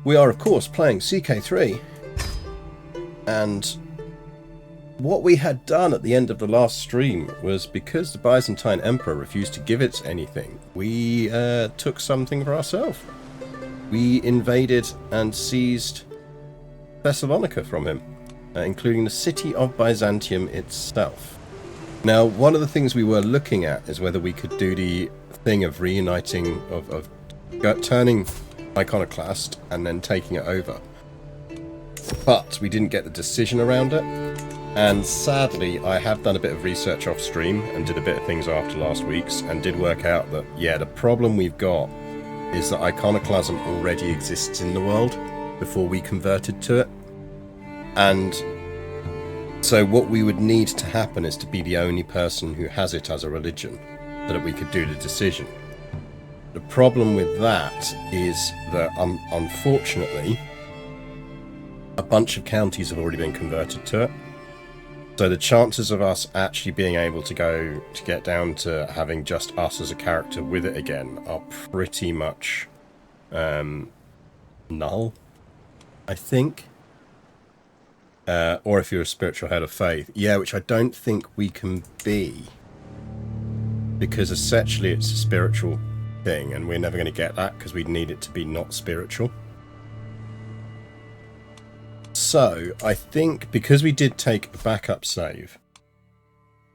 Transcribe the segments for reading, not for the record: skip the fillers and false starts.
We are, of course, playing CK3, and what we had done at the end of the last stream was, because the Byzantine Empire refused to give it anything, we took something for ourselves. We invaded and seized Thessalonica from him, including the city of Byzantium itself. Now, one of the things we were looking at is whether we could do the thing of reuniting, of turning Iconoclast and then taking it over. But we didn't get the decision around it. And sadly, I have done a bit of research off stream and did a bit of things after last week's, and did work out that, yeah, the problem we've got is that iconoclasm already exists in the world before we converted to it. And so what we would need to happen is to be the only person who has it as a religion, so that we could do the decision. The problem with that is that, unfortunately, a bunch of counties have already been converted to it. So the chances of us actually being able to get down to having just us as a character with it again are pretty much null, I think. Or if you're a spiritual head of faith. Yeah, which I don't think we can be. Because essentially it's a spiritual thing, and we're never going to get that because we'd need it to be not spiritual. So, I think because we did take a backup save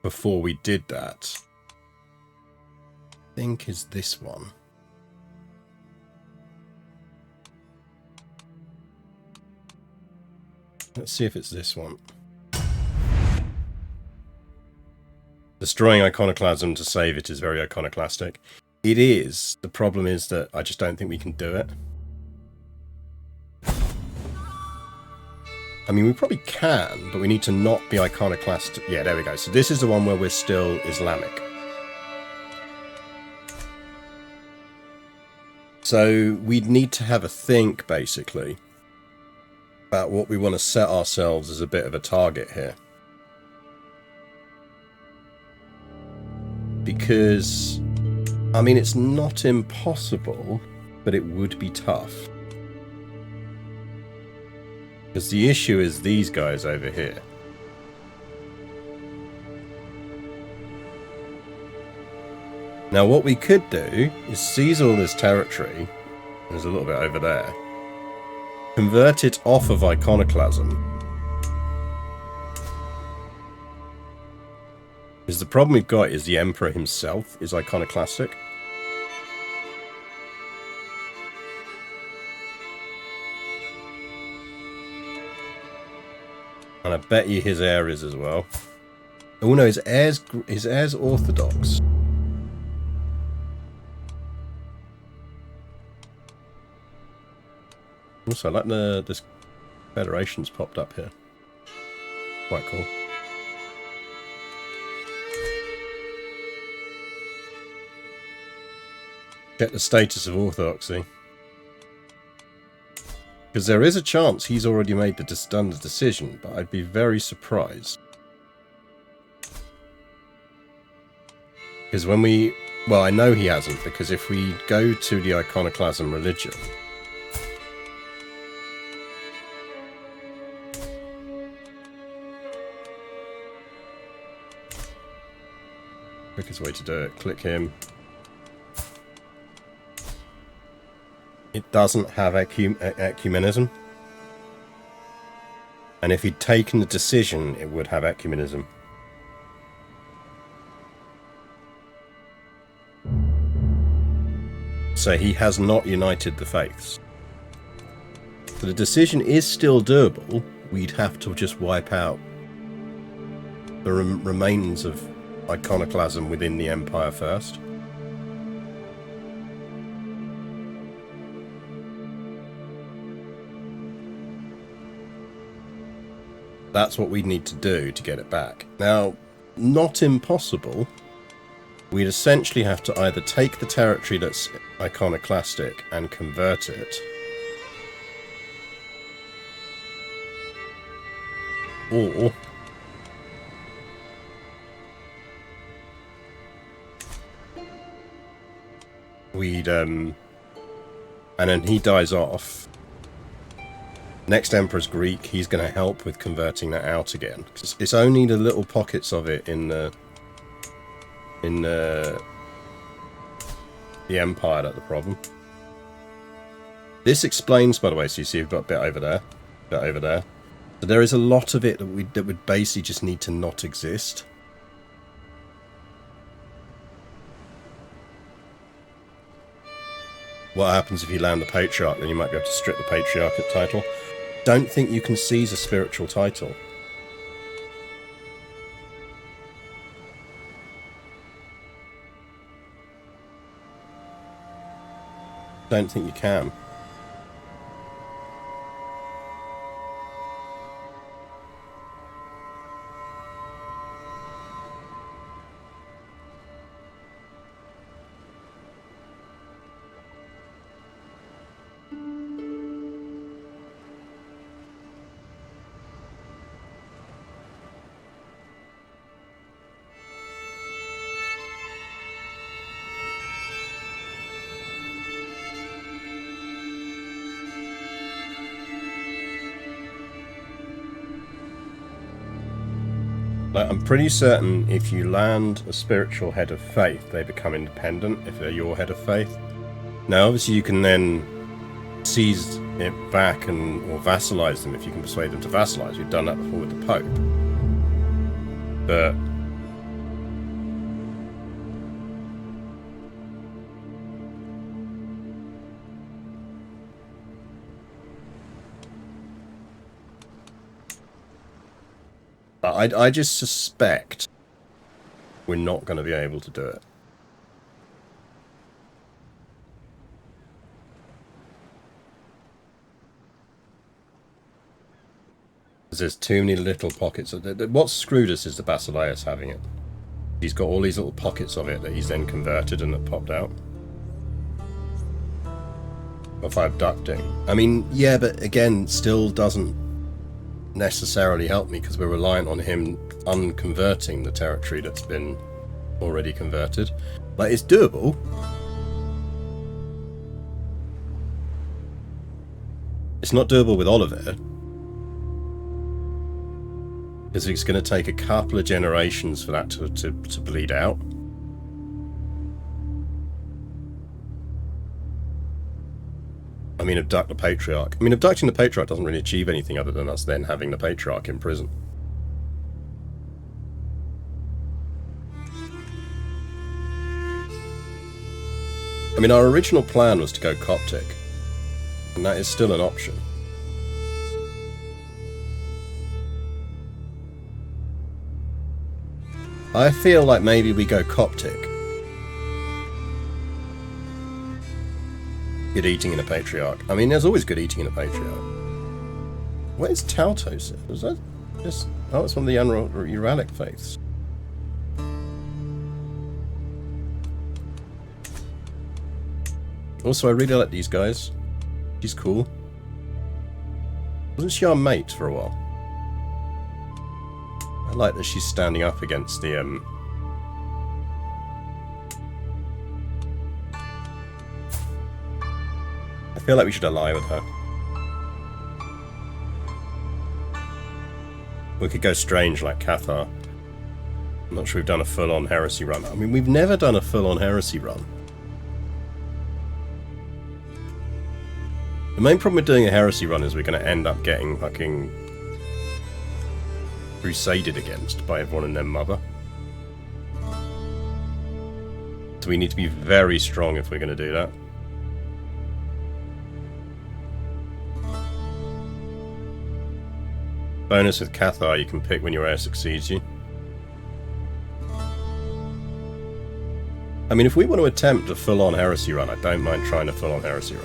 before we did that, I think is this one. Let's see if it's this one. Destroying iconoclasm to save it is very iconoclastic. It is. The problem is that I just don't think we can do it. I mean, we probably can, but we need to not be iconoclastic. Yeah, there we go. So this is the one where we're still Islamic. So we'd need to have a think, basically, about what we want to set ourselves as a bit of a target here. Because, I mean, it's not impossible, but it would be tough. Because the issue is these guys over here. Now what we could do is seize all this territory, there's a little bit over there, convert it off of iconoclasm. Because the problem we've got is the emperor himself is iconoclastic. And I bet you his heir is as well. Oh no, his heir's Orthodox. Also, I like this federation's popped up here. Quite cool. Check the status of Orthodoxy. Because there is a chance he's already made done the decision, but I'd be very surprised. Because when we... Well, I know he hasn't, because if we go to the iconoclasm religion... Quickest way to do it, click him. It doesn't have ecumenism. And if he'd taken the decision, it would have ecumenism. So he has not united the faiths. So the decision is still doable. We'd have to just wipe out the remains of iconoclasm within the empire first. That's what we need to do to get it back. Now, not impossible. We'd essentially have to either take the territory that's iconoclastic and convert it, or we'd and then he dies off, Next Emperor's Greek. He's going to help with converting that out again. It's only the little pockets of it in the Empire that's the problem. This explains, by the way, so you see we've got a bit over there, bit over there. So there is a lot of it that would basically just need to not exist. What happens if you land the Patriarch? Then you might be able to strip the Patriarchate title. Don't think you can seize a spiritual title. Don't think you can. I'm pretty certain if you land a spiritual head of faith, they become independent if they're your head of faith. Now, obviously, you can then seize it back or vassalize them if you can persuade them to vassalize. We've done that before with the Pope. But I just suspect we're not going to be able to do it. There's too many little pockets. What screwed us is the Basileus having it. He's got all these little pockets of it that he's then converted and that popped out. Of abducting. I mean, yeah, but again, still doesn't necessarily help me because we're reliant on him unconverting the territory that's been already converted. Like, it's doable. It's not doable with Oliver because it's going to take a couple of generations for that to bleed out. I mean, abduct the Patriarch. I mean, abducting the Patriarch doesn't really achieve anything other than us then having the Patriarch in prison. I mean, our original plan was to go Coptic, and that is still an option. I feel like maybe we go Coptic. Good eating in a Patriarch. I mean, there's always good eating in a Patriarch. Where's Tautos? Was that just... Oh, it's one of the Uralic faiths. Also, I really like these guys. She's cool. Wasn't she our mate for a while? I like that she's standing up against the, I feel like we should ally with her. We could go strange like Cathar. I'm not sure we've done a full-on heresy run. I mean, we've never done a full-on heresy run. The main problem with doing a heresy run is we're going to end up getting fucking crusaded against by everyone and their mother. So we need to be very strong if we're going to do that. Bonus with Cathar, you can pick when your heir succeeds you. I mean, if we want to attempt a full-on heresy run, I don't mind trying a full-on heresy run.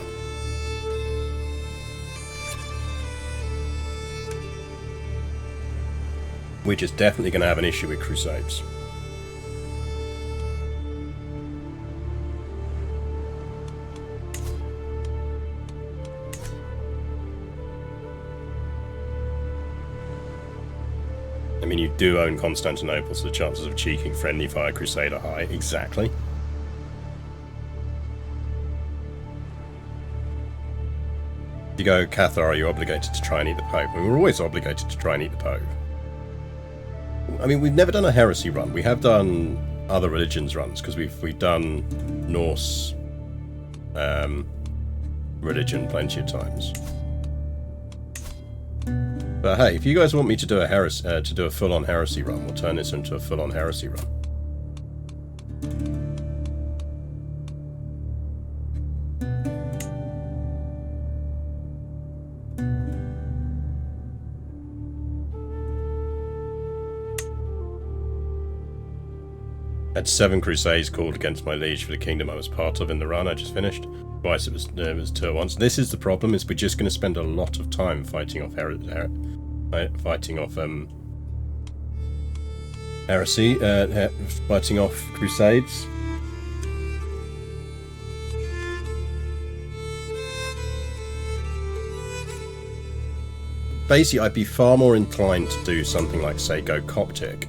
We're just definitely going to have an issue with Crusades. I mean, you do own Constantinople, so the chances of cheeking friendly fire crusade are high. Exactly. You go, Cathar, are you obligated to try and eat the Pope? We were always obligated to try and eat the Pope. I mean, we've never done a heresy run. We have done other religions runs, because we've done Norse religion plenty of times. But hey, if you guys want me to do a full-on heresy run, we'll turn this into a full-on heresy run. Had 7 crusades called against my liege for the kingdom I was part of in the run I just finished. Twice it was 2 at once. This is the problem: is we're just going to spend a lot of time fighting off heresy, fighting off crusades. Basically, I'd be far more inclined to do something like, say, go Coptic,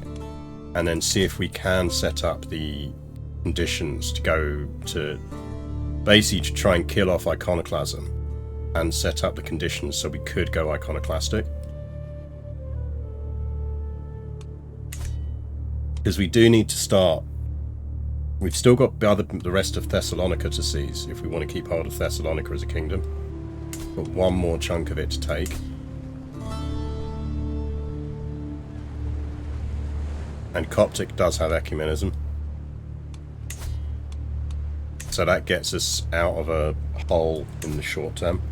and then see if we can set up the conditions to go to, basically to try and kill off iconoclasm, and set up the conditions so we could go iconoclastic. Because we do need to start. We've still got the rest of Thessalonica to seize if we want to keep hold of Thessalonica as a kingdom. Got one more chunk of it to take. And Coptic does have ecumenism. So that gets us out of a hole in the short term.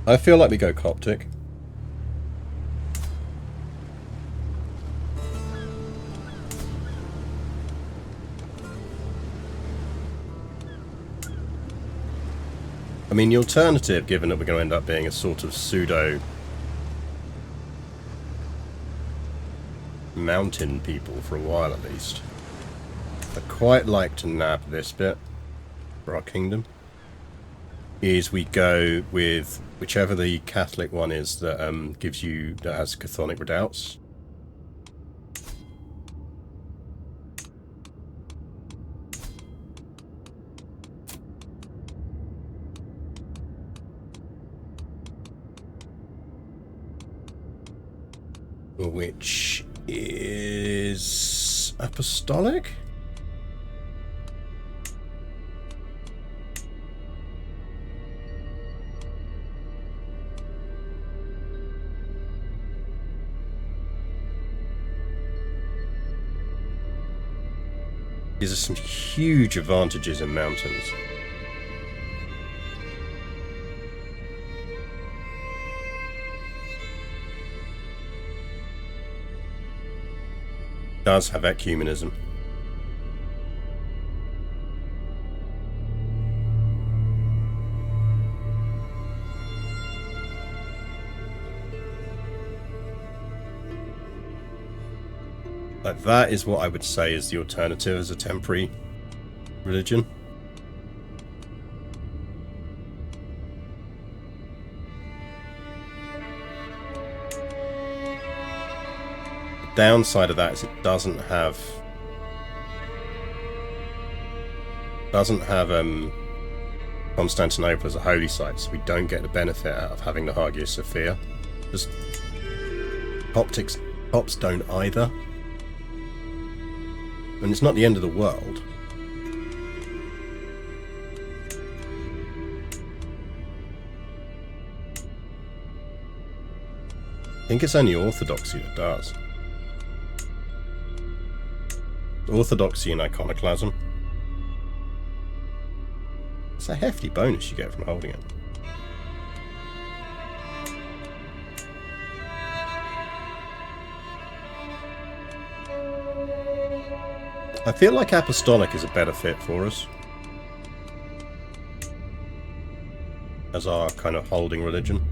I feel like we go Coptic. I mean, the alternative, given that we're going to end up being a sort of pseudo mountain people for a while at least. I'd quite like to nab this bit for our kingdom. Is we go with whichever the Catholic one is that that has Chthonic redoubts. Which is apostolic? These are some huge advantages in mountains. Does have ecumenism. Like, that is what I would say is the alternative as a temporary religion. Downside of that is it doesn't have Constantinople as a holy site, so we don't get the benefit out of having the Hagia Sophia. Just Copts don't either, and it's not the end of the world. I think it's only Orthodoxy that does. Orthodoxy and iconoclasm. It's a hefty bonus you get from holding it. I feel like apostolic is a better fit for us as our kind of holding religion.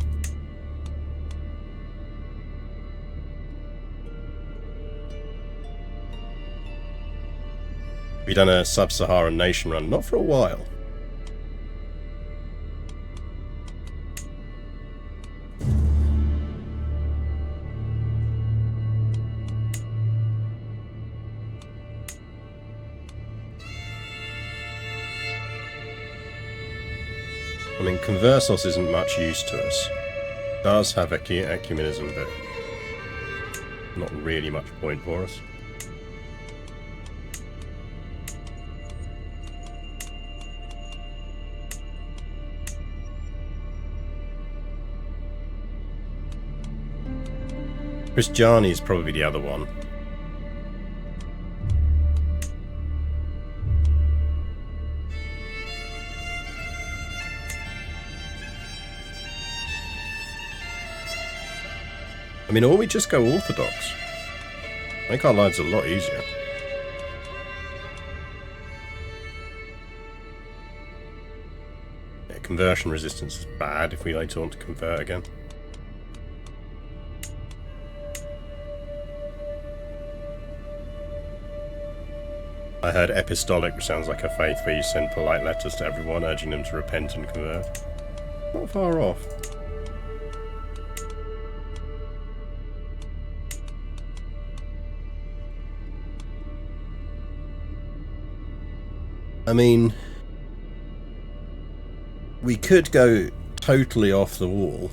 We've done a sub-Saharan nation run, not for a while. I mean, Conversos isn't much use to us. It does have ecumenism, but not really much point for us. Christiani is probably the other one. I mean, or we just go Orthodox. Make our lives a lot easier. Yeah, conversion resistance is bad if we later want to convert again. I heard epistolic, which sounds like a faith where you send polite letters to everyone urging them to repent and convert. Not far off. I mean, we could go totally off the wall.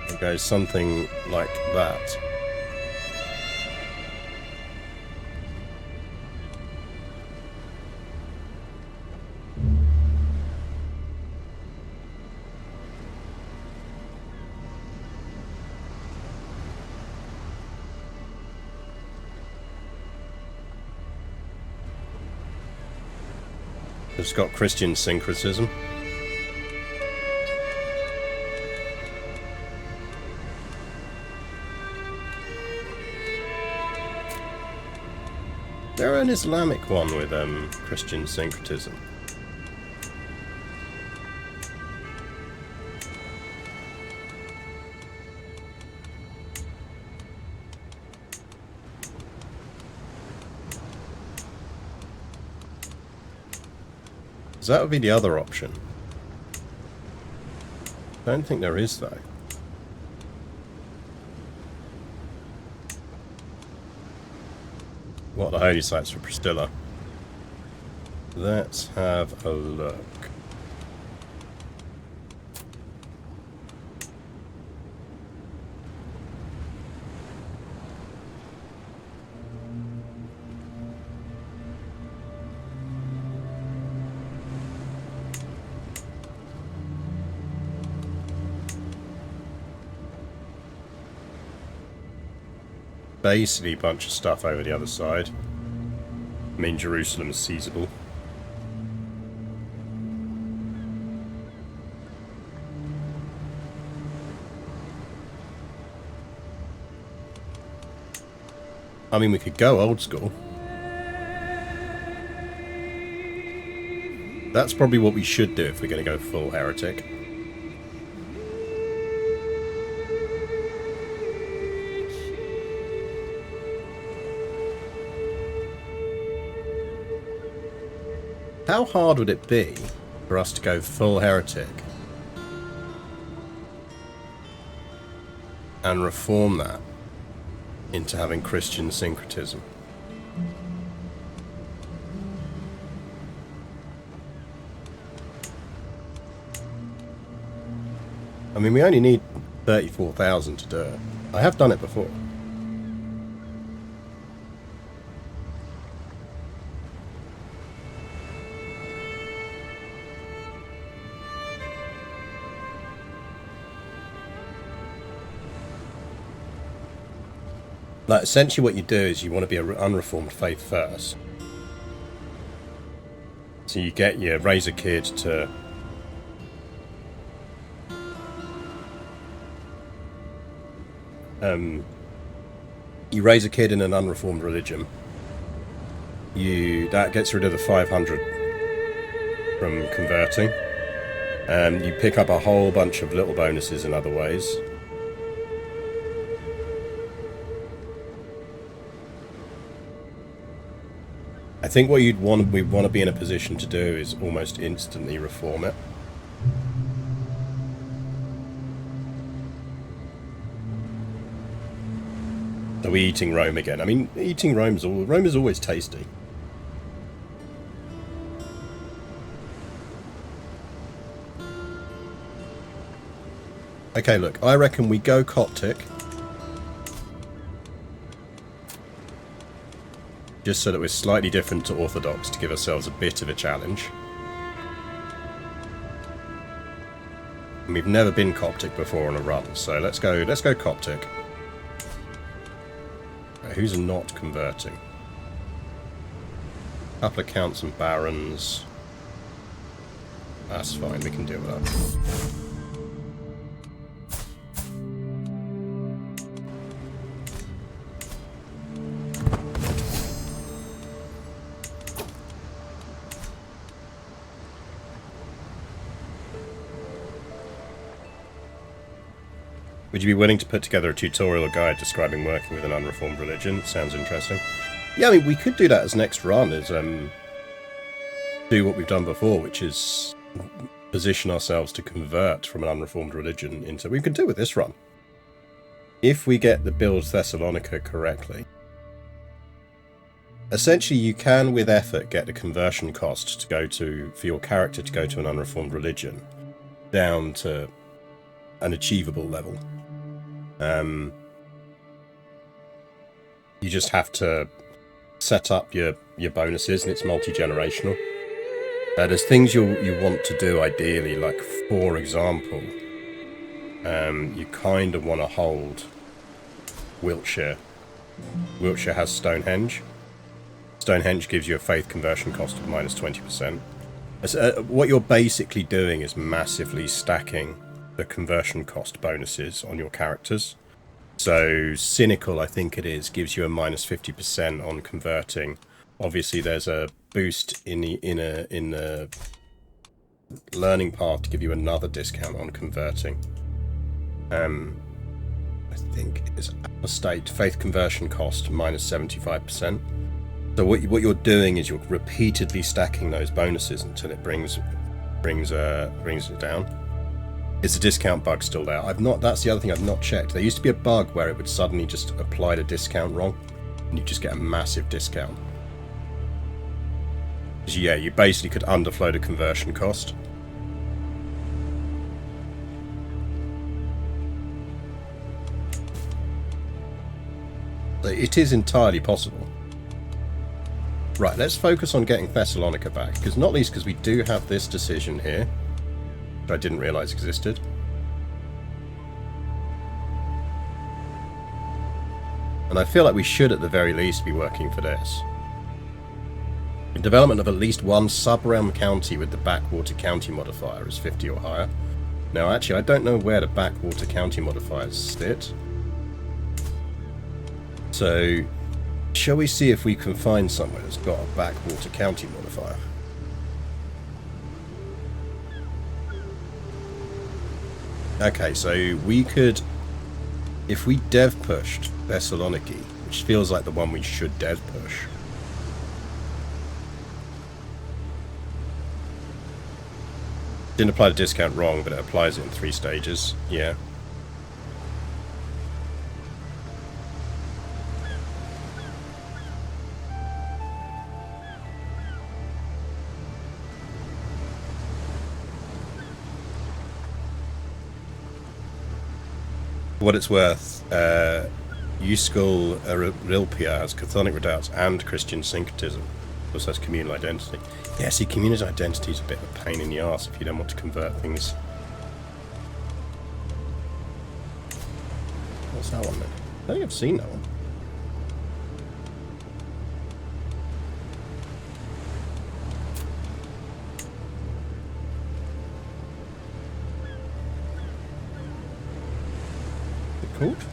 It goes something like that. It's got Christian syncretism. There's an Islamic one with Christian syncretism. So that would be the other option. I don't think there is, though. What are the holy sites for Priscilla? Let's have a look. Basically a bunch of stuff over the other side. I mean, Jerusalem is seizable. I mean, we could go old school. That's probably what we should do if we're going to go full heretic. How hard would it be for us to go full heretic and reform that into having Christian syncretism? I mean, we only need 34,000 to do it. I have done it before. Like, essentially what you do is you want to be an unreformed faith first. So you raise a kid to you raise a kid in an unreformed religion. That gets rid of the 500 from converting. You pick up a whole bunch of little bonuses in other ways. I think what we'd want to be in a position to do is almost instantly reform it. Are we eating Rome again? I mean, eating Rome is always tasty. Okay, look, I reckon we go Coptic. Just so that we're slightly different to Orthodox to give ourselves a bit of a challenge. And we've never been Coptic before on a run, so let's go Coptic. Right, who's not converting? A couple of counts and barons. That's fine, we can deal with that. Would you be willing to put together a tutorial or guide describing working with an unreformed religion? Sounds interesting. Yeah, I mean, we could do that as next run, is do what we've done before, which is position ourselves to convert from an unreformed religion into... We could do it with this run. If we get the build Thessalonica correctly. Essentially, you can, with effort, get the conversion cost to go to... for your character to go to an unreformed religion down to an achievable level. You just have to set up your bonuses, and it's multi-generational. There's things you want to do ideally, like for example, you kind of want to hold Wiltshire. Wiltshire has Stonehenge. Stonehenge gives you a faith conversion cost of minus 20%. What you're basically doing is massively stacking the conversion cost bonuses on your characters. So Cynical, I think it is, gives you a minus 50% on converting. Obviously, there's a boost in the learning path to give you another discount on converting. I think it is Apostate faith conversion cost minus 75%. So what you're doing is you're repeatedly stacking those bonuses until it brings it down. Is the discount bug still there? That's the other thing I've not checked. There used to be a bug where it would suddenly just apply the discount wrong, and you just get a massive discount. So yeah, you basically could underflow the conversion cost. So it is entirely possible. Right, let's focus on getting Thessalonica back, because not least because we do have this decision here, which I didn't realise existed. And I feel like we should at the very least be working for this. In development of at least one sub-realm county with the backwater county modifier is 50 or higher. Now actually I don't know where the backwater county modifiers sit. So shall we see if we can find somewhere that's got a backwater county modifier? Okay, so we could, if we dev pushed Thessaloniki, which feels like the one we should dev push. Didn't apply the discount wrong, but it applies it in 3 stages. Yeah. For what it's worth, Euskal Rilpia has Chthonic Redoubts and Christian syncretism. Also has communal identity. Yeah, see, communal identity is a bit of a pain in the arse if you don't want to convert things. What's that one then? I don't think I've seen that one. Is it called?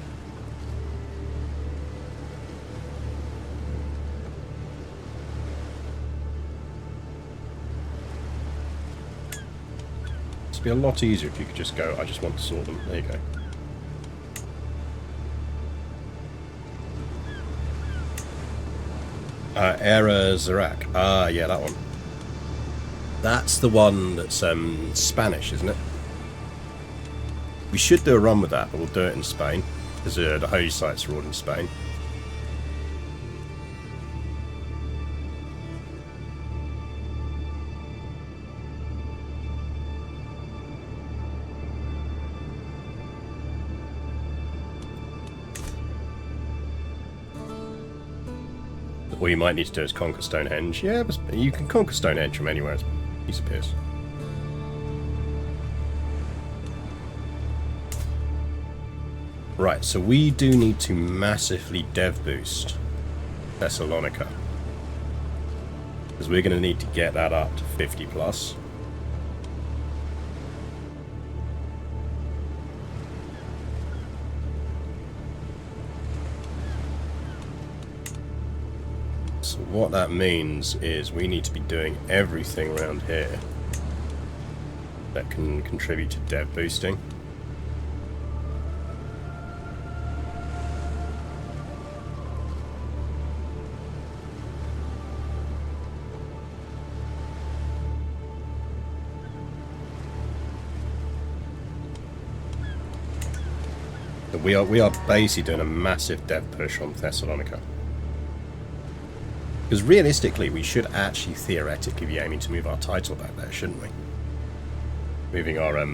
It'd be a lot easier if you could just go, I just want to sort them. There you go. Era Zarak. Ah, yeah, that one. That's the one that's Spanish, isn't it? We should do a run with that, but we'll do it in Spain, because the holy sites are all in Spain. What you might need to do is conquer Stonehenge. Yeah, but you can conquer Stonehenge from anywhere. It's a piece of piss. Right, so we do need to massively dev boost Thessalonica. Because we're going to need to get that up to 50 plus. So what that means is we need to be doing everything around here that can contribute to dev boosting. We are basically doing a massive dev push on Thessalonica. Because realistically, we should actually theoretically be aiming to move our title back there, shouldn't we? Moving our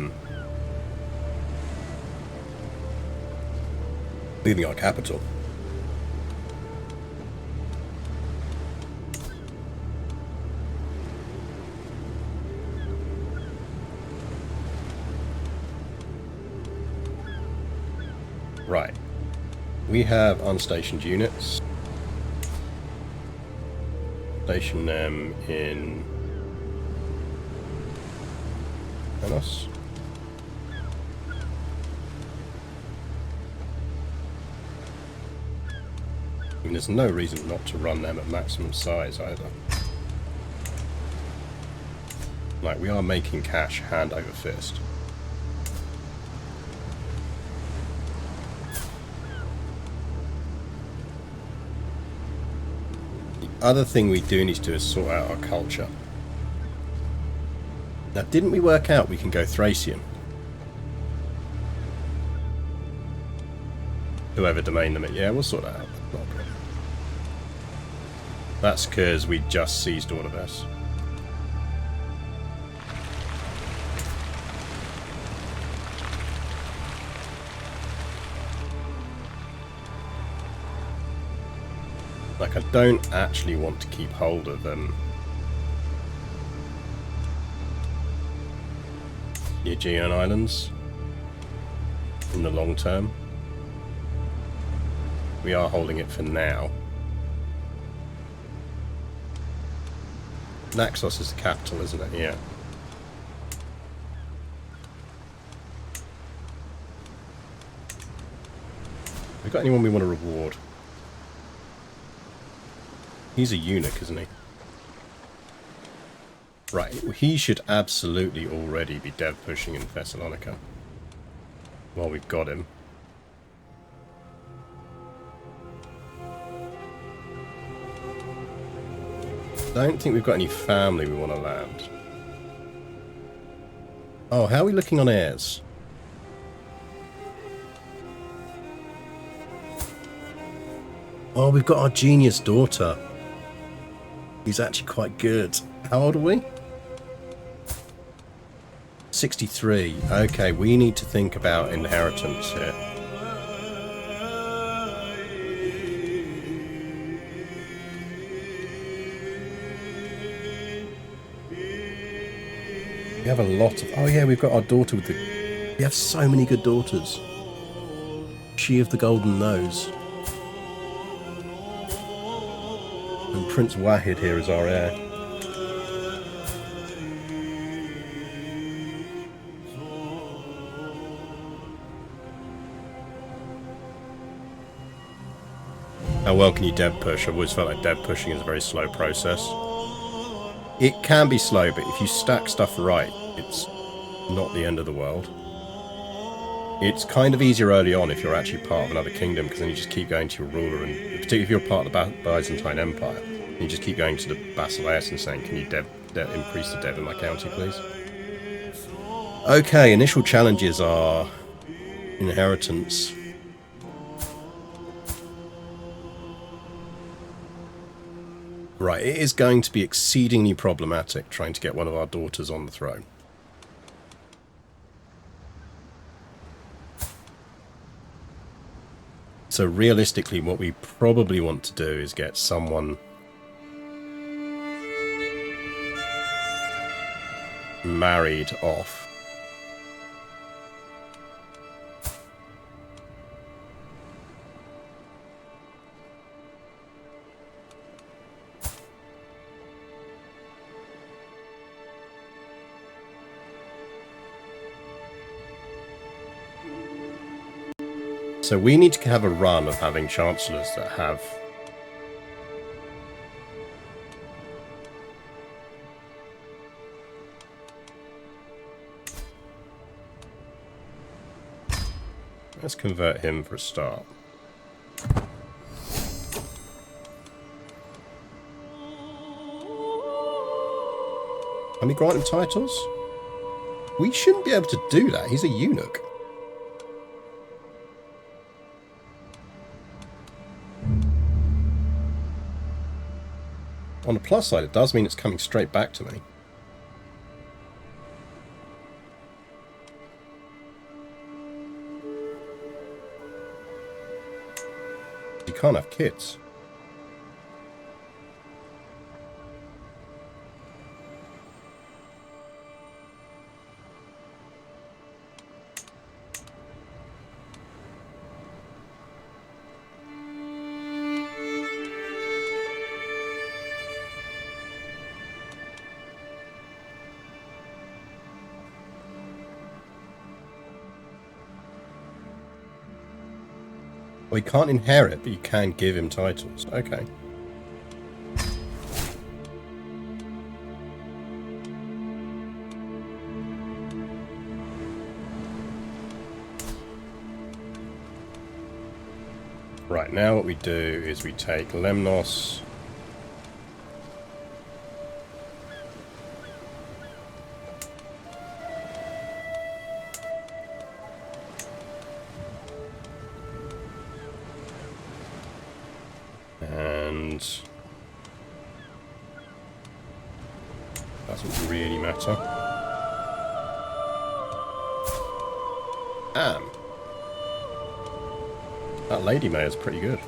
capital. Right. We have unstationed units. Station them in Anos. I mean, there's no reason not to run them at maximum size either. Like, we are making cash hand over fist. Other thing we do need to do is sort out our culture. Now, didn't we work out we can go Thracian? Whoever domained them, yeah, we'll sort that out. Not a problem. That's because we just seized all of us. Like, I don't actually want to keep hold of the Aegean Islands in the long term. We are holding it for now. Naxos is the capital, isn't it? Yeah. We got anyone we want to reward? He's a eunuch, isn't he? Right, he should absolutely already be dev pushing in Thessalonica. While we've got him. Don't think we've got any family we want to land. Oh, how are we looking on heirs? Oh, we've got our genius daughter. He's actually quite good. How old are we? 63. Okay, we need to think about inheritance here. We have a lot of... Oh yeah, we've got our daughter with the... We have so many good daughters. She of the golden nose. And Prince Wahid here is our heir. How well can you dev push? I've always felt like dev pushing is a very slow process. It can be slow, but if you stack stuff right, it's not the end of the world. It's kind of easier early on if you're actually part of another kingdom, because then you just keep going to your ruler, and particularly if you're part of the Byzantine Empire, you just keep going to the Basileus and saying, can you increase the dev in my county, please? Okay, initial challenges are inheritance. Right, it is going to be exceedingly problematic trying to get one of our daughters on the throne. So realistically, what we probably want to do is get someone married off. So we need to have a run of having chancellors that have... Let's convert him for a start. Can we grant him titles? We shouldn't be able to do that. He's a eunuch. On the plus side, it does mean it's coming straight back to me. You can't have kids. Well, you can't inherit, but you can give him titles. Okay. Right, now what we do is we take Lemnos. And doesn't really matter. That Lady Mayor's pretty good.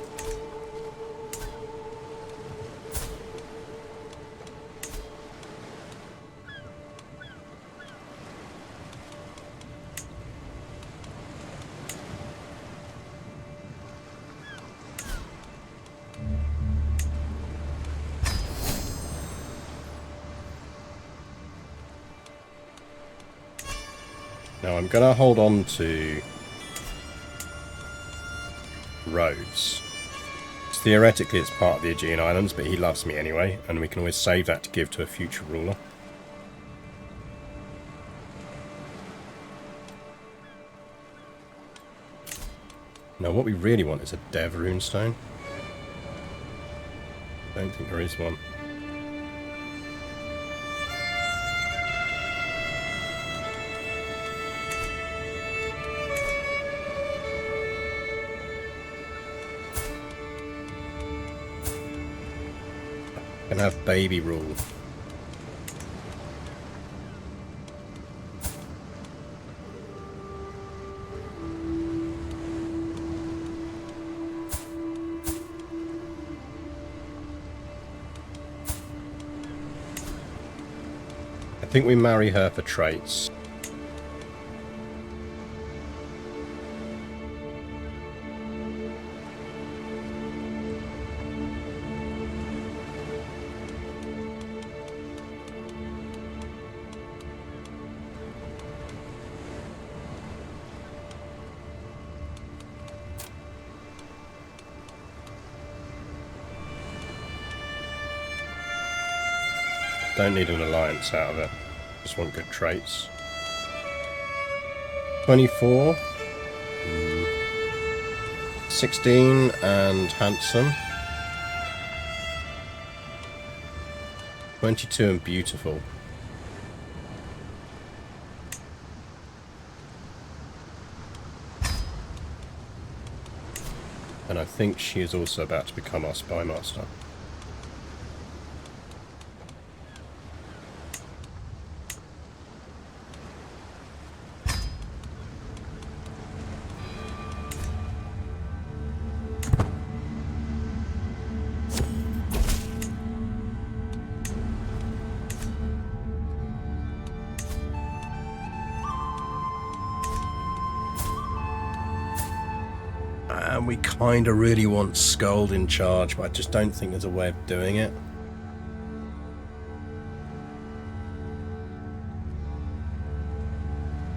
Now I'm going to hold on to Rhodes. Theoretically it's part of the Aegean Islands, but he loves me anyway, and we can always save that to give to a future ruler. Now what we really want is a Dev runestone. Don't think there is one. Can have baby rule. I think we marry her for traits. Don't need an alliance out of it. Just want good traits. 24. 16 and handsome. 22 and beautiful. And I think she is also about to become our spy master. And we kind of really want Skuld in charge, but I just don't think there's a way of doing it.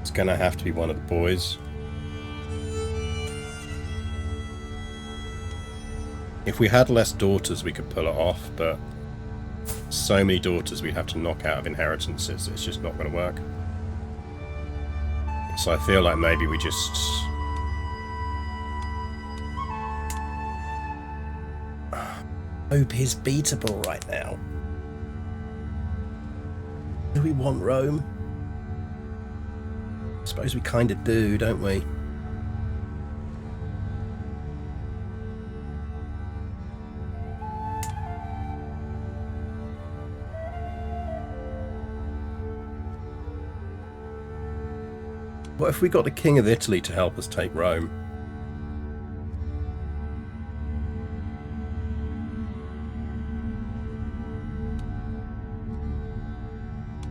It's going to have to be one of the boys. If we had less daughters, we could pull it off, but so many daughters we'd have to knock out of inheritances, it's just not going to work. So I feel like maybe we just... Hope is beatable right now. Do we want Rome? I suppose we kind of do, don't we? What if we got the King of Italy to help us take Rome?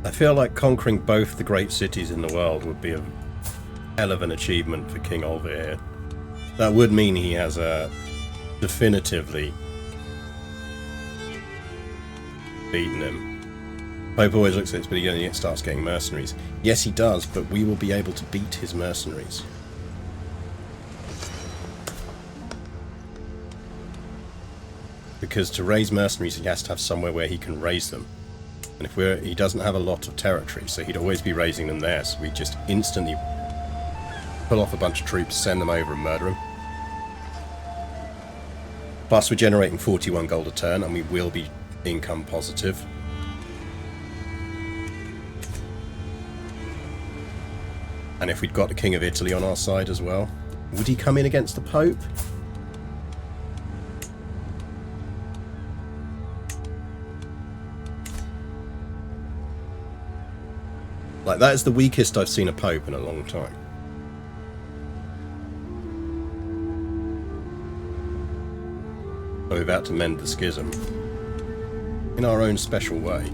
I feel like conquering both the great cities in the world would be a hell of an achievement for King Olva here. That would mean he has definitively beaten him. Pope always looks at this, but he only starts getting mercenaries. Yes, he does, but we will be able to beat his mercenaries. Because to raise mercenaries, he has to have somewhere where he can raise them. And if he doesn't have a lot of territory, so he'd always be raising them there, so we just instantly pull off a bunch of troops, send them over and murder them. Plus we're generating 41 gold a turn, and we will be income positive. And if we'd got the King of Italy on our side as well, would he come in against the Pope? Like, that is the weakest I've seen a Pope in a long time. We're about to mend the schism in our own special way.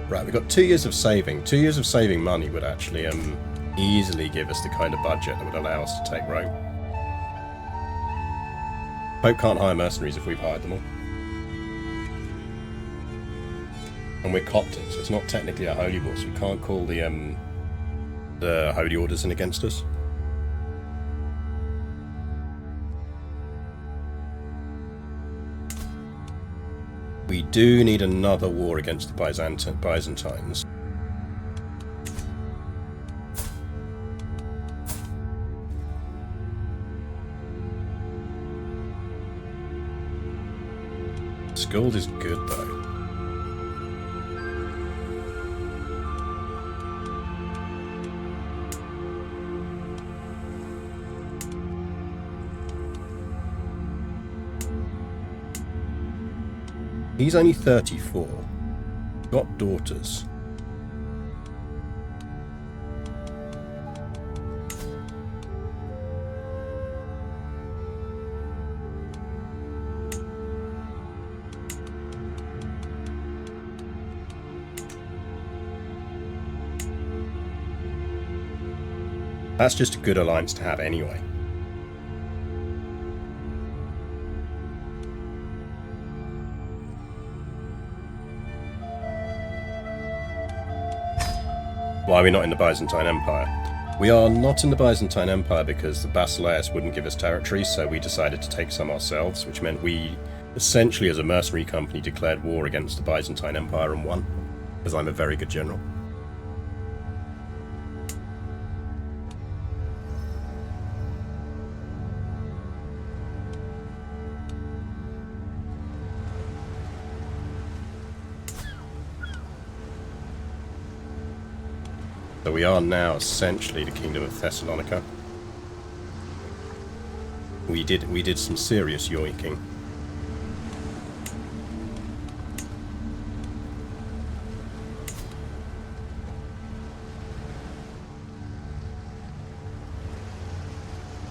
Right, we've got 2 years of saving. 2 years of saving money would actually easily give us the kind of budget that would allow us to take Rome. Pope can't hire mercenaries if we've hired them all. And we're Coptic, so it's not technically a holy war, so we can't call the holy orders in against us. We do need another war against the Byzantines. Skuld is good though. He's only 34. Got daughters. That's just a good alliance to have anyway. Why are we not in the Byzantine Empire? We are not in the Byzantine Empire because the Basileus wouldn't give us territory, so we decided to take some ourselves, which meant we essentially as a mercenary company declared war against the Byzantine Empire and won, because I'm a very good general. So we are now essentially the Kingdom of Thessalonica. We did some serious yoinking.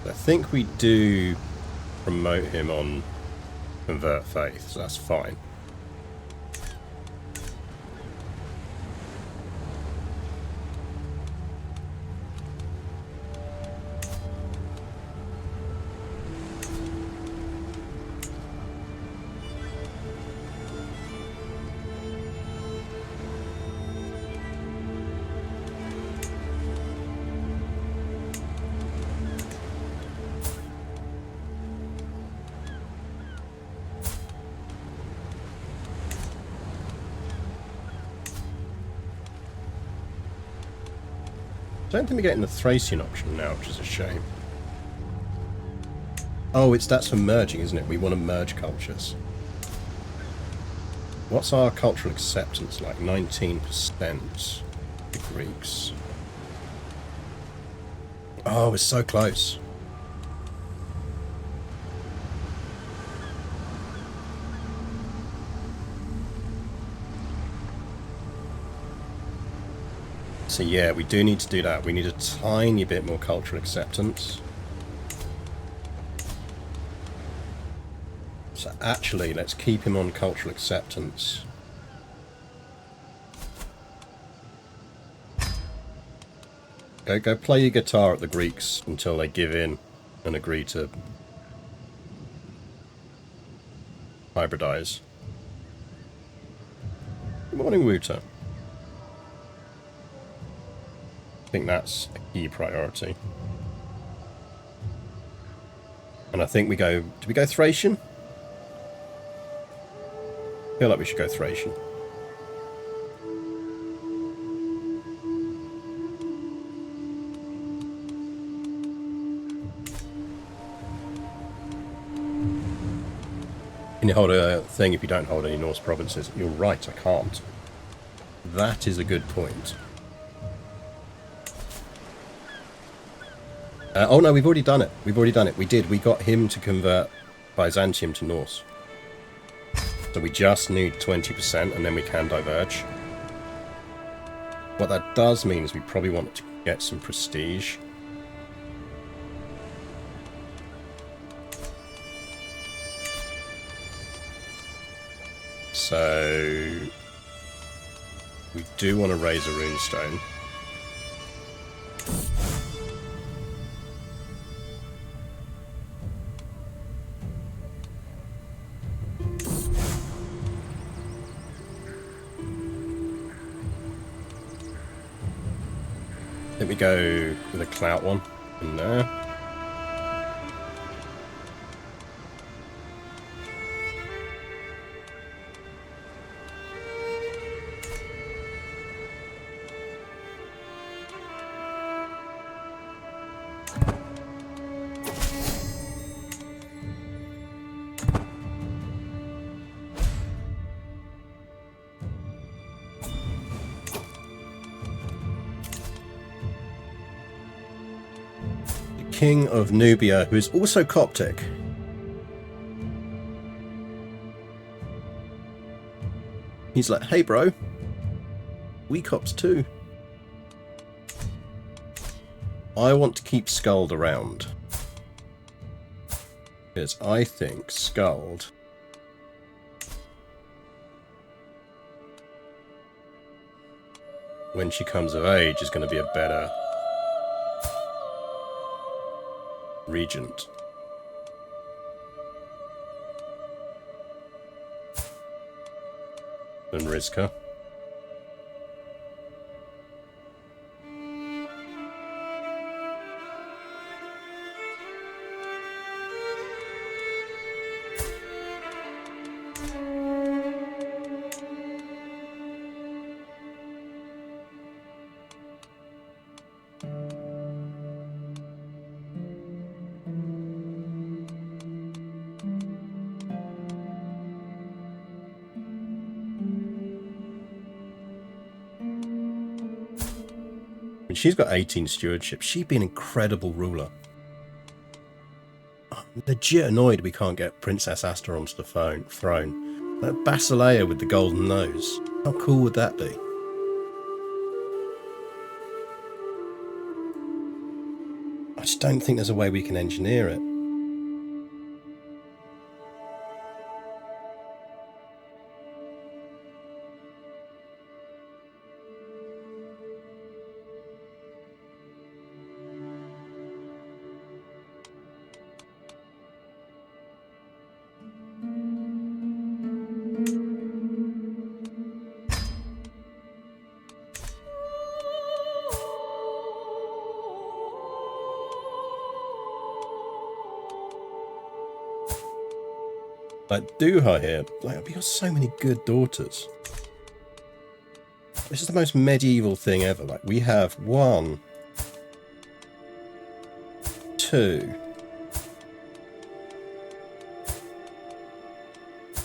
I think we do promote him on convert faith, so that's fine. I don't think we're getting the Thracian option now, which is a shame. Oh, that's for merging, isn't it? We want to merge cultures. What's our cultural acceptance like? 19%. The Greeks. Oh, we're so close. So yeah, we do need to do that. We need a tiny bit more cultural acceptance. So actually, let's keep him on cultural acceptance. Go play your guitar at the Greeks until they give in and agree to hybridize. Good morning, Wouter. I think that's a key priority. And I think we go... Do we go Thracian? I feel like we should go Thracian. Can you hold a thing if you don't hold any Norse provinces? You're right, I can't. That is a good point. Oh no, we've already done it. We've already done it. We did. We got him to convert Byzantium to Norse. So we just need 20% and then we can diverge. What that does mean is we probably want to get some prestige. So we do want to raise a runestone. I think we go with a clout one in there. King of Nubia, who is also Coptic. He's like, hey bro, we Copts too. I want to keep Skuld around. Because I think Skuld when she comes of age is going to be a better regent. Than Rizka. She's got 18 stewardship. She'd be an incredible ruler. I'm legit annoyed we can't get Princess Asta onto the throne. That Basileia with the golden nose. How cool would that be? I just don't think there's a way we can engineer it. Like, Duha here, like, we got so many good daughters. This is the most medieval thing ever. Like, we have 1, 2,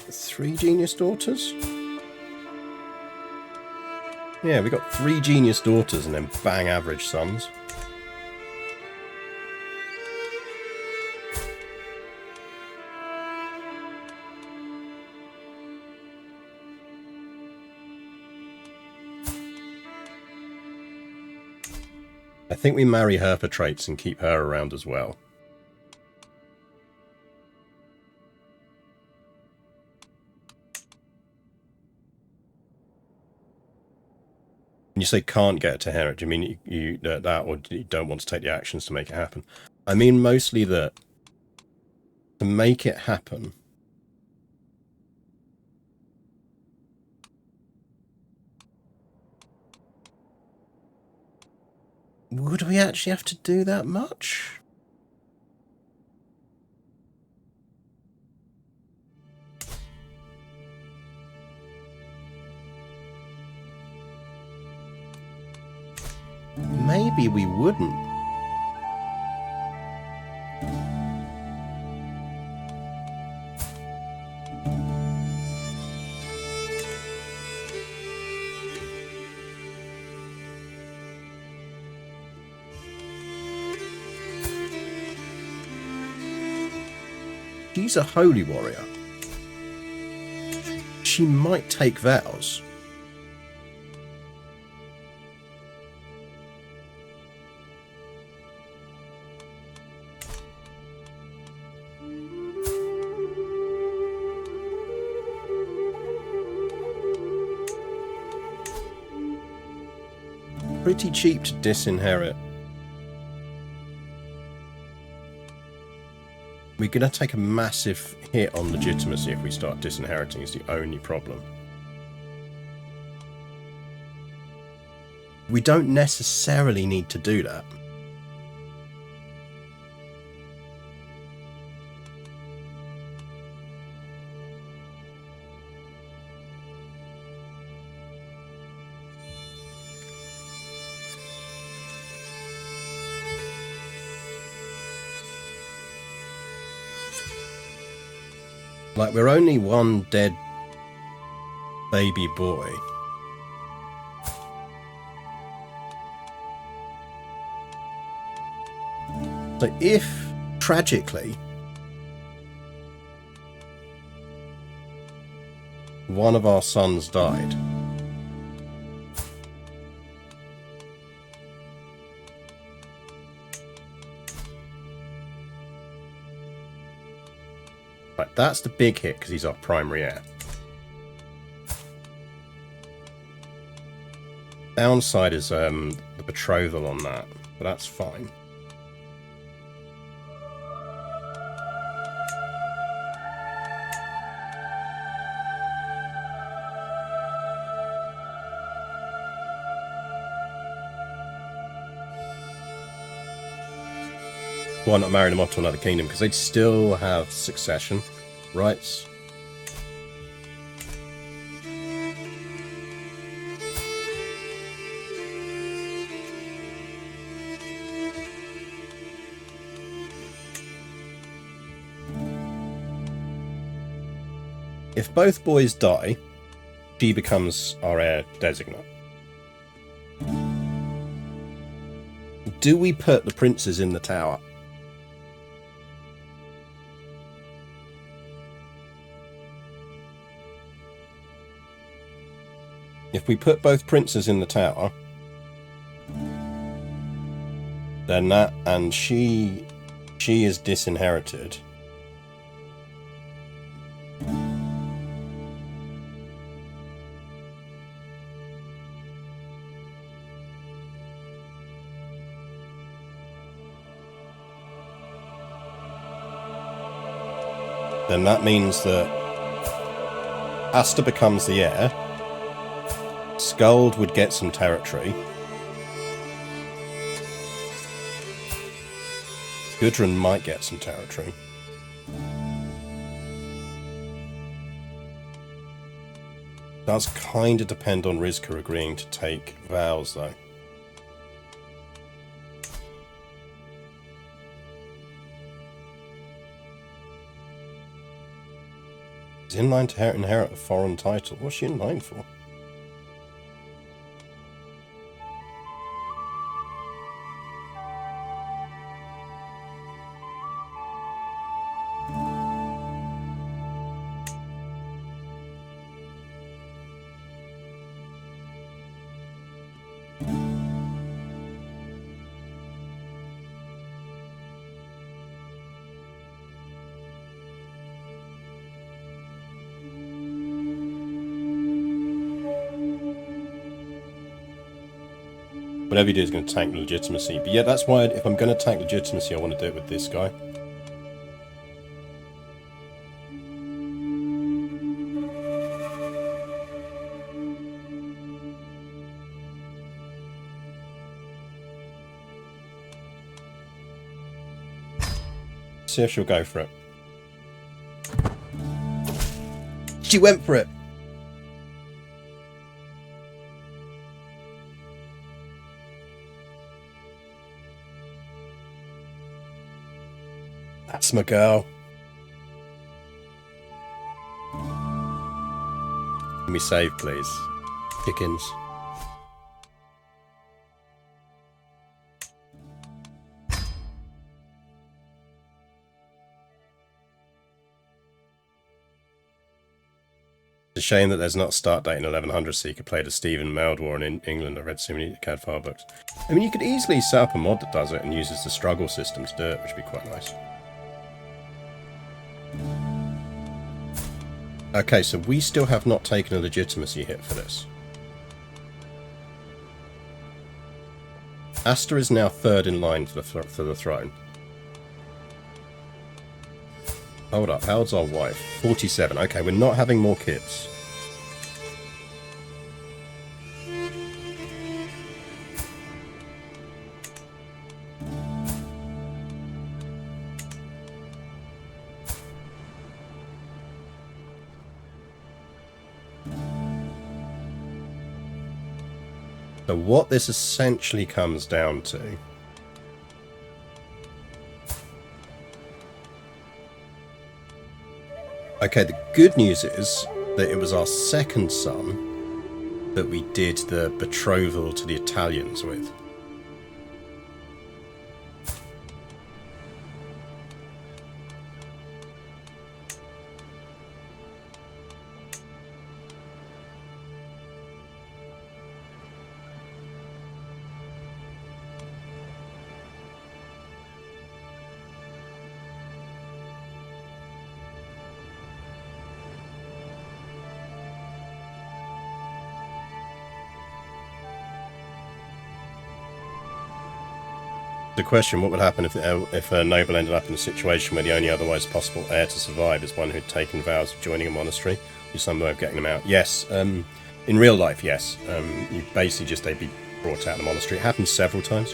3 genius daughters? Yeah, we got 3 genius daughters and then bang average sons. I think we marry her for traits and keep her around as well. When you say can't get it to Herod, do you mean you that, or you don't want to take the actions to make it happen? I mean mostly that to make it happen, would we actually have to do that much? Maybe we wouldn't. She's a holy warrior. She might take vows. Pretty cheap to disinherit. We're going to take a massive hit on legitimacy if we start disinheriting, is the only problem. We don't necessarily need to do that. Like, we're only 1 dead baby boy. So if, tragically, one of our sons died, right, that's the big hit because he's our primary heir. Downside is the betrothal on that, but that's fine. Why not marry them off to another kingdom? Because they'd still have succession rights. If both boys die, she becomes our heir designate. Do we put the princes in the tower? If we put both princes in the tower, then that, and she is disinherited. Then that means that Asta becomes the heir. Skuld would get some territory. Gudrun might get some territory. Does kind of depend on Rizka agreeing to take vows, though. She's in line to inherit a foreign title. What's she in line for? Whatever you do is going to tank legitimacy. But yeah, that's why if I'm going to tank legitimacy, I want to do it with this guy. See if she'll go for it. She went for it! That's my girl. Let me save, please. Chickens. It's a shame that there's not a start date in 1100 so you could play the Stephen Meldwar in England. I read so many CAD file books. I mean, you could easily set up a mod that does it and uses the struggle system to do it, which would be quite nice. Okay, so we still have not taken a legitimacy hit for this. Asta is now third in line for the throne. Hold up, how old's our wife? 47. Okay, we're not having more kids. So what this essentially comes down to okay, the good news is that it was our second son that we did the betrothal to the Italians with. The question, what would happen if a noble ended up in a situation where the only otherwise possible heir to survive is one who'd taken vows of joining a monastery? Is some way of getting them out? Yes. In real life, yes. You basically just, they'd be brought out of the monastery. It happens several times.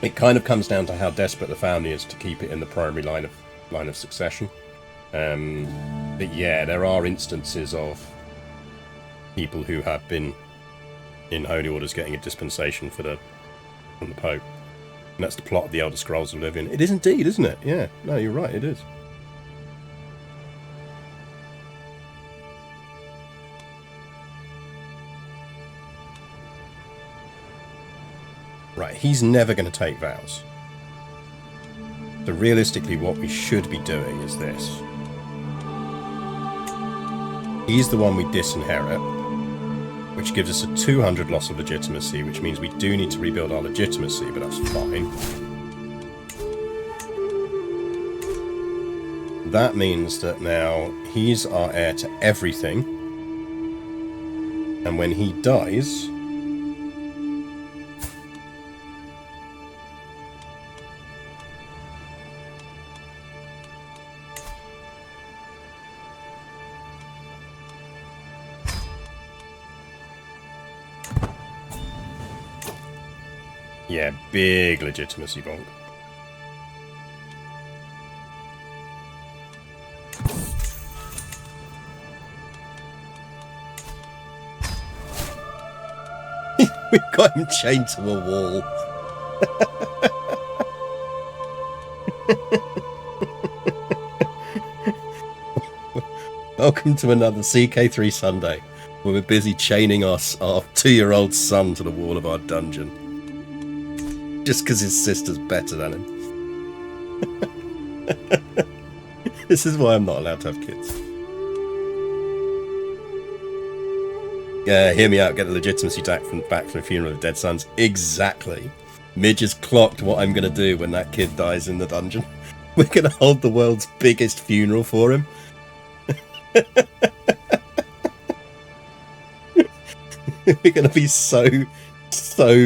It kind of comes down to how desperate the family is to keep it in the primary line of succession. But yeah, there are instances of people who have been in holy orders getting a dispensation from the Pope. And that's the plot of the Elder Scrolls of Oblivion. It is indeed, isn't it? Yeah, no, you're right, it is. Right, he's never going to take vows. So realistically, what we should be doing is this. He's the one we disinherit, which gives us a 200 loss of legitimacy, which means we do need to rebuild our legitimacy, but that's fine. That means that now he's our heir to everything, and when he dies, yeah, big legitimacy bonk. We've got him chained to a wall. Welcome to another CK3 Sunday, where we're busy chaining our 2-year-old son to the wall of our dungeon. Just because his sister's better than him. This is why I'm not allowed to have kids. Yeah, hear me out, get the legitimacy back from the funeral of dead sons. Exactly. Midge has clocked what I'm going to do when that kid dies in the dungeon. We're going to hold the world's biggest funeral for him. We're going to be so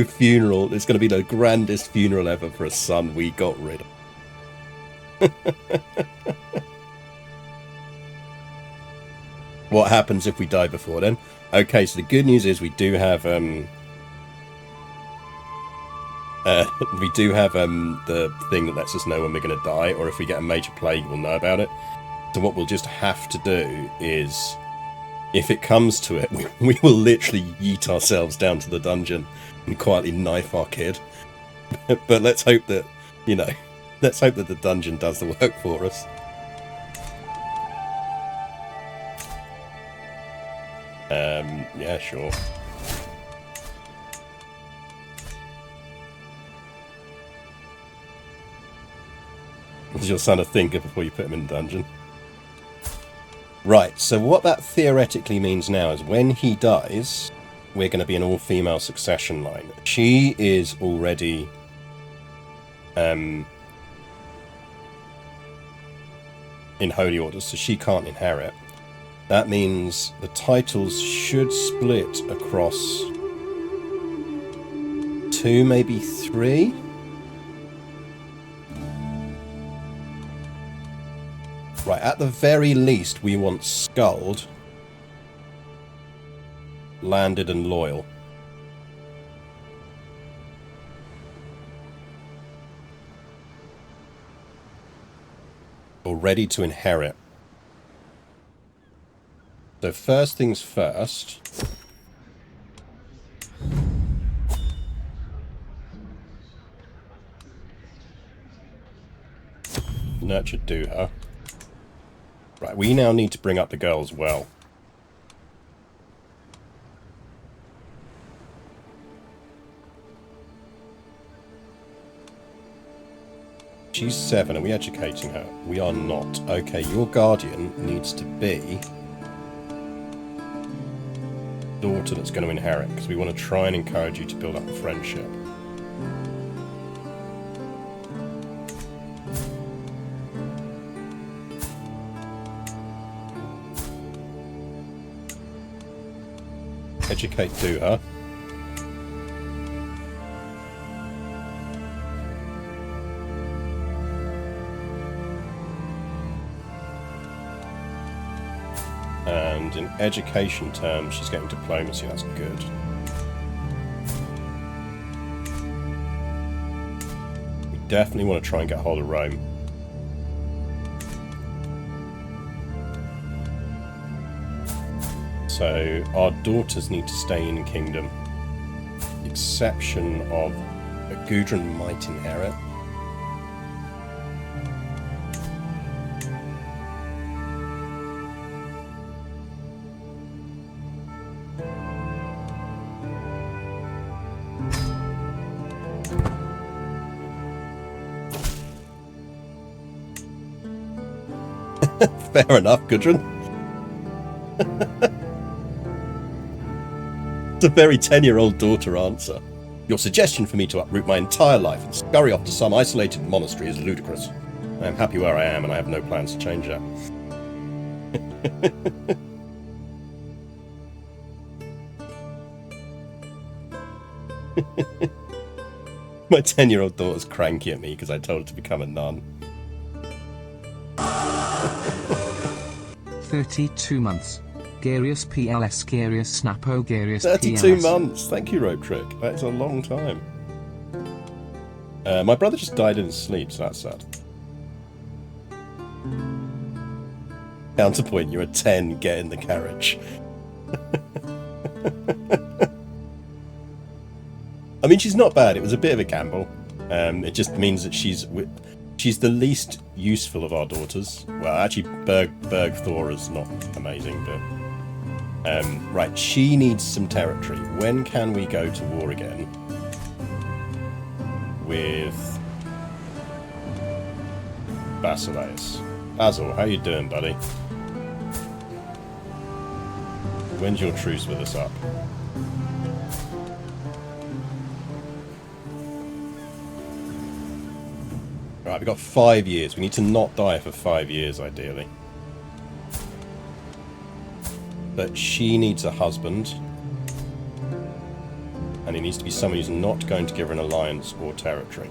funeral. It's going to be the grandest funeral ever for a son we got rid of. What happens if we die before then? Okay, so the good news is we do have the thing that lets us know when we're going to die, or if we get a major plague, we'll know about it. So what we'll just have to do is, if it comes to it, we will literally yeet ourselves down to the dungeon and quietly knife our kid. But let's hope that, let's hope that the dungeon does the work for us. Yeah, sure. Does your son a thinker before you put him in the dungeon? Right, so what that theoretically means now is when he dies, we're going to be an all-female succession line. She is already in holy orders, so she can't inherit. That means the titles should split across 2, maybe 3. Right, at the very least, we want Skuld, Landed and Loyal. Or ready to inherit. So first things first. Nurture Duha. Right, we now need to bring up the girl as well. She's 7. Are we educating her? We are not. Okay, your guardian needs to be daughter that's going to inherit, because we want to try and encourage you to build up a friendship. Educate Duha. And in education terms, she's getting diplomacy, that's good. We definitely want to try and get hold of Rome. So our daughters need to stay in kingdom. The exception of Gudrun might inherit. Fair enough, Gudrun. It's a very 10-year-old daughter answer. Your suggestion for me to uproot my entire life and scurry off to some isolated monastery is ludicrous. I am happy where I am, and I have no plans to change that. My 10-year-old daughter's cranky at me because I told her to become a nun. 32 months. Garius PLS Garius Snapo Garius 32 PLS. months. Thank you, Rope Trick. That's a long time. My brother just died in his sleep, so that's sad. Counterpoint, you're a 10, get in the carriage. I mean, she's not bad. It was a bit of a gamble. It just means that she's the least useful of our daughters. Well, actually, Berg Thor is not amazing, but right. She needs some territory. When can we go to war again with Basileus? Basil, how you doing, buddy? When's your truce with us up? Right, we've got 5 years. We need to not die for 5 years, ideally. But she needs a husband. And he needs to be someone who's not going to give her an alliance or territory.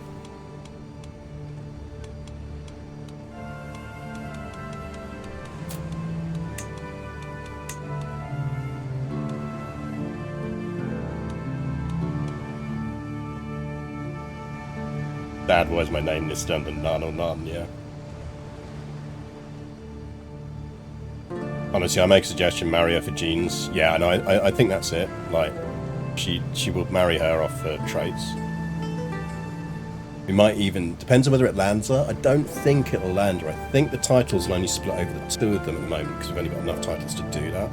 Dad, why's my name this done to none or none, yeah. Honestly, I make a suggestion, marry her for genes. Yeah, no, I think that's it. Like, she will marry her off for traits. We might even, depends on whether it lands her. I don't think it'll land her. I think the titles will only split over the 2 of them at the moment, because we've only got enough titles to do that.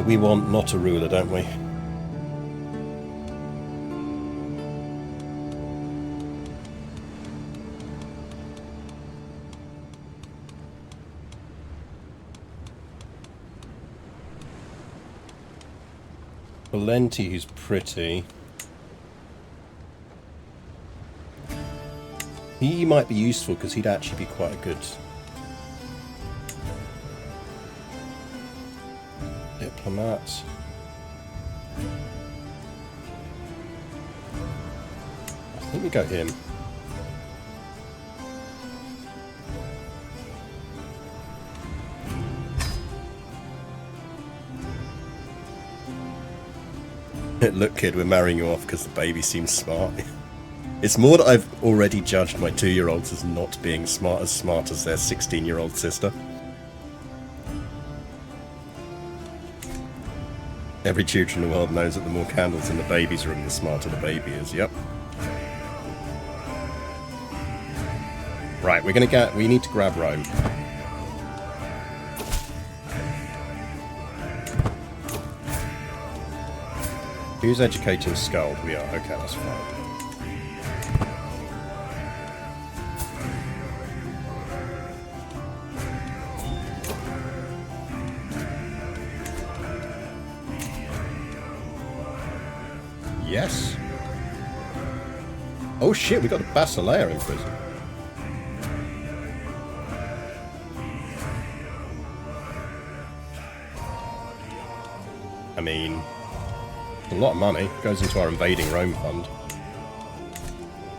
We want not a ruler, don't we? Valenti, who's pretty. He might be useful because he'd actually be quite a good diplomat. I think we go him. Look, kid, we're marrying you off because the baby seems smart. It's more that I've already judged my 2-year-olds as not being as smart as their 16-year-old sister. Every tutor in the world knows that the more candles in the baby's room, the smarter the baby is. Yep. Right, we need to grab Rome. Who's educating Skald? We are. Okay, that's fine. Yes. Oh shit, we got a Basileia in prison. I mean, a lot of money goes into our invading Rome fund.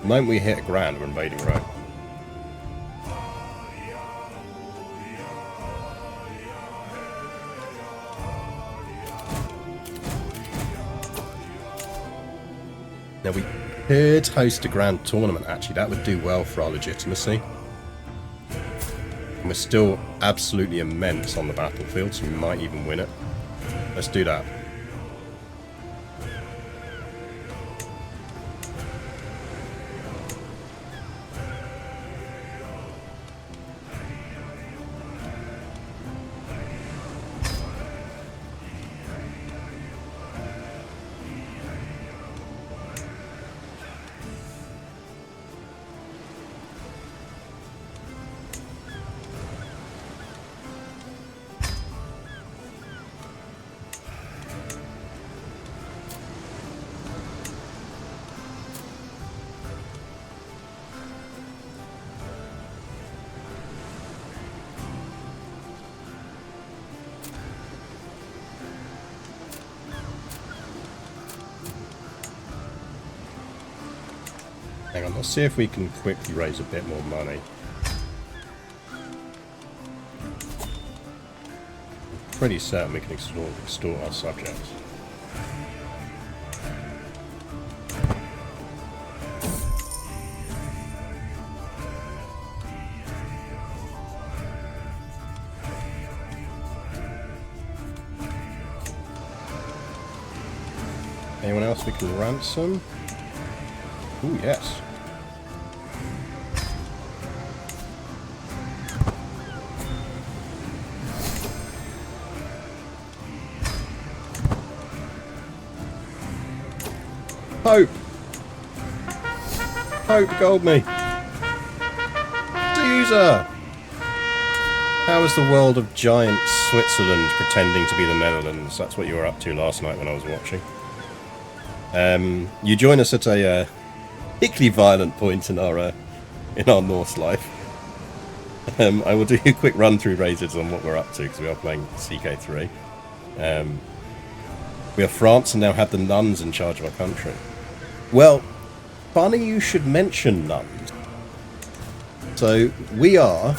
The moment we hit £1,000, we're invading Rome. Now we could host a grand tournament, actually. That would do well for our legitimacy. And we're still absolutely immense on the battlefield, so we might even win it. Let's do that. Hang on, let's see if we can quickly raise a bit more money. I'm pretty certain we can extort our subjects. Anyone else we can ransom? Ooh, yes. Pope! Pope gold me! Caesar! How is the world of giant Switzerland pretending to be the Netherlands? That's what you were up to last night when I was watching. You join us at a particularly violent point in our Norse life. I will do a quick run through Razors on what we're up to because we are playing CK3. We are France and now have the nuns in charge of our country. Well, funny you should mention nuns. So we are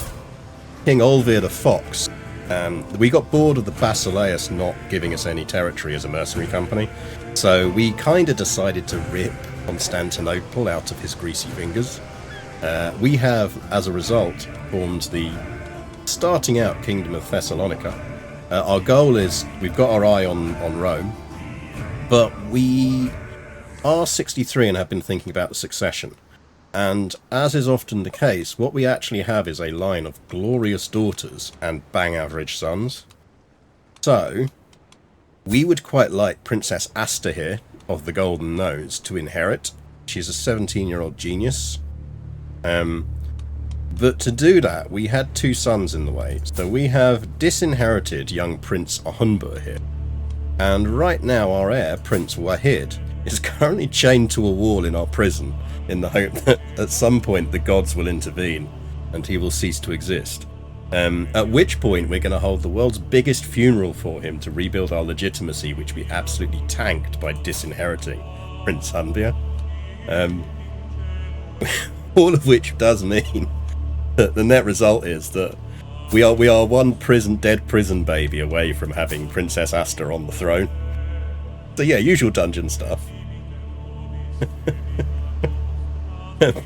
King Olvir the Fox. We got bored of the Basileus not giving us any territory as a mercenary company, so we kind of decided to rip Constantinople out of his greasy fingers. We have, as a result, formed the starting out Kingdom of Thessalonica. Our goal is, we've got our eye on Rome, but we are 63 and have been thinking about the succession. And as is often the case, what we actually have is a line of glorious daughters and bang average sons. So, we would quite like Princess Asta here, of the Golden Nose, to inherit. She's a 17-year-old genius. But to do that, we had two sons in the way. So we have disinherited young Prince Ahunbur here. And right now our heir, Prince Wahid, is currently chained to a wall in our prison, in the hope that at some point the gods will intervene and he will cease to exist. At which point we're going to hold the world's biggest funeral for him to rebuild our legitimacy, which we absolutely tanked by disinheriting Prince Hunbir. All of which does mean that the net result is that we are one dead prison baby away from having Princess Asta on the throne. So yeah, usual dungeon stuff.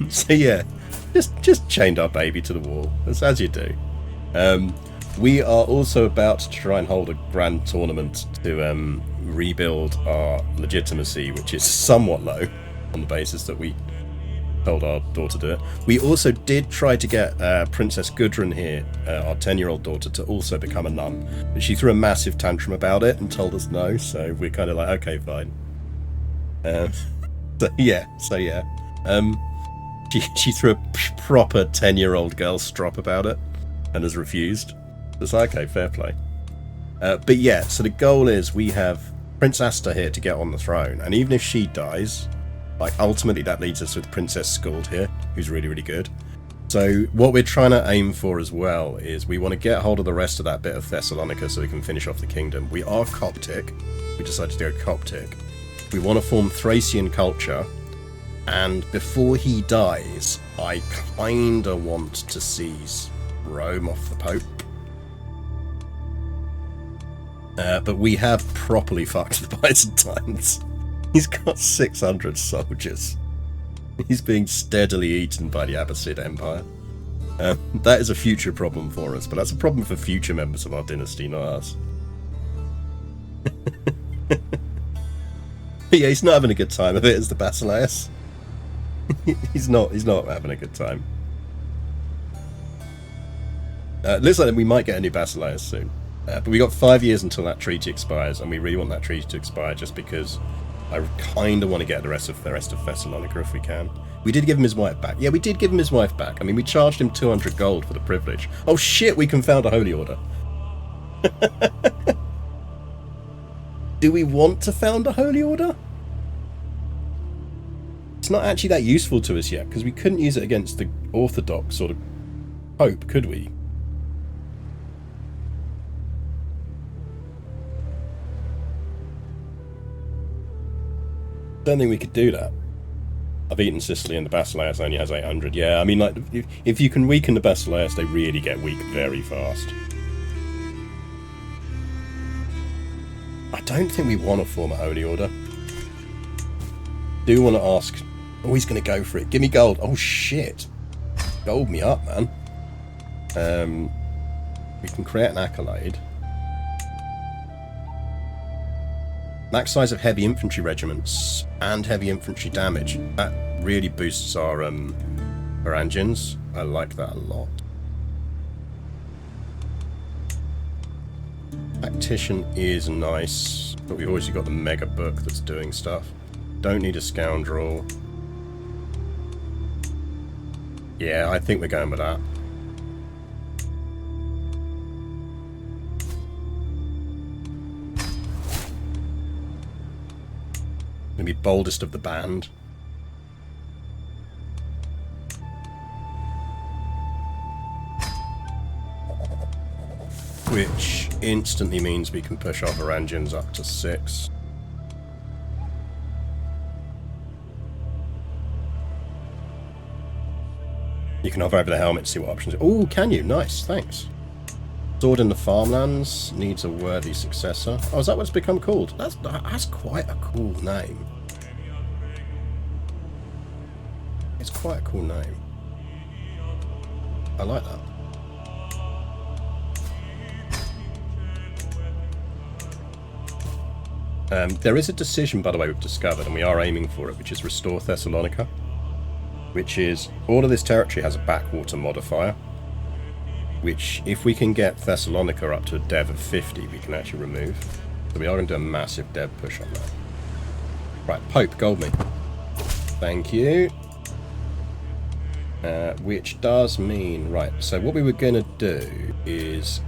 So yeah, just chained our baby to the wall, as you do. We are also about to try and hold a grand tournament to rebuild our legitimacy, which is somewhat low on the basis that we told our daughter to do it. We also did try to get Princess Gudrun here, our 10-year-old daughter, to also become a nun, but she threw a massive tantrum about it and told us no, so we're kind of like, okay, fine. So yeah. She threw a proper 10-year-old girl strop about it and has refused. It's like, okay, fair play. But yeah, so the goal is we have Prince Asta here to get on the throne, and even if she dies, like ultimately that leaves us with Princess Skuld here, who's really, really good. So what we're trying to aim for as well is we want to get hold of the rest of that bit of Thessalonica so we can finish off the kingdom. We are Coptic. We decided to go Coptic. We want to form Thracian culture. And before he dies, I kinda want to seize Rome off the Pope. But we have properly fucked the Byzantines. He's got 600 soldiers. He's being steadily eaten by the Abbasid Empire. That is a future problem for us, but that's a problem for future members of our dynasty, not us. Yeah, he's not having a good time of it as the Basileus. He's not having a good time. Looks like we might get a new Basileus soon. But we got 5 years until that treaty expires, and we really want that treaty to expire just because I kind of want to get the rest of Thessalonica if we can. We did give him his wife back. Yeah, we did give him his wife back. I mean, we charged him 200 gold for the privilege. Oh shit, we confound a holy order. Do we want to found a holy order? It's not actually that useful to us yet, because we couldn't use it against the Orthodox sort of Pope, could we? Don't think we could do that. I've eaten Sicily and the Basileus only has 800. Yeah, I mean, like, if you can weaken the Basileus, they really get weak very fast. I don't think we want to form a holy order. Do want to ask. Oh, he's going to go for it. Give me gold. Oh, shit. Gold me up, man. We can create an accolade. Max size of heavy infantry regiments and heavy infantry damage. That really boosts our engines. I like that a lot. Tactician is nice, but we've always got the mega book that's doing stuff. Don't need a scoundrel. Yeah, I think we're going with that. Maybe boldest of the band. Which instantly means we can push our Varangians up to 6. You can hover over the helmet to see what options... Oh, can you? Nice, thanks. Sword in the Farmlands needs a worthy successor. Oh, is that what it's become called? That's quite a cool name. It's quite a cool name. I like that. There is a decision, by the way, we've discovered, and we are aiming for it, which is Restore Thessalonica. Which is, all of this territory has a backwater modifier. Which, if we can get Thessalonica up to a dev of 50, we can actually remove. So we are going to do a massive dev push on that. Right, Pope, gold me. Thank you. Which does mean, right, so what we were going to do is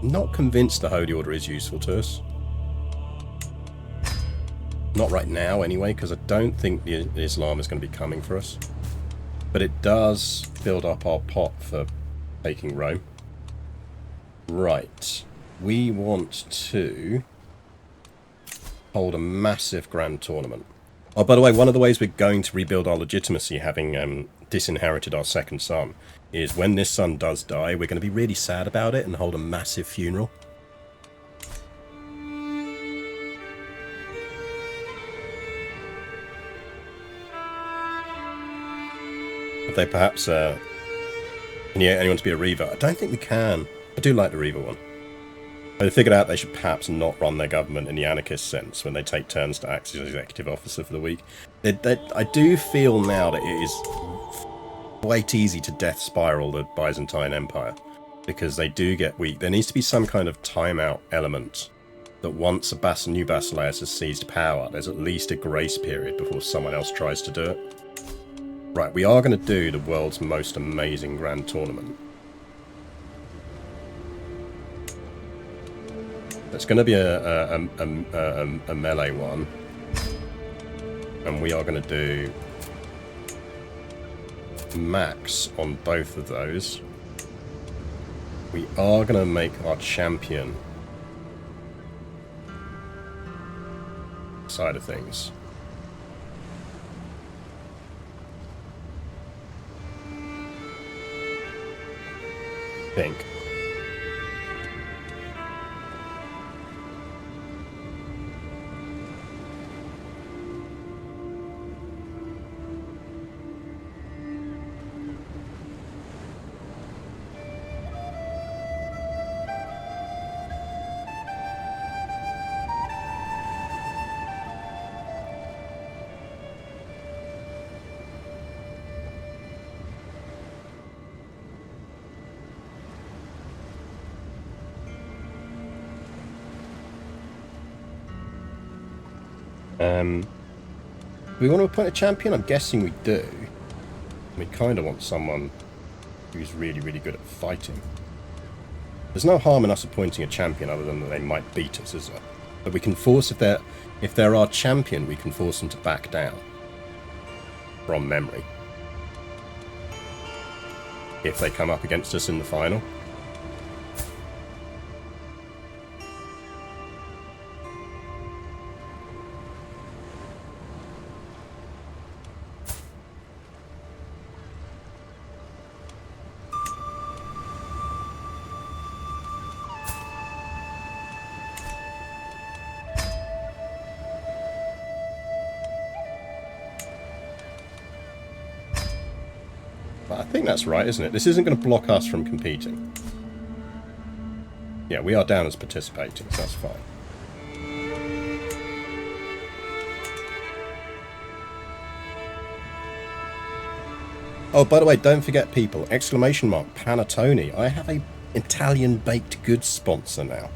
not convinced the Holy Order is useful to us. Not right now, anyway, because I don't think the Islam is going to be coming for us. But it does build up our pot for taking Rome. Right. We want to hold a massive grand tournament. Oh, by the way, one of the ways we're going to rebuild our legitimacy, having disinherited our second son, is when this son does die, we're going to be really sad about it and hold a massive funeral. If they perhaps... can you get anyone to be a Reaver? I don't think they can. I do like the Reaver one. They figured out they should perhaps not run their government in the anarchist sense when they take turns to act as executive officer for the week. I do feel now that it is quite easy to death spiral the Byzantine Empire, because they do get weak. There needs to be some kind of timeout element that once a new Basileus has seized power, there's at least a grace period before someone else tries to do it. Right, we are going to do the world's most amazing grand tournament. It's going to be a melee one. And we are going to do max on both of those. We are going to make our champion side of things. Think. We want to appoint a champion? I'm guessing we do. We kind of want someone who's really, really good at fighting. There's no harm in us appointing a champion other than that they might beat us, is there? But we can force, if they're our champion, we can force them to back down. From memory. If they come up against us in the final. I think that's right, isn't it? This isn't going to block us from competing. Yeah, we are down as participating, so that's fine. Oh, by the way, don't forget, people, exclamation mark, panettone. I have a Italian baked goods sponsor now.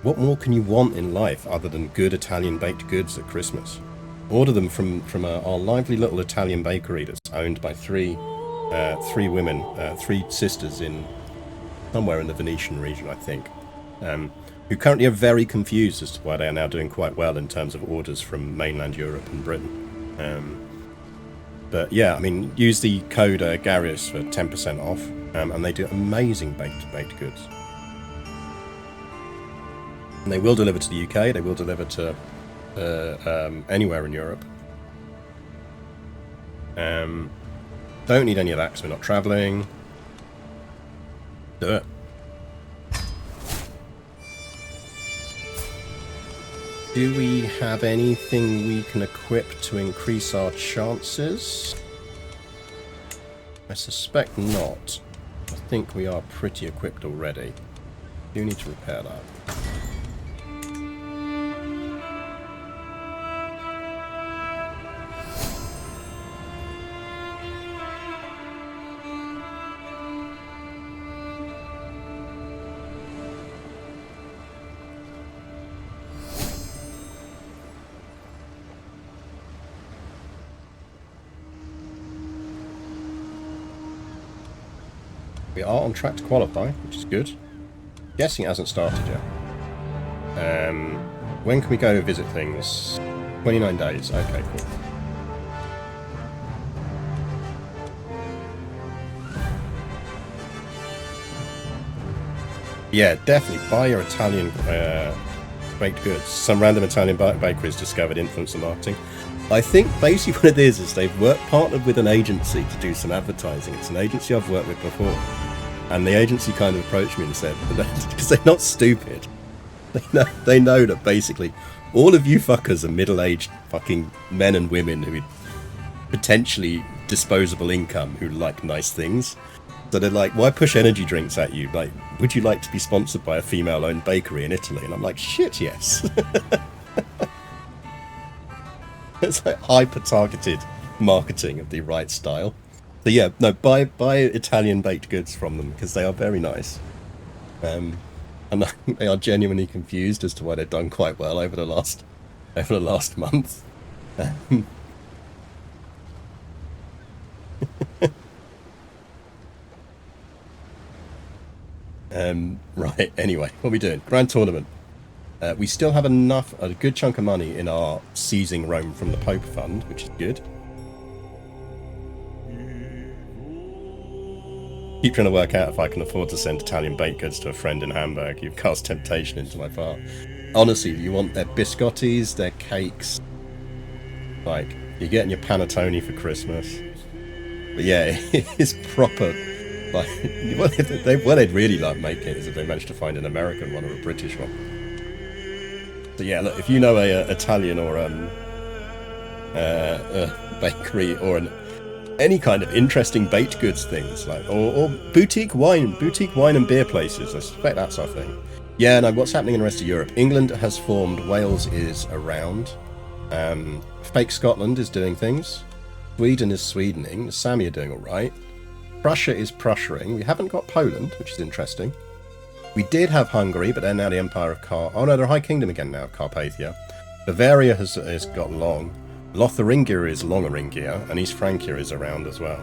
What more can you want in life other than good Italian baked goods at Christmas? Order them from our lively little Italian bakery that's owned by three women, three sisters in somewhere in the Venetian region, I think, who currently are very confused as to why they are now doing quite well in terms of orders from mainland Europe and Britain. But yeah, I mean, use the code Garius for 10% off, and they do amazing baked goods. And they will deliver to the UK. They will deliver to anywhere in Europe. Don't need any of that because we're not travelling. Do it. Do we have anything we can equip to increase our chances? I suspect not. I think we are pretty equipped already. Do need to repair that. We are on track to qualify, which is good. Guessing it hasn't started yet. When can we go visit things? 29 days. Okay, cool. Yeah, definitely buy your Italian baked goods. Some random Italian bakeries discovered influencer marketing. I think basically what it is they've partnered with an agency to do some advertising. It's an agency I've worked with before. And the agency kind of approached me and said, because they're not stupid, they know that basically all of you fuckers are middle-aged fucking men and women who potentially disposable income who like nice things. So they're like, why push energy drinks at you? Like, would you like to be sponsored by a female-owned bakery in Italy? And I'm like, shit, yes. It's like hyper-targeted marketing of the right style. So yeah, no, buy Italian baked goods from them because they are very nice. And they are genuinely confused as to why they've done quite well over the last month. Right, anyway, what are we doing? Grand Tournament. We still have a good chunk of money in our seizing Rome from the Pope fund, which is good. Keep trying to work out if I can afford to send Italian baked goods to a friend in Hamburg. You've cast temptation into my heart. Honestly, you want their biscottis, their cakes. Like, you're getting your panettone for Christmas. But yeah, it's proper. Like, what they'd really like make it is if they managed to find an American one or a British one. So yeah, look, if you know a Italian or a bakery or any kind of interesting baked goods things, like or boutique wine and beer places, I suspect that's our thing. Yeah, no, what's happening in the rest of Europe? England has formed, Wales is around, fake Scotland is doing things, Sweden is Swedening, the Sami are doing alright, Prussia is Prussiaing, we haven't got Poland, which is interesting. We did have Hungary, but they're now the Empire of oh no, they're High Kingdom again now, Carpathia. Bavaria has got long. Lotharingia is Longaringia, and East Francia is around as well.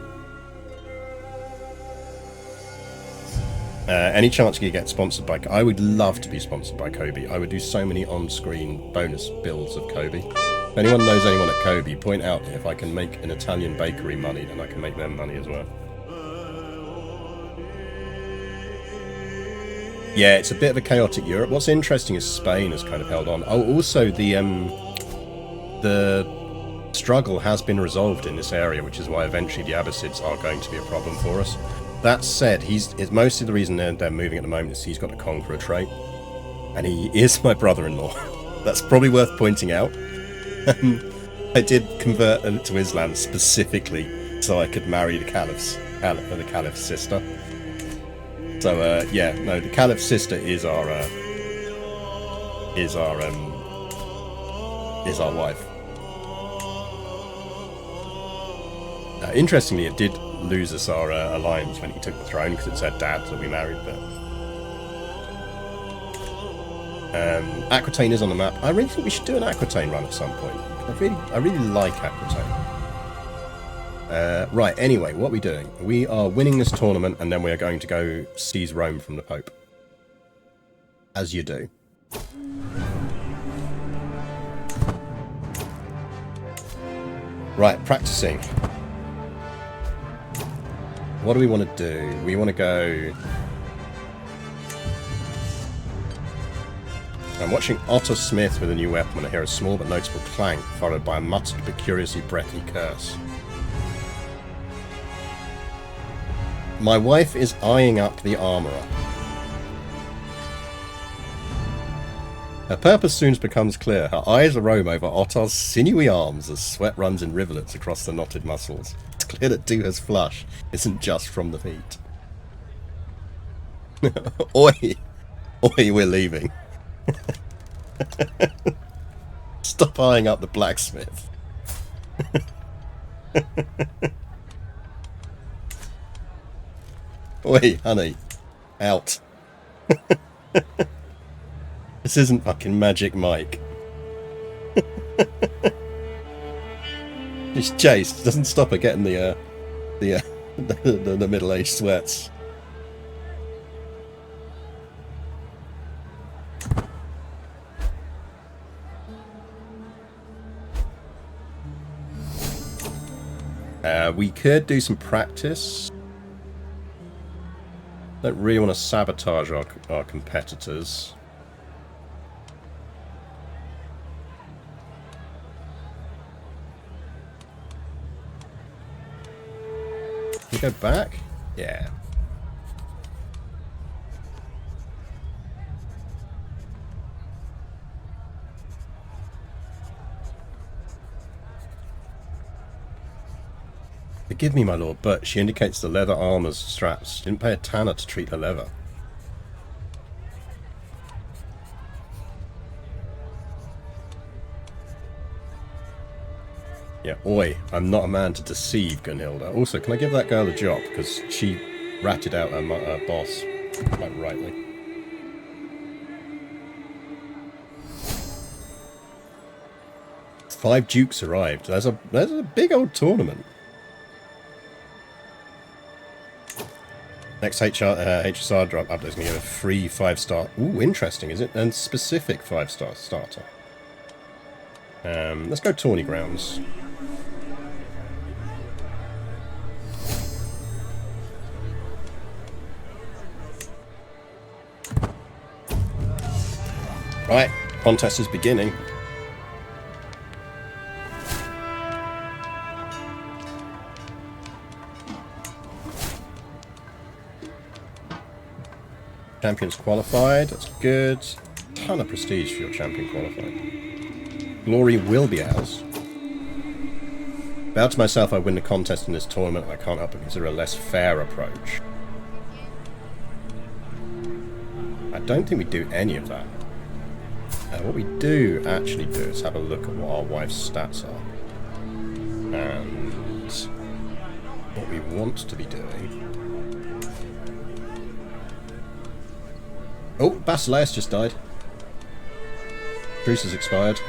Any chance you get sponsored by... I would love to be sponsored by Kobe. I would do so many on-screen bonus builds of Kobe. If anyone knows anyone at Kobe, point out if I can make an Italian bakery money, then I can make them money as well. Yeah, it's a bit of a chaotic Europe. What's interesting is Spain has kind of held on. Oh, also the struggle has been resolved in this area, which is why eventually the Abbasids are going to be a problem for us. That said, it's mostly the reason they're moving at the moment is he's got a conqueror trait, and he is my brother-in-law. That's probably worth pointing out. I did convert to Islam specifically so I could marry the Caliph's sister. So yeah, no, the Caliph's sister is our wife. Interestingly, it did lose us our alliance when he took the throne because it said dad that we married. But Aquitaine is on the map. I really think we should do an Aquitaine run at some point. I really like Aquitaine. Right. Anyway, what are we doing? We are winning this tournament, and then we are going to go seize Rome from the Pope, as you do. Right, practicing. What do we want to do? We want to go... I'm watching Otter Smith with a new weapon when I hear a small but noticeable clank, followed by a muttered but curiously breathy curse. My wife is eyeing up the armourer. Her purpose soon becomes clear. Her eyes roam over Ottar's sinewy arms as sweat runs in rivulets across the knotted muscles. It's clear that Duha's flush isn't just from the feet. Oi! Oi, we're leaving. Stop eyeing up the blacksmith. Oi, honey. Out. This isn't fucking Magic Mike. He's chased. Doesn't stop her getting the middle-aged sweats. We could do some practice. Don't really want to sabotage our competitors. Can we go back? Yeah. Forgive me, my lord, but she indicates the leather armor's straps. She didn't pay a tanner to treat her leather. Yeah, oi, I'm not a man to deceive, Gunhilda. Also, can I give that girl a job? Because she ratted out her boss, quite rightly. Five dukes arrived. There's a big old tournament. Next HSR drop update is going to give a free 5-star. Ooh, interesting, is it? And specific 5-star starter. Let's go Tawny Grounds. Right, contest is beginning. Champions qualified, that's good. Ton of prestige for your champion qualified. Glory will be ours. Vowed to myself I win the contest in this tournament, I can't help but consider a less fair approach. I don't think we do any of that. What we do actually do is have a look at what our wife's stats are. And what we want to be doing... Oh, Basileus just died. Truce has expired.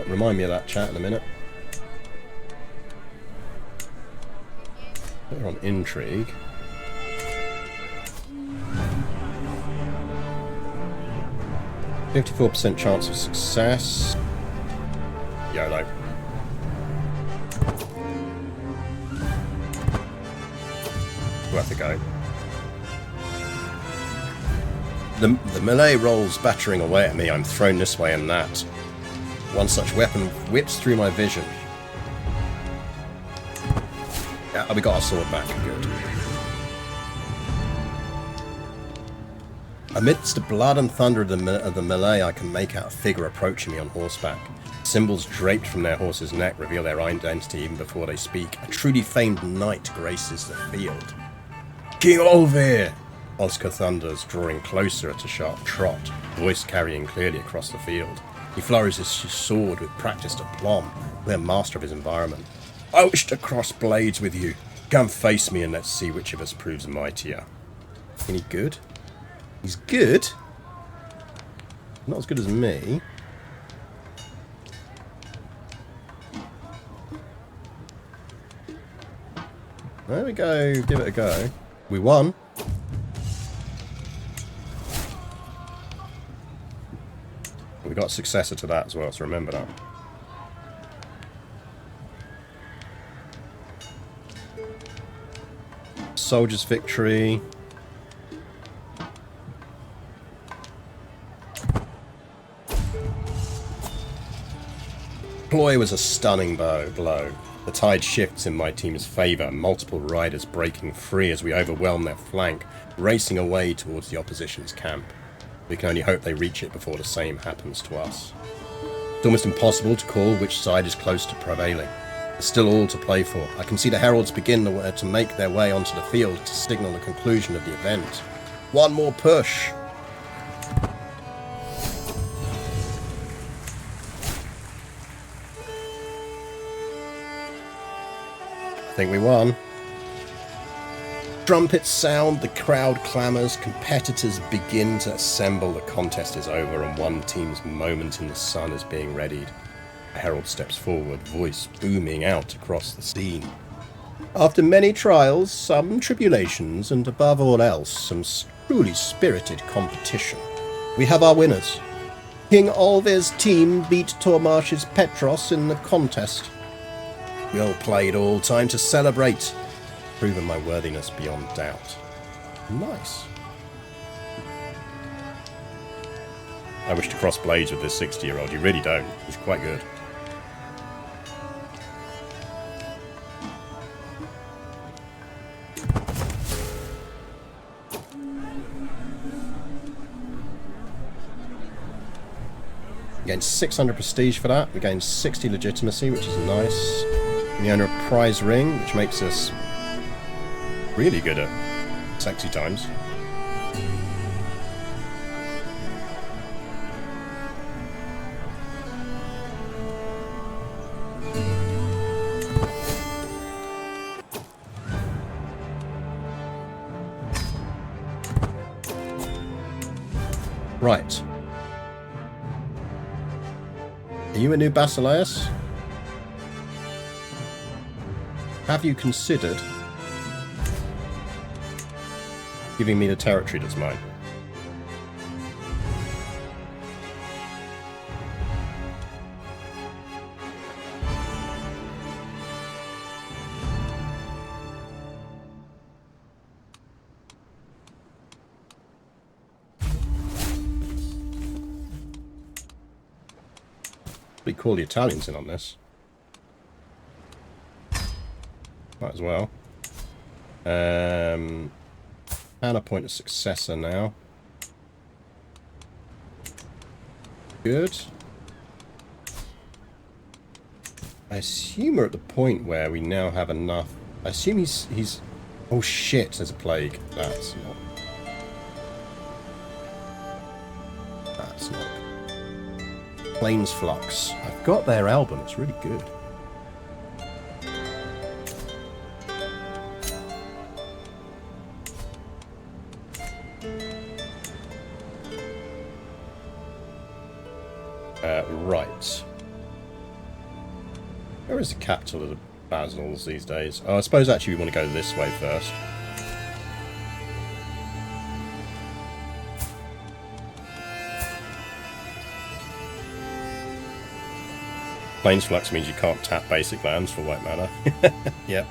Remind me of that chat in a minute. We're on intrigue. %54% chance of success. YOLO. Worth a go. The melee rolls battering away at me. I'm thrown this way and that. One such weapon whips through my vision. Yeah, we got our sword back. Good. Amidst the blood and thunder of the melee, I can make out a figure approaching me on horseback. Symbols draped from their horse's neck reveal their identity even before they speak. A truly famed knight graces the field. King Olvir! Oscar thunders, drawing closer at a sharp trot, voice carrying clearly across the field. He flourishes his sword with practiced aplomb, clear master of his environment. I wish to cross blades with you. Come face me and let's see which of us proves mightier. Any good? He's good? Not as good as me. There we go, give it a go. We won. We got a successor to that as well, so remember that. Soldier's victory. Ploy was a stunning blow. The tide shifts in my team's favour, multiple riders breaking free as we overwhelm their flank, racing away towards the opposition's camp. We can only hope they reach it before the same happens to us. It's almost impossible to call which side is close to prevailing. There's still all to play for. I can see the heralds begin to make their way onto the field to signal the conclusion of the event. One more push! I think we won. Trumpets sound, the crowd clamours, competitors begin to assemble, the contest is over and one team's moment in the sun is being readied. A herald steps forward, voice booming out across the scene. After many trials, some tribulations, and above all else, some truly spirited competition, we have our winners. King Olve's team beat Tormarsh's Petros in the contest. Well played all, time to celebrate. Proven my worthiness beyond doubt. Nice. I wish to cross blades with this 60-year-old. You really don't. He's quite good. We gained 600 prestige for that. We gained 60 legitimacy, which is nice. And the owner of prize ring, which makes us really good at sexy times. Right. Are you a new Basileus? Have you considered giving me the territory that's mine? We call the Italians in on this. Might as well. And appoint a successor now. Good. I assume we're at the point where we now have enough. I assume he's. Oh shit! There's a plague. That's not. That's not. Plains Flux. I've got their album. It's really good. Right. Where is the capital of the Basils these days? Oh, I suppose actually we want to go this way first. Plains Flux means you can't tap basic lands for white mana. Yep.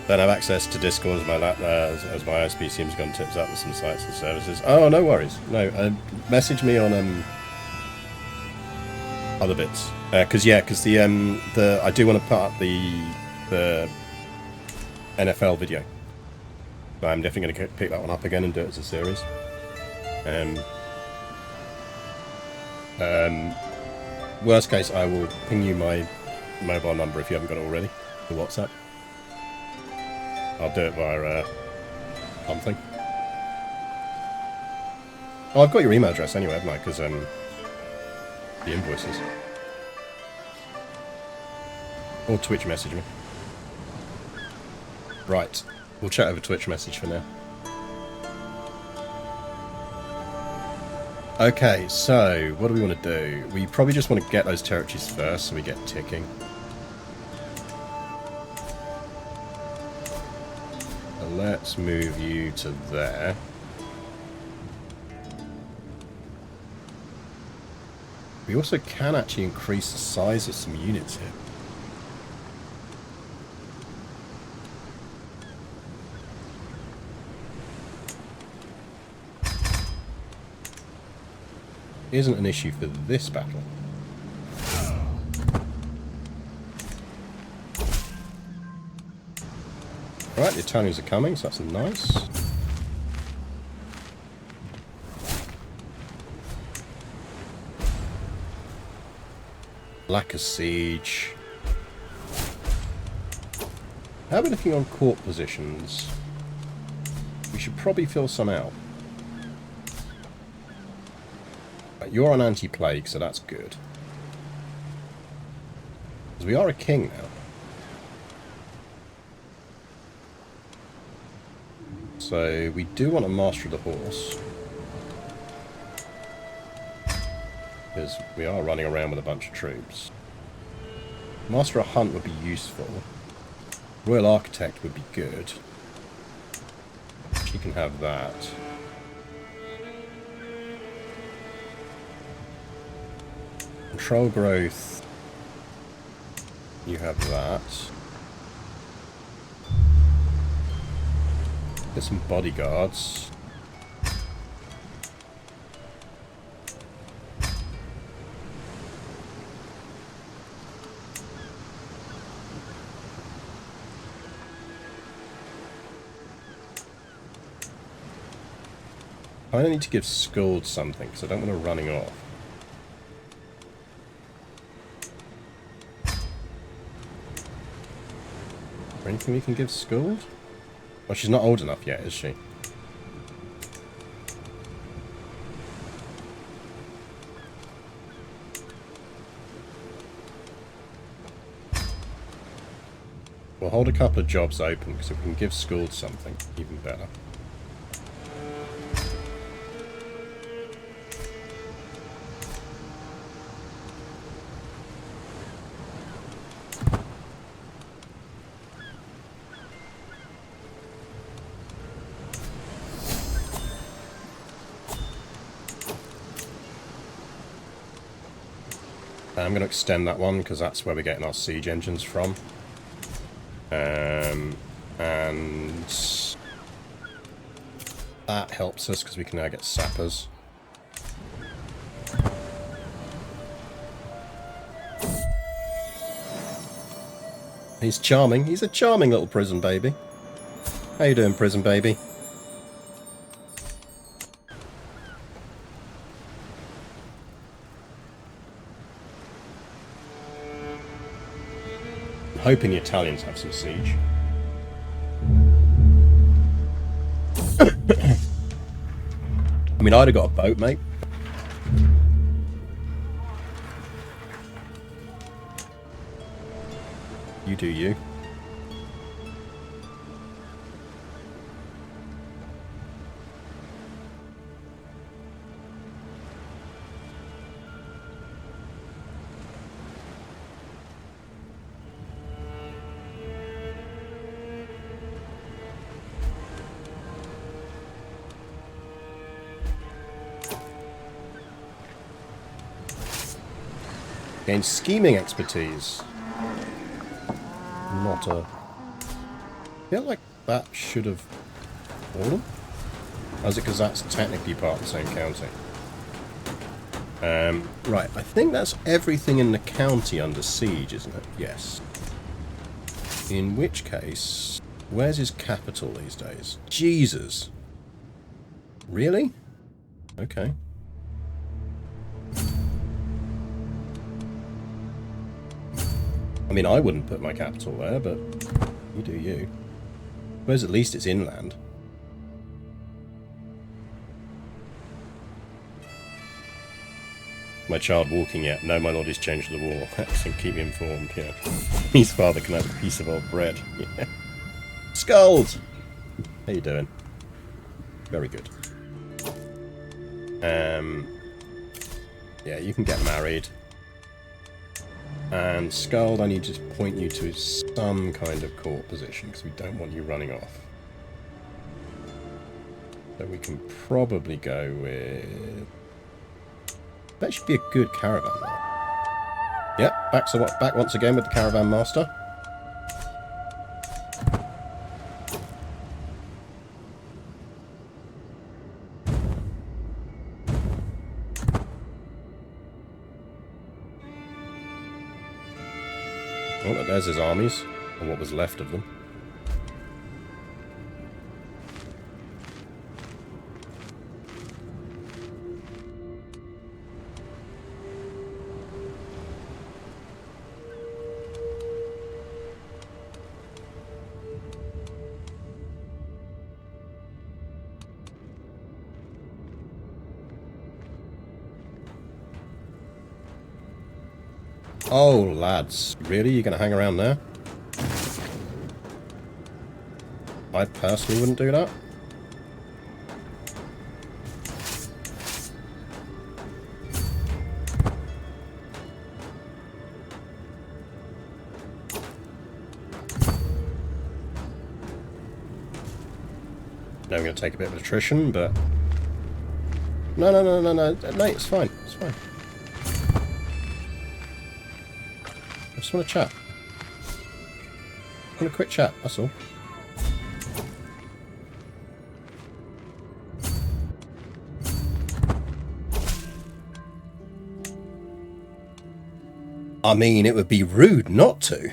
Don't have access to Discord as my ISP seems gone tips up with some sites and services. Oh, no worries. No, message me on other bits. Because the I do want to put up the NFL video. But I'm definitely going to pick that one up again and do it as a series. Worst case, I will ping you my mobile number if you haven't got it already, the WhatsApp. I'll do it via something. Oh, I've got your email address anyway, haven't I? Because, the invoices. Or Twitch message me. Right. We'll chat over Twitch message for now. Okay, so what do we want to do? We probably just want to get those territories first so we get ticking. So let's move you to there. We also can actually increase the size of some units here. Isn't an issue for this battle. Right, the Italians are coming, so that's nice. Lack of siege. How are we looking on court positions? We should probably fill some out. You're on anti-plague, so that's good. Because we are a king now. So we do want a master of the horse. Because we are running around with a bunch of troops. Master of hunt would be useful. Royal architect would be good. She can have that. Control growth. You have that. Get some bodyguards. I don't need to give Skuld something because I don't want her running off. Anything we can give Skuld? Well, she's not old enough yet, is she? We'll hold a couple of jobs open, because if we can give Skuld something, even better. I'm going to extend that one because that's where we're getting our siege engines from. And that helps us because we can now get sappers. He's charming. He's a charming little prison baby. How you doing, prison baby? Hoping the Italians have some siege. I mean, I'd have got a boat, mate. You do you. Gain scheming expertise. Not a... I feel like that should have fallen. Or is it because that's technically part of the same county? Right, I think that's everything in the county under siege, isn't it? Yes. In which case, where's his capital these days? Jesus. Really? Okay. I mean, I wouldn't put my capital there, but you do you. I suppose at least it's inland. My child walking yet? No, my lord, he's changed the war. Excellent, keep me informed, yeah. His father can have a piece of old bread. Yeah. Skuld! How you doing? Very good. Yeah, you can get married. And Skuld, I need to point you to some kind of court position, because we don't want you running off. So we can probably go with... That should be a good caravan now. Yep, back once again with the caravan master. Oh, there's his armies, or what was left of them. Oh, lads. Really? You're going to hang around there? I personally wouldn't do that. Now I'm going to take a bit of attrition, but... No, mate, it's fine. It's fine. I just want to chat. I want a quick chat, that's all. I mean, it would be rude not to.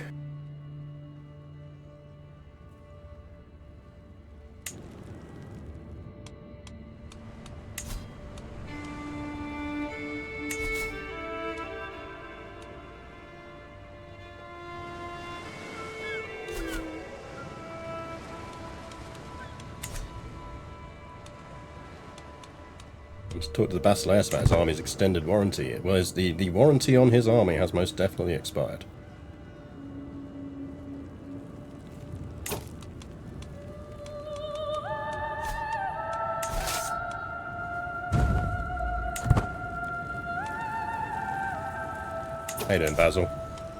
Let's talk to the Basileus about his army's extended warranty. Well, the warranty on his army has most definitely expired. How you doing, Basil?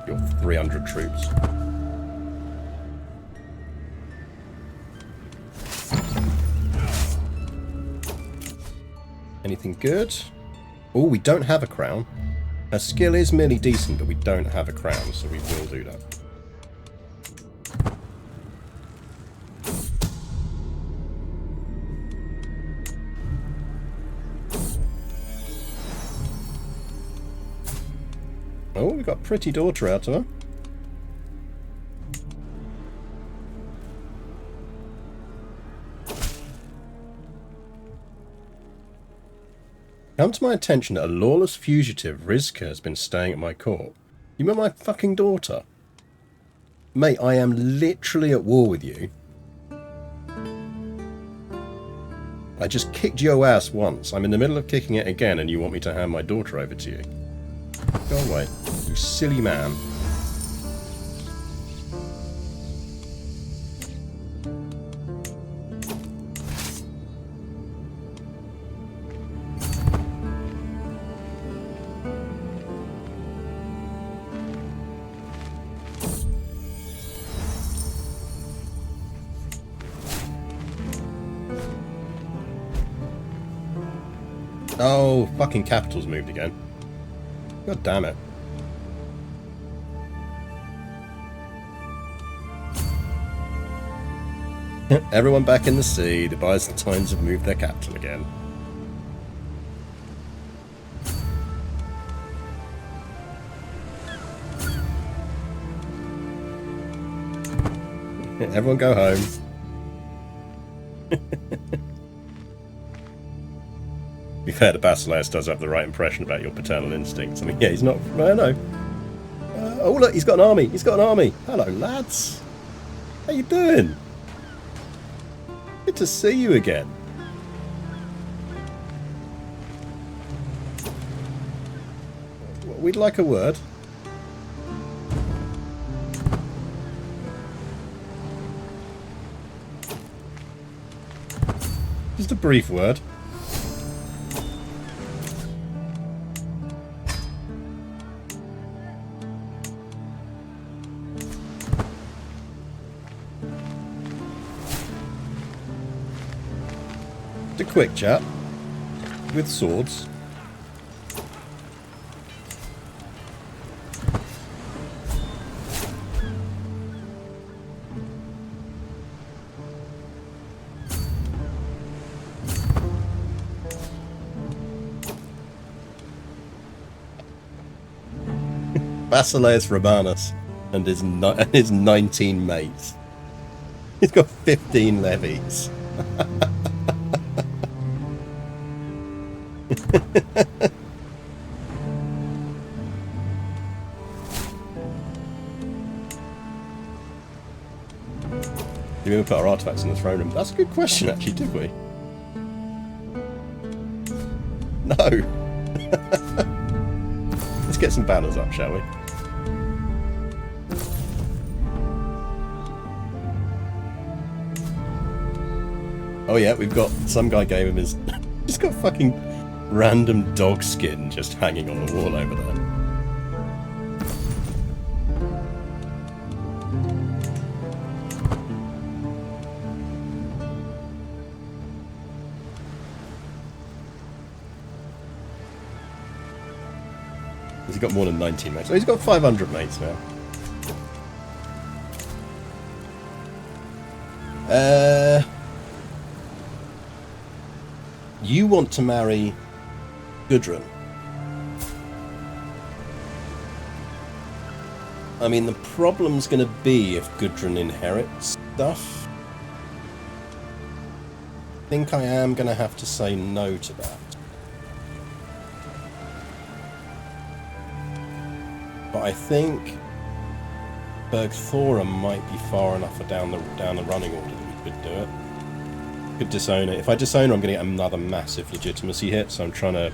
Your 300 troops. Anything good? Oh, we don't have a crown. Her skill is merely decent, but we don't have a crown, so we will do that. Oh, we got a pretty daughter out of her. Come to my attention that a lawless fugitive, Rizka, has been staying at my court. You mean my fucking daughter? Mate, I am literally at war with you. I just kicked your ass once. I'm in the middle of kicking it again and you want me to hand my daughter over to you. Go away, you silly man. Oh, fucking capital's moved again. God damn it. Everyone back in the sea. The Byzantines have moved their capital again. Everyone go home. To be fair, the Basileus does have the right impression about your paternal instincts. I mean, yeah, he's not... I know. Oh, look, he's got an army. He's got an army. Hello, lads. How you doing? Good to see you again. We'd like a word. Just a brief word. Just a quick chat with swords. Basileus Romanus and his 19 mates. He's got 15 levies. Did we ever put our artifacts in the throne room? That's a good question, actually, did we? No. Let's get some banners up, shall we? Oh yeah, we've got... Some guy gave him his... He's got fucking random dog skin just hanging on the wall over there. He's got more than 19 mates. Oh, he's got 500 mates now. You want to marry Gudrun. I mean, the problem's going to be if Gudrun inherits stuff. I think I am going to have to say no to that. But I think Bergthora might be far enough down the running order that we could do it. Could disown it. If I disown her, I'm going to get another massive legitimacy hit, so I'm trying to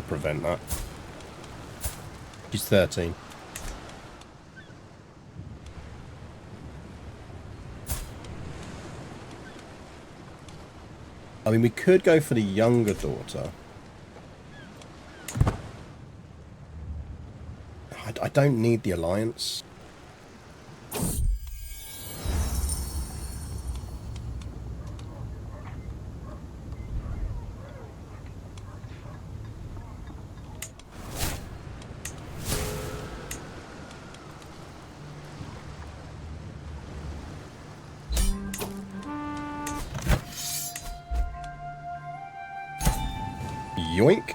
prevent that. She's 13. I mean, we could go for the younger daughter. I don't need the alliance. Yoink.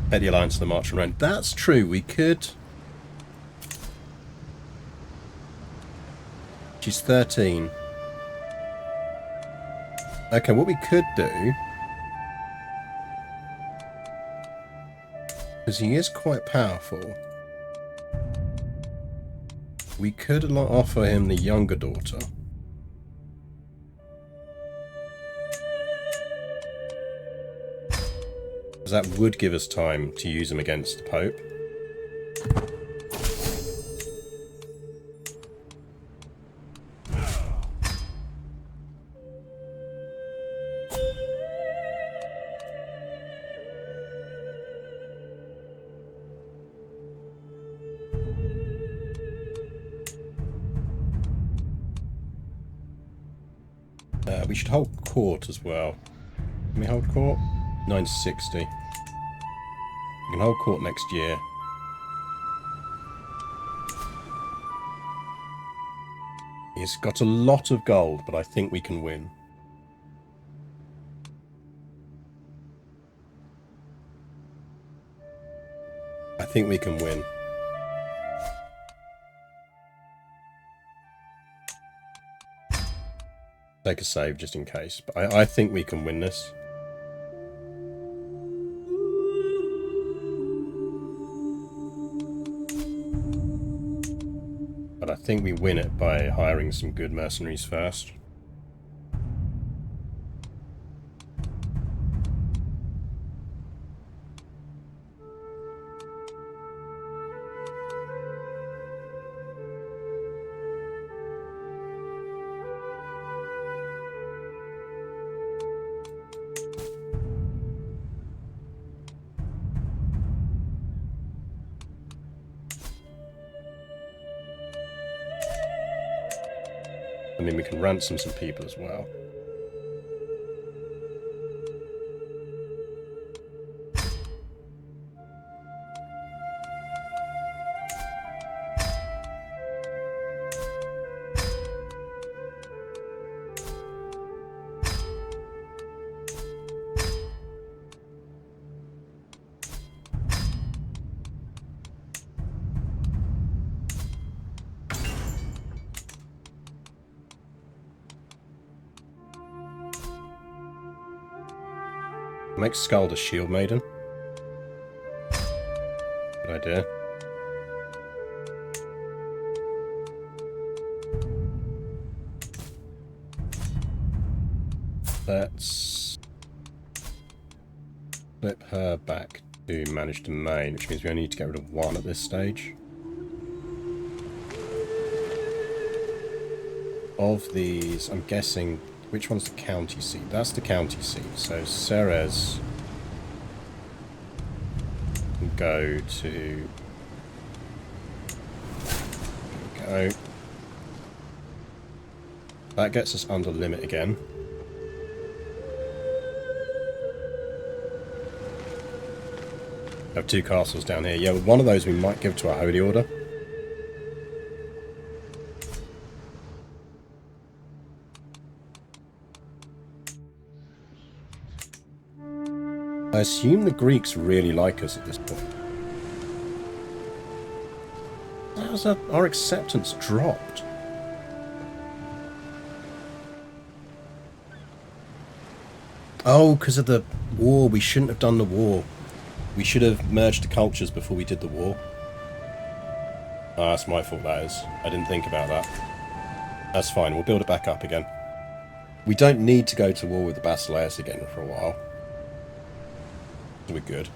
Bet the alliance to the march around. That's true, we could... She's 13. Okay, what we could do... Because he is quite powerful. We could offer him the younger daughter. Because that would give us time to use him against the Pope. We should hold court as well. Can we hold court? 960. We can hold court next year. He's got a lot of gold, but I think we can win. I think we can win. Take a save just in case, but I think we can win this. think we win it by hiring some good mercenaries first. I mean, we can ransom some people as well. Make Skald a shield maiden. Good idea. Let's flip her back to managed domain, which means we only need to get rid of one at this stage. Of these, I'm guessing, which one's the county seat? That's the county seat. So Ceres can go to... There we go. That gets us under limit again. We have 2 castles down here. Yeah, one of those we might give to our Holy Order. I assume the Greeks really like us at this point. How's our acceptance dropped? Oh, because of the war. We shouldn't have done the war. We should have merged the cultures before we did the war. Oh, that's my fault, that is. I didn't think about that. That's fine, we'll build it back up again. We don't need to go to war with the Basileus again for a while. We're good.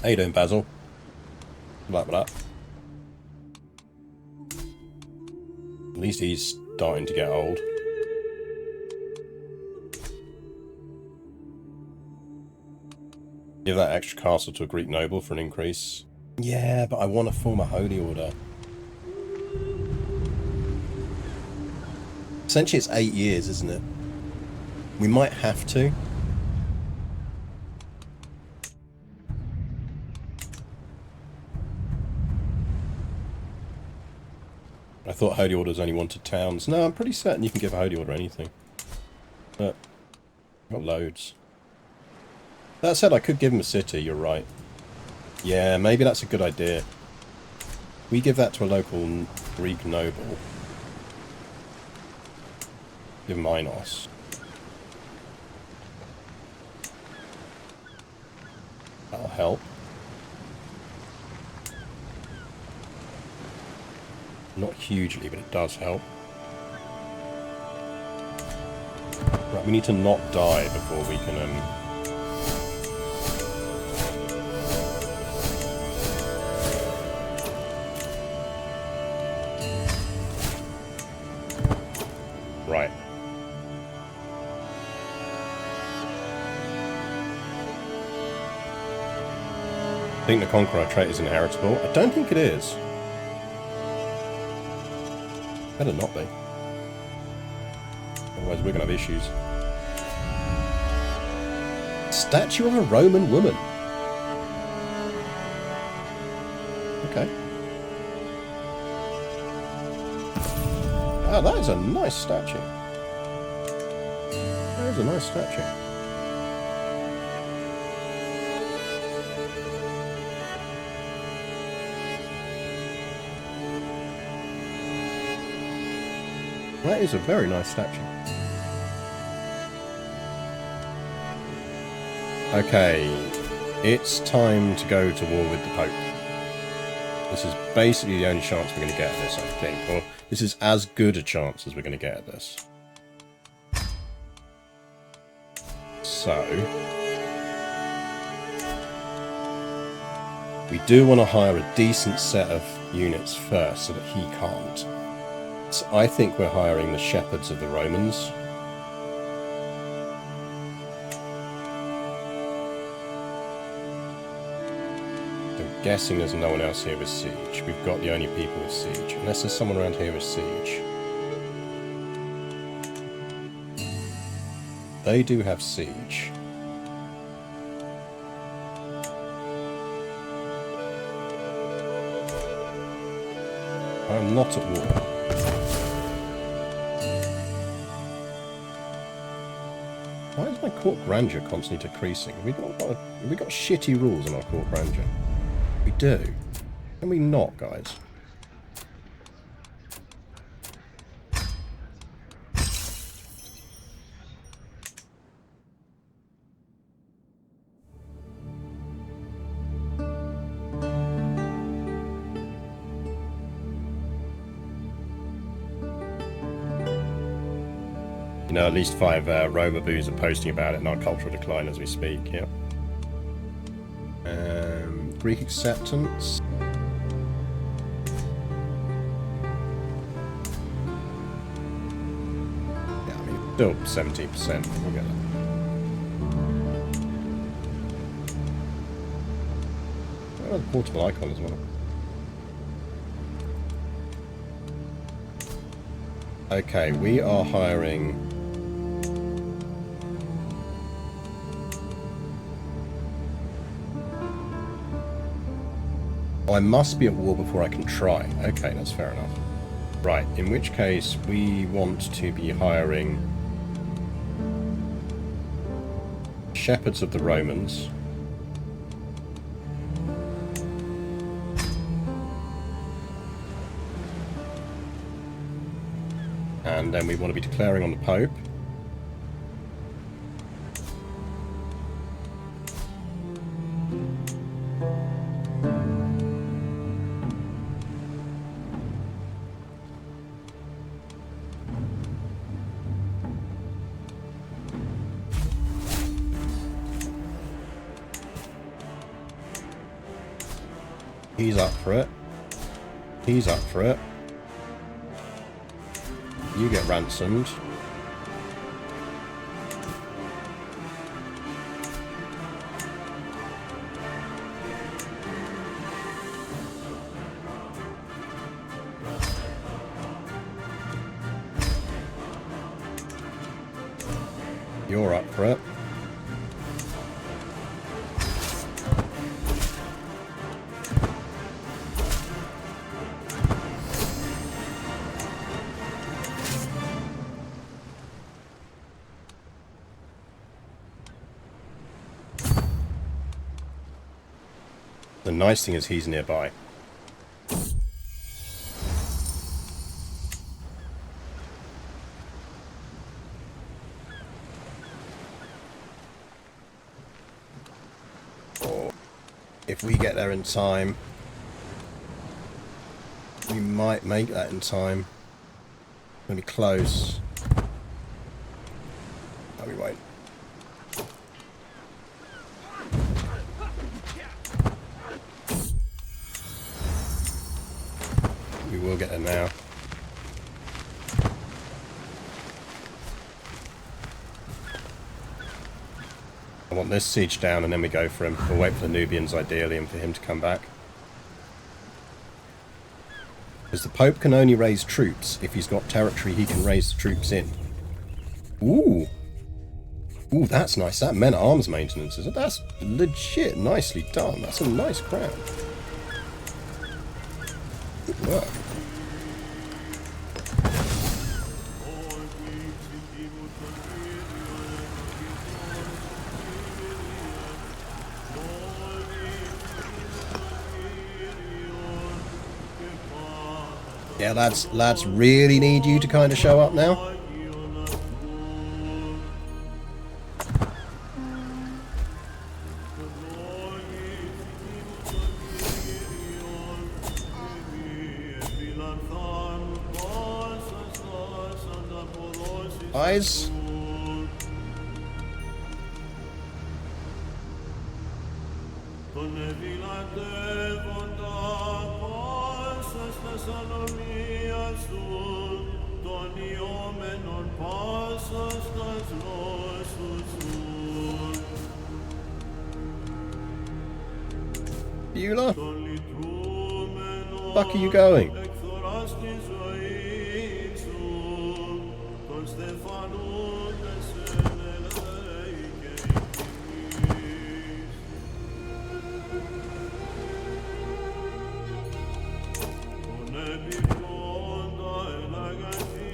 How you doing, Basil? Like that. At least he's starting to get old. Give that extra castle to a Greek noble for an increase. Yeah, but I want to form a Holy Order. Essentially it's 8 years, isn't it? We might have to. I thought Holy Orders only wanted towns. No, I'm pretty certain you can give a Holy Order anything. But I've got loads. That said, I could give him a city, you're right. Yeah, maybe that's a good idea. We give that to a local Greek noble. Give Minos. That'll help. Not hugely, but it does help. Right, we need to not die before we can, Right. I think the Conqueror trait is inheritable. I don't think it is. Better not be. Otherwise we're going to have issues. Statue of a Roman woman. Okay. Ah, that is a nice statue. That is a nice statue. That is a very nice statue. Okay, it's time to go to war with the Pope. This is basically the only chance we're going to get at this, I think. Or this is as good a chance as we're going to get at this. So... we do want to hire a decent set of units first so that he can't. So I think we're hiring the shepherds of the Romans. I'm guessing there's no one else here with siege. We've got the only people with siege. Unless there's someone around here with siege. They do have siege. I'm not at war. Why is my court grandeur constantly decreasing? Have we got shitty rules in our court grandeur? We do. Can we not, guys? You know, at least 5 Roma boos are posting about it in our cultural decline as we speak, yeah. Greek acceptance. Yeah, I mean, still 17%. We'll get that. Oh, the portable icon as well. Okay, we are hiring... Oh, I must be at war before I can try. Okay, that's fair enough. Right, in which case we want to be hiring shepherds of the Romans. And then we want to be declaring on the Pope. He's up for it. He's up for it. You get ransomed. You're up for it. The nice thing is he's nearby. Or if we get there in time, we might make that in time. It's gonna be close. No, we won't. We'll get there now. I want this siege down and then we go for him. We'll wait for the Nubians ideally and for him to come back. Because the Pope can only raise troops if he's got territory he can raise the troops in. Ooh! Ooh, that's nice. That men-at-arms maintenance, is it? That's legit nicely done. That's a nice crown. Good work. Yeah, lads really need you to kind of show up now. Eyes. Beulah? Fuck are you going?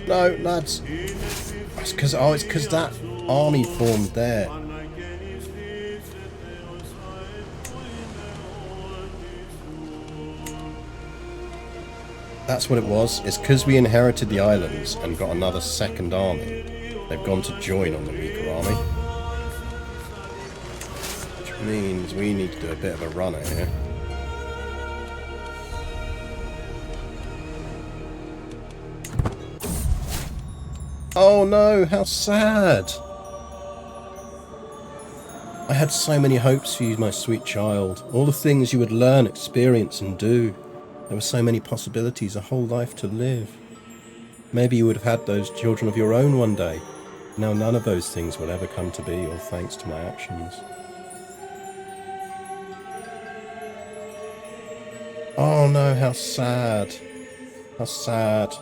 No, lads. It's because that army formed there. That's what it was. It's because we inherited the islands and got another second army. They've gone to join on the weaker army. Which means we need to do a bit of a runner here. Oh no, how sad! I had so many hopes for you, my sweet child. All the things you would learn, experience and do. There were so many possibilities, a whole life to live. Maybe you would have had those children of your own one day. Now none of those things will ever come to be, all thanks to my actions. Oh no, how sad. How sad.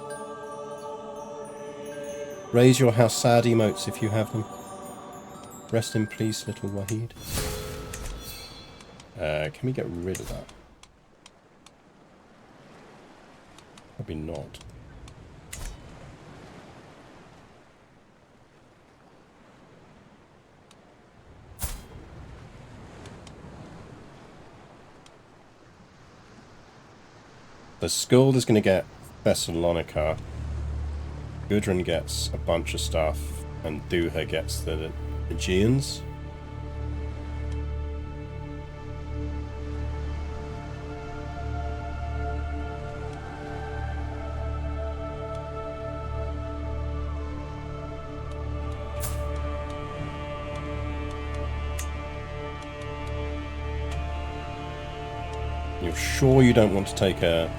Raise your how sad emotes if you have them. Rest in peace, little Wahid. Can we get rid of that? Probably not. The Skuld is going to get Thessalonica. Gudrun gets a bunch of stuff, and Duha gets the Aegeans. You're sure you don't want to take a...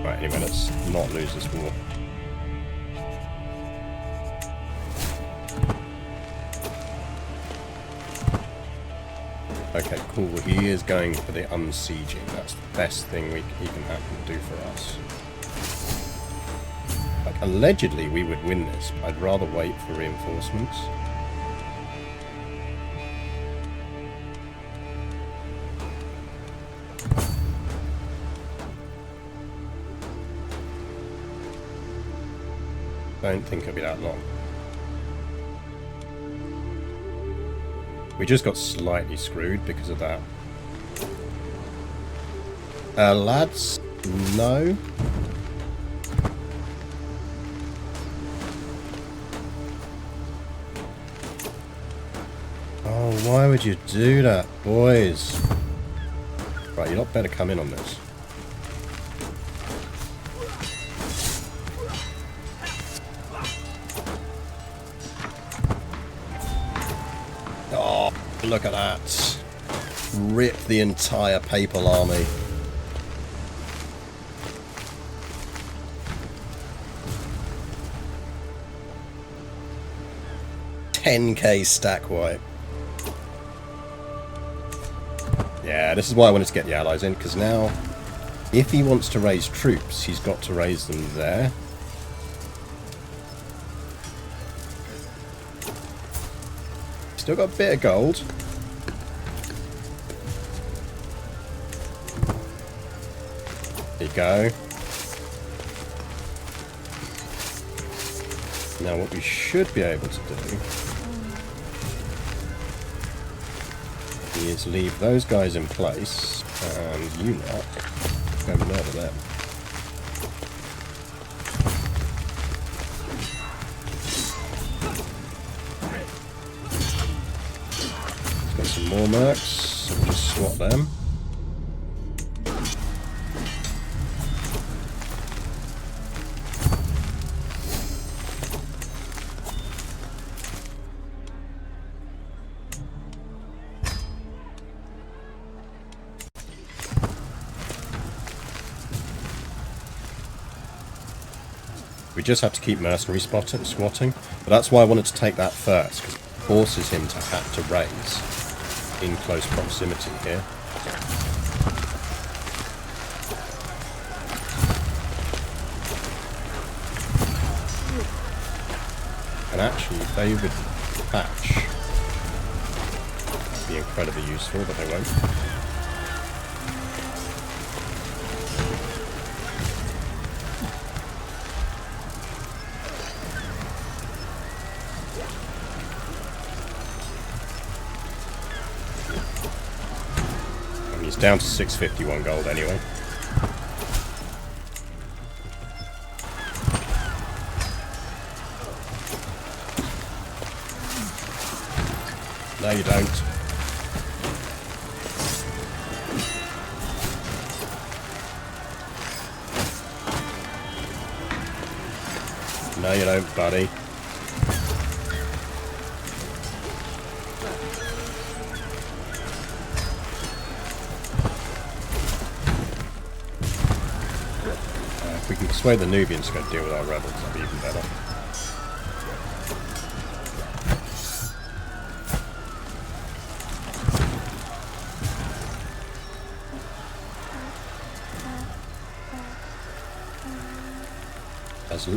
Right, anyway, let's not lose this war. Okay, cool. He is going for the unsieging. That's the best thing he can happen to do for us. Like, allegedly we would win this, but I'd rather wait for reinforcements. I don't think it'll be that long. We just got slightly screwed because of that. Lads, no. Oh, why would you do that, boys? Right, you lot better come in on this. Look at that. Rip the entire papal army. $10,000 stack wipe. Yeah, this is why I wanted to get the allies in, because now, if he wants to raise troops, he's got to raise them there. Still got a bit of gold. There you go. Now what we should be able to do is leave those guys in place and you lot go murder them. Got some more mercs, so we'll just swap them. We just have to keep mercenary squatting. But that's why I wanted to take that first, because it forces him to have to raise in close proximity here. And actually, if they would patch, that'd be incredibly useful, but they won't. And he's down to 651 gold anyway. No, you don't. No, you don't, buddy. If we can persuade the Nubians to go deal with our rebels, that'd be even better.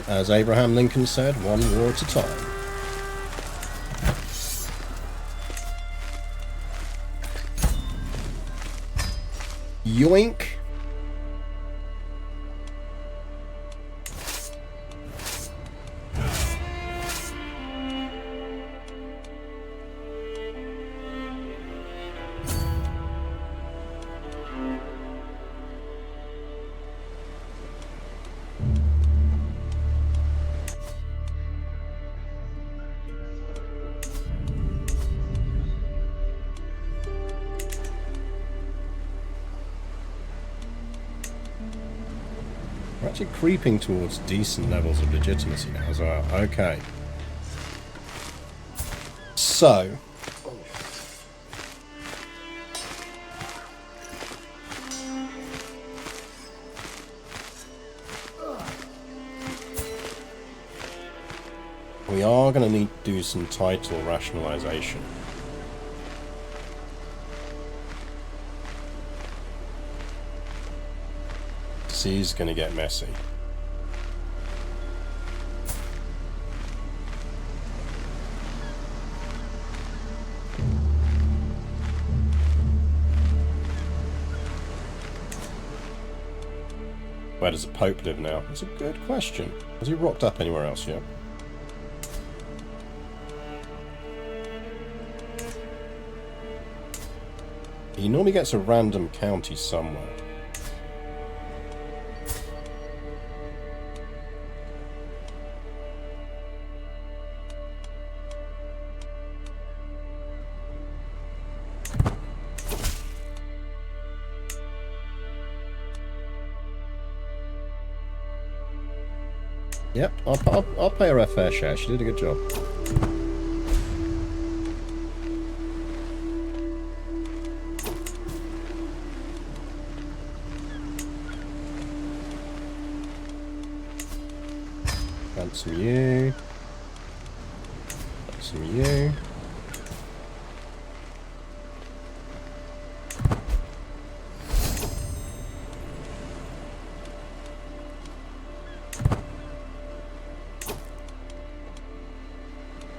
As Abraham Lincoln said, one war at a time. Yoink! We're actually creeping towards decent levels of legitimacy now as well. Okay. So. We are going to need to do some title rationalization. Is going to get messy. Where does the Pope live now? That's a good question. Has he rocked up anywhere else yet? He normally gets a random county somewhere. Yep, I'll pay her a fair share. She did a good job. Ransom you. Ransom you.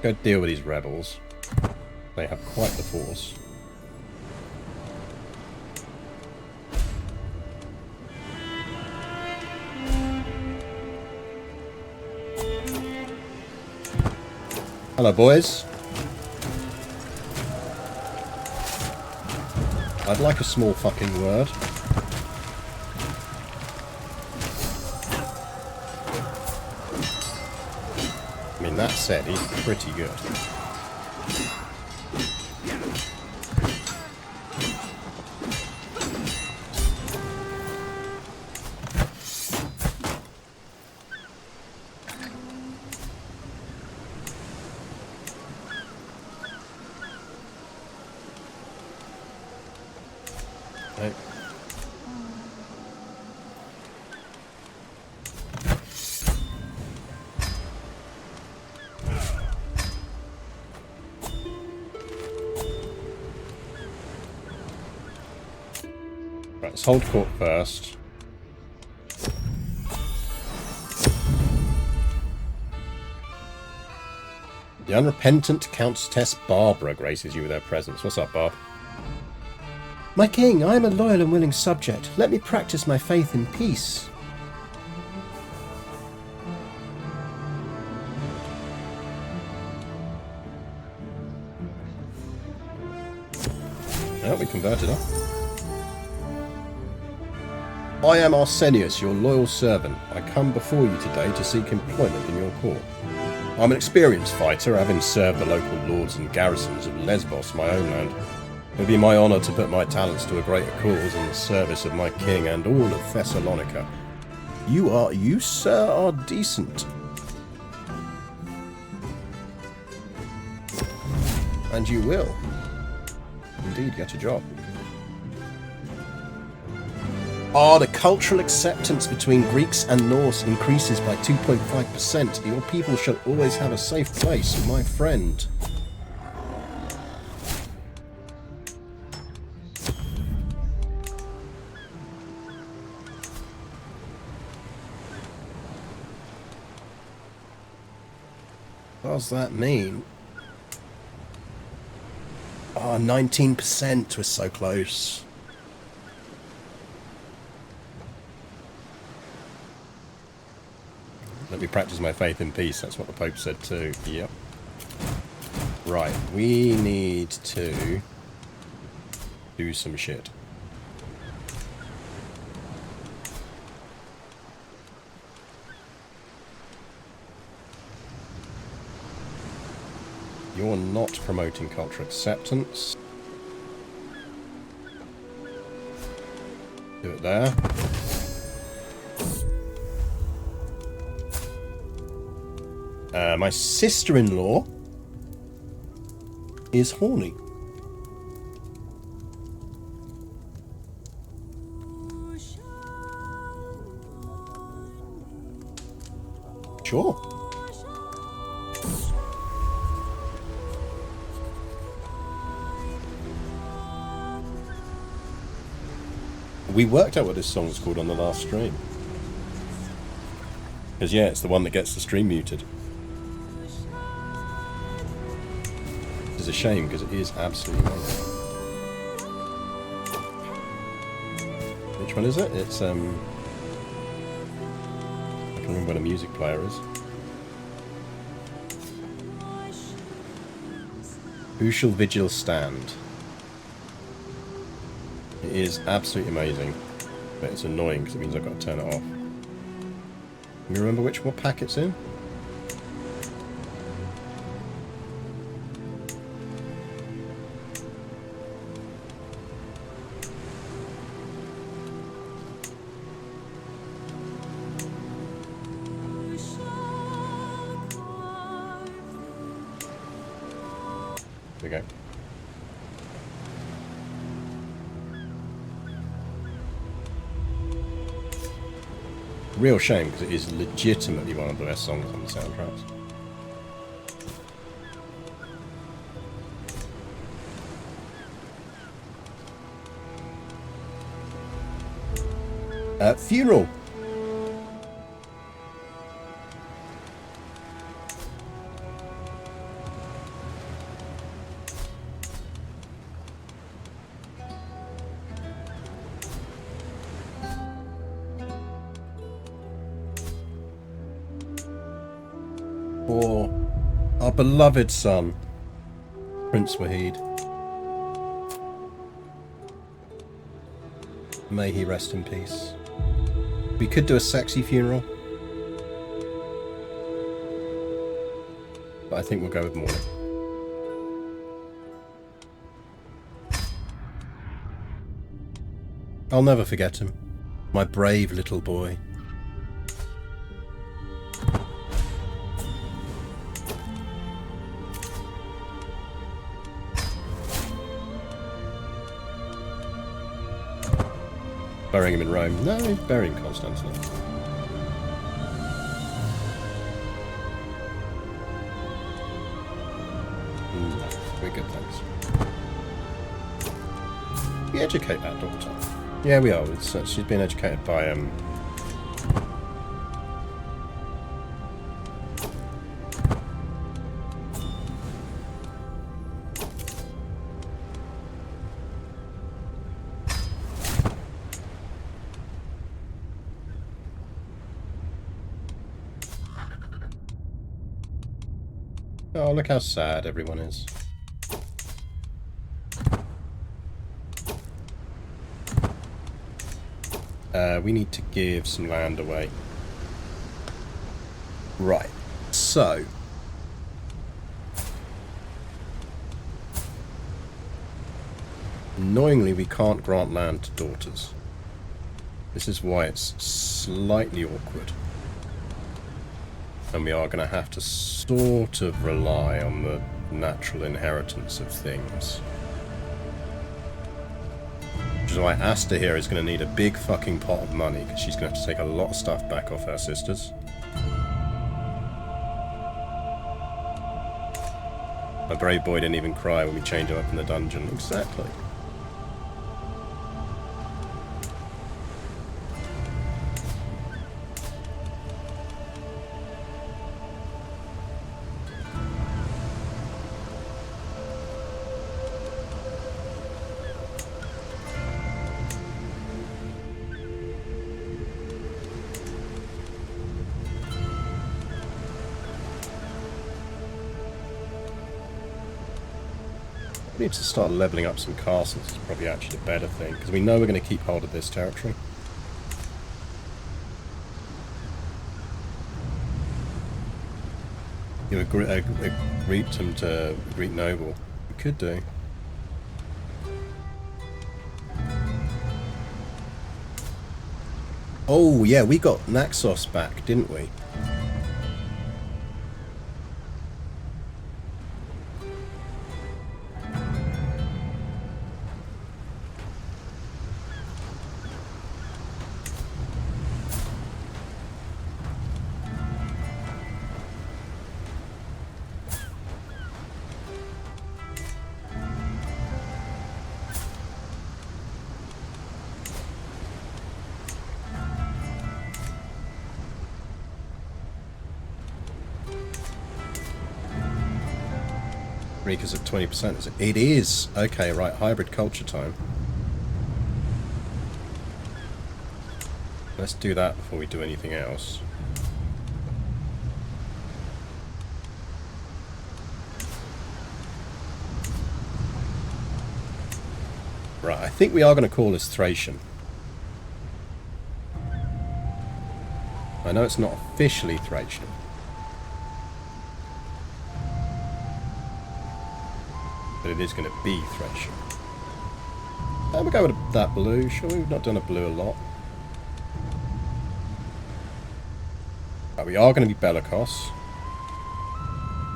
Go deal with these rebels. They have quite the force. Hello, boys. I'd like a small fucking word. I mean, that said, he's pretty good. Right. Right, let's hold court first. The unrepentant Countess Barbara graces you with her presence. What's up, Barb? My king, I am a loyal and willing subject. Let me practice my faith in peace. Oh, we converted her. I am Arsenius, your loyal servant. I come before you today to seek employment in your court. I'm an experienced fighter, having served the local lords and garrisons of Lesbos, my homeland. It would be my honour to put my talents to a greater cause in the service of my king and all of Thessalonica. You, sir, are decent. And you will, indeed, get a job. The cultural acceptance between Greeks and Norse increases by 2.5%. Your people shall always have a safe place, my friend. What does that mean? 19%. We're so close. Let me practice my faith in peace. That's what the Pope said too. Yep. Right, we need to do some shit. You're not promoting cultural acceptance. Do it there. My sister-in-law is horny. Sure. We worked out what this song was called on the last stream. Because, yeah, it's the one that gets the stream muted. It's a shame, because it is absolutely amazing. Which one is it? It's, I can remember what a music player is. Who shall vigil stand? It is absolutely amazing, but it's annoying because it means I've got to turn it off. Can you remember what pack it's in? There we go. Real shame, because it is legitimately one of the best songs on the soundtracks. Funeral. For our beloved son, Prince Wahid. May he rest in peace. We could do a sexy funeral, but I think we'll go with mourning. I'll never forget him. My brave little boy. Burying him in Rome. No, he's burying Constantinople. No, we're good, thanks. We educate that doctor. Yeah, we are. She's been educated by Oh, look how sad everyone is. We need to give some land away. Right. So. Annoyingly, we can't grant land to daughters. This is why it's slightly awkward. And we are going to have to sort of rely on the natural inheritance of things. Which is why Asta here is going to need a big fucking pot of money, because she's going to have to take a lot of stuff back off her sisters. My brave boy didn't even cry when we chained him up in the dungeon. Exactly. We need to start levelling up some castles. It's probably actually a better thing, because we know we're going to keep hold of this territory. You greet him to Greek noble. We could do. Oh yeah, we got Naxos back, didn't we? Rika's at 20%, is it? It is! Okay, right, hybrid culture time. Let's do that before we do anything else. Right, I think we are going to call this Thracian. I know it's not officially Thracian. But it is going to be Thracian. And we'll go with that blue, shall we? We've not done a blue a lot. Right, we are going to be Bellicose.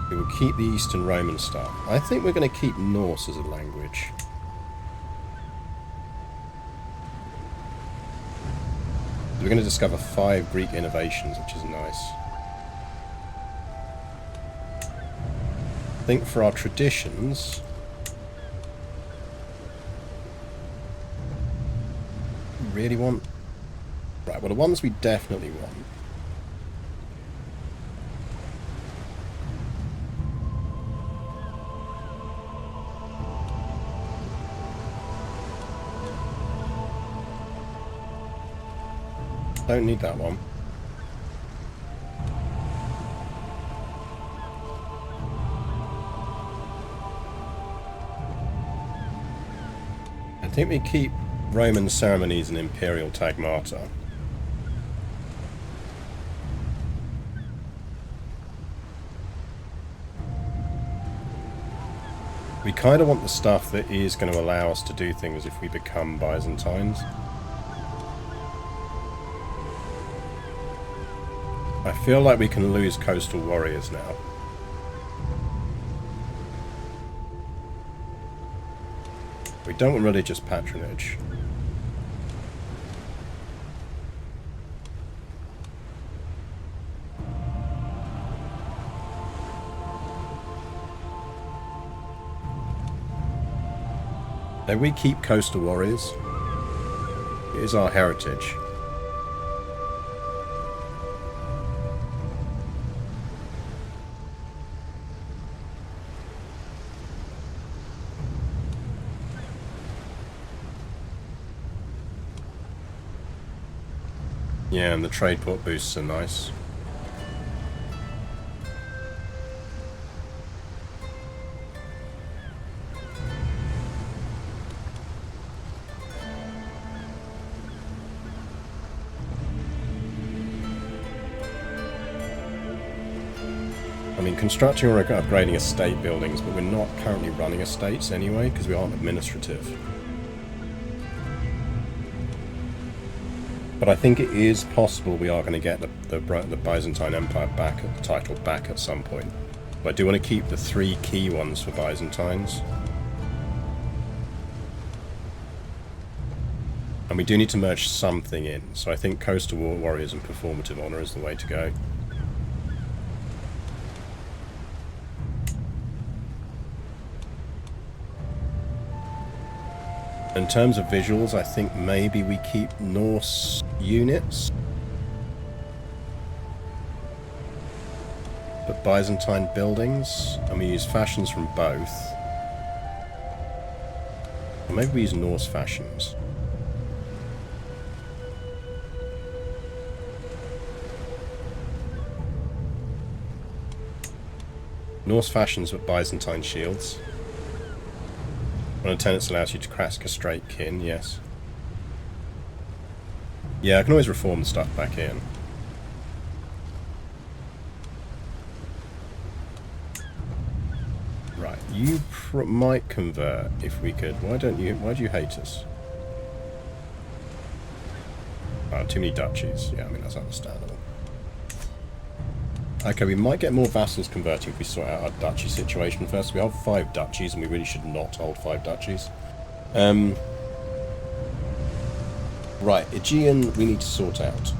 We will keep the Eastern Roman stuff. I think we're going to keep Norse as a language. We're going to discover 5 Greek innovations, which is nice. I think for our traditions... we really want... Right, well the ones we definitely want. Don't need that one. I think we keep Roman ceremonies and imperial tagmata. We kind of want the stuff that is going to allow us to do things if we become Byzantines. I feel like we can lose coastal warriors now. We don't want religious patronage. Now we keep coastal warriors. It is our heritage. Yeah, and the trade port boosts are nice. I mean, constructing or upgrading estate buildings, but we're not currently running estates anyway, because we aren't administrative. But I think it is possible we are going to get the Byzantine Empire back, the title back at some point. But I do want to keep the 3 key ones for Byzantines. And we do need to merge something in, so I think Coastal Warriors and Performative Honor is the way to go. In terms of visuals, I think maybe we keep Norse units, but Byzantine buildings, and we use fashions from both. Or maybe we use Norse fashions. Norse fashions with Byzantine shields. When a tenant allows you to castrate kin, yes. Yeah, I can always reform the stuff back in. Right, you might convert if we could. Why do you hate us? Oh, too many duchies. Yeah, I mean, that's understandable. Okay, we might get more vassals converting if we sort out our duchy situation first. We have 5 duchies, and we really should not hold 5 duchies. Right, Aegean we need to sort out.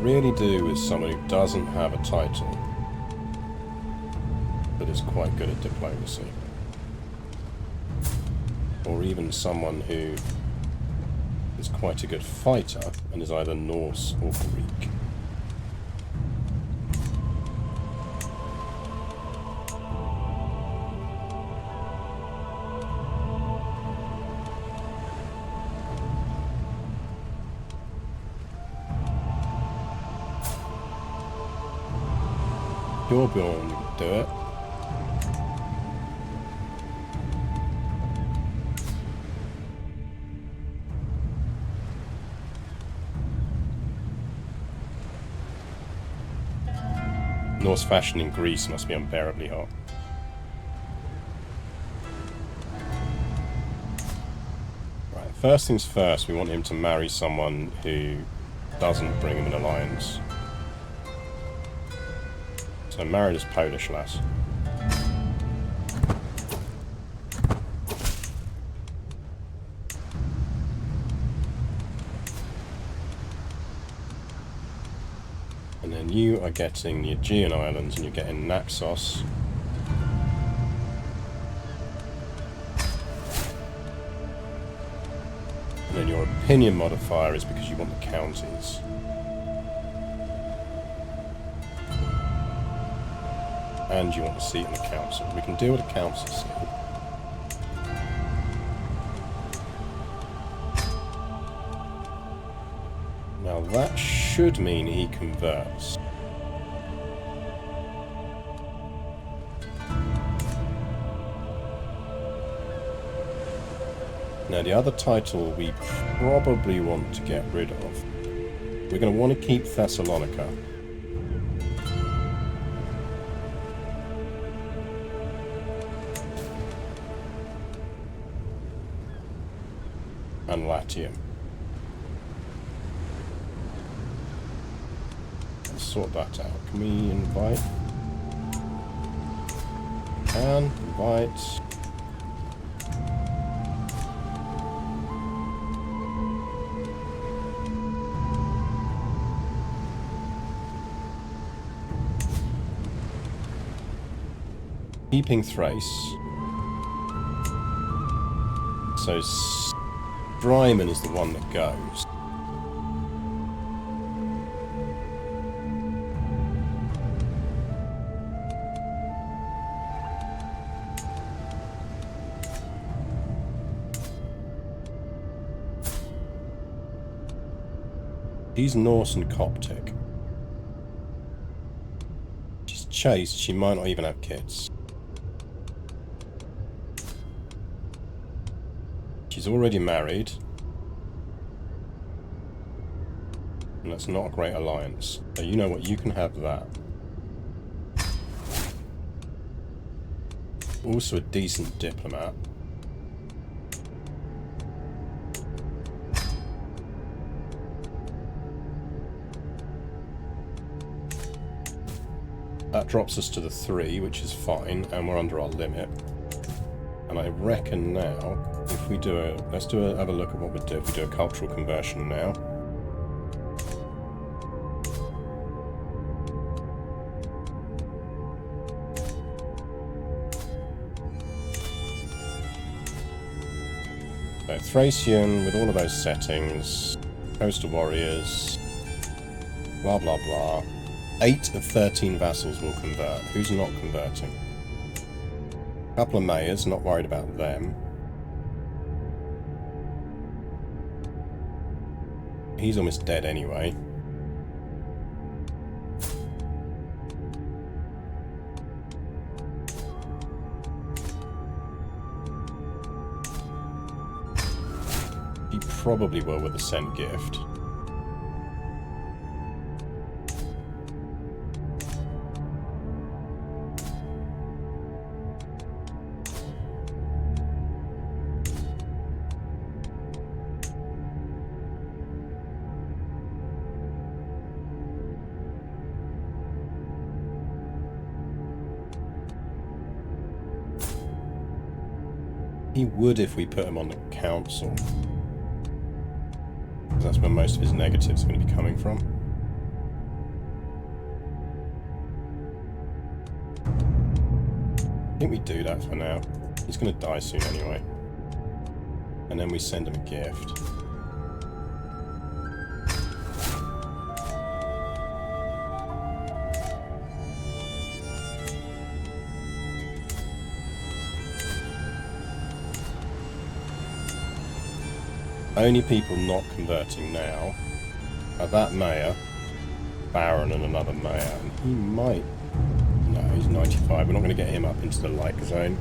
Really do with someone who doesn't have a title, but is quite good at diplomacy. Or even someone who is quite a good fighter and is either Norse or Greek. Bjorn, you can do it. Norse fashion in Greece must be unbearably hot. Right, first things first, we want him to marry someone who doesn't bring him an alliance. So married as Polish lass. And then you are getting the Aegean Islands and you're getting Naxos. And then your opinion modifier is because you want the counties. And you want a seat in the council. We can deal with a council seat. Now that should mean he converts. Now the other title we probably want to get rid of. We're going to want to keep Thessalonica. And Latium. Let's sort that out. Can we invite? Can invite. Keeping Thrace. So Strymon is the one that goes. She's Norse and Coptic. She's chaste, she might not even have kids. She's already married. And that's not a great alliance. So you know what, you can have that. Also a decent diplomat. That drops us to the 3, which is fine, and we're under our limit. And I reckon now, if we do a... Let's have a look at what we'd do if we do a cultural conversion now. So Thracian, with all of those settings, coastal warriors, blah blah blah. 8 of 13 vassals will convert. Who's not converting? A couple of mayors, not worried about them. He's almost dead anyway. He probably will with a sent gift. He would if we put him on the council. Because that's where most of his negatives are going to be coming from. I think we do that for now. He's going to die soon anyway. And then we send him a gift. Only people not converting now are that mayor, baron and another mayor, and he might... No, he's 95, we're not going to get him up into the like zone.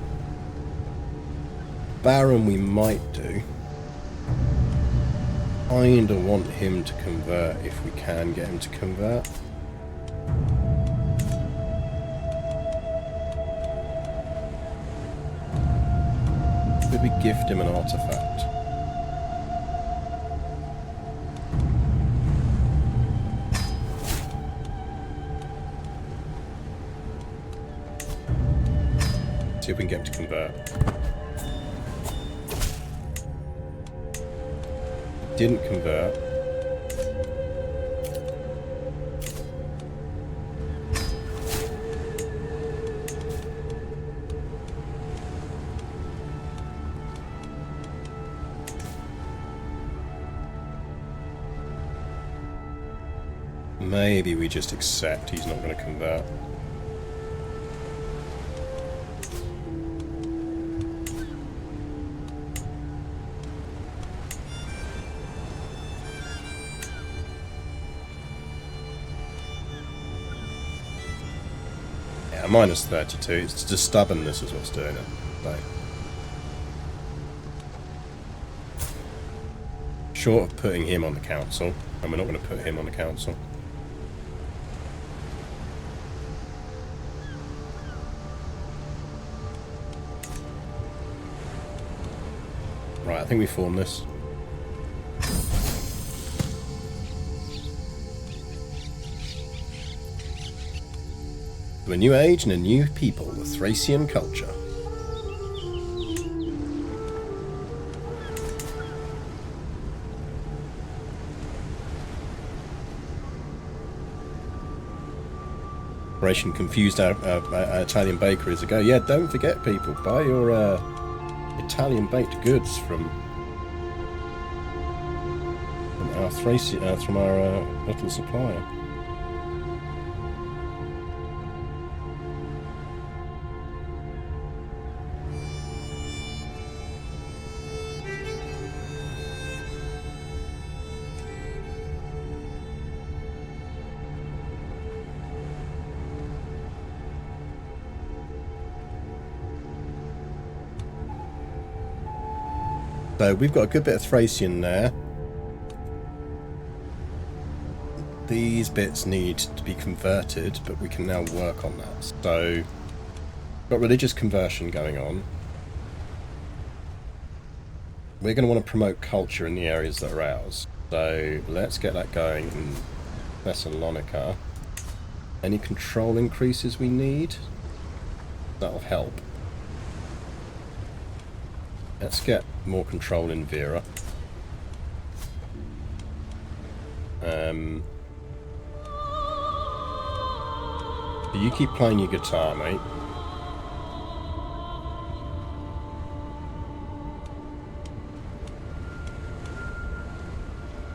Baron we might do. Kinda want him to convert if we can get him to convert. Could we gift him an artifact? See if we can get him to convert. Didn't convert. Maybe we just accept he's not going to convert. Minus 32. It's just stubbornness is what's doing it. So. Short of putting him on the council, and we're not going to put him on the council. Right, I think we form this. To a new age and a new people, the Thracian culture. Operation confused our Italian bakeries ago. Yeah, don't forget, people, buy your Italian baked goods from our little supplier. So we've got a good bit of Thracian there. These bits need to be converted, but we can now work on that. So, got religious conversion going on. We're going to want to promote culture in the areas that are ours. So, let's get that going in Thessalonica. Any control increases we need? That'll help. Let's get more control in Vera. You keep playing your guitar, mate.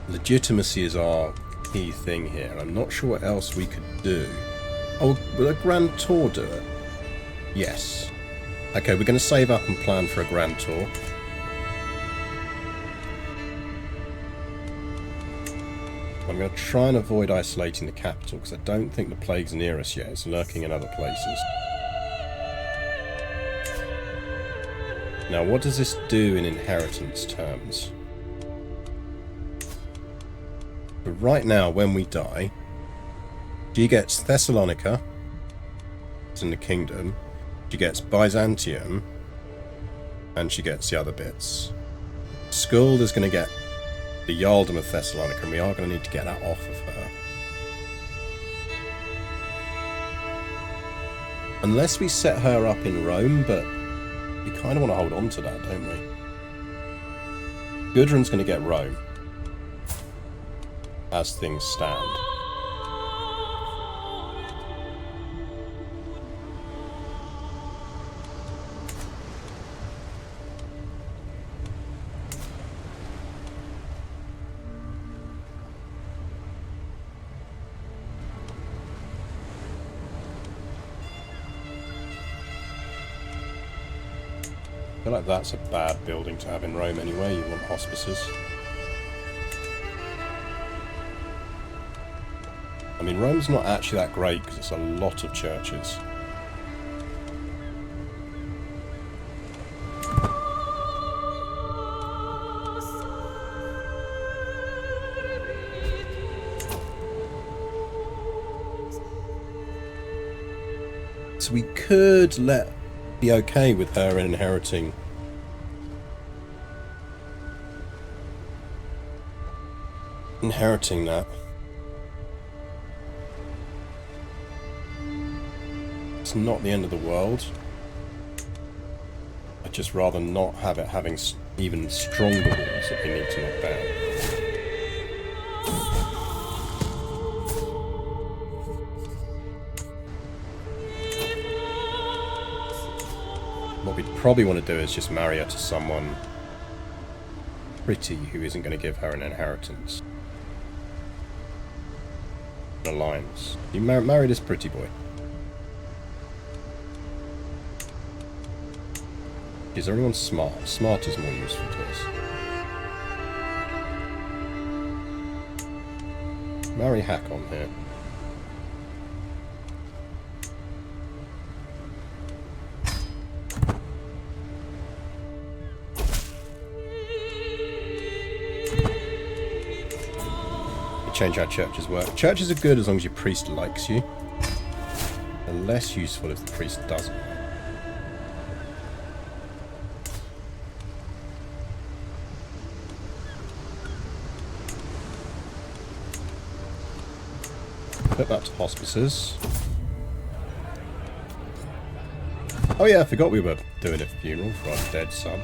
Legitimacy is our key thing here. I'm not sure what else we could do. Oh, will a grand tour do it? Yes. Okay, we're going to save up and plan for a grand tour. I'm going to try and avoid isolating the capital, because I don't think the plague's near us yet. It's lurking in other places. Now, what does this do in inheritance terms? But right now, when we die, she gets Thessalonica, it's in the kingdom, she gets Byzantium, and she gets the other bits. Skuld is going to get the Jarldom of Thessalonica, and we are going to need to get that off of her. Unless we set her up in Rome, but we kind of want to hold on to that, don't we? Gudrun's going to get Rome, as things stand. I feel like that's a bad building to have in Rome anyway. You want hospices. I mean, Rome's not actually that great because it's a lot of churches. So we could be okay with her inheriting that. It's not the end of the world. I'd just rather not have it having even stronger walls that we need to knock down. What we'd probably want to do is just marry her to someone pretty who isn't going to give her an inheritance. An alliance. You marry this pretty boy. Is everyone smart? Smart is more useful to us. Marry Hakon here. Change how churches work. Churches are good as long as your priest likes you. They're less useful if the priest doesn't. Put that to hospices. Oh yeah, I forgot we were doing a funeral for our dead son.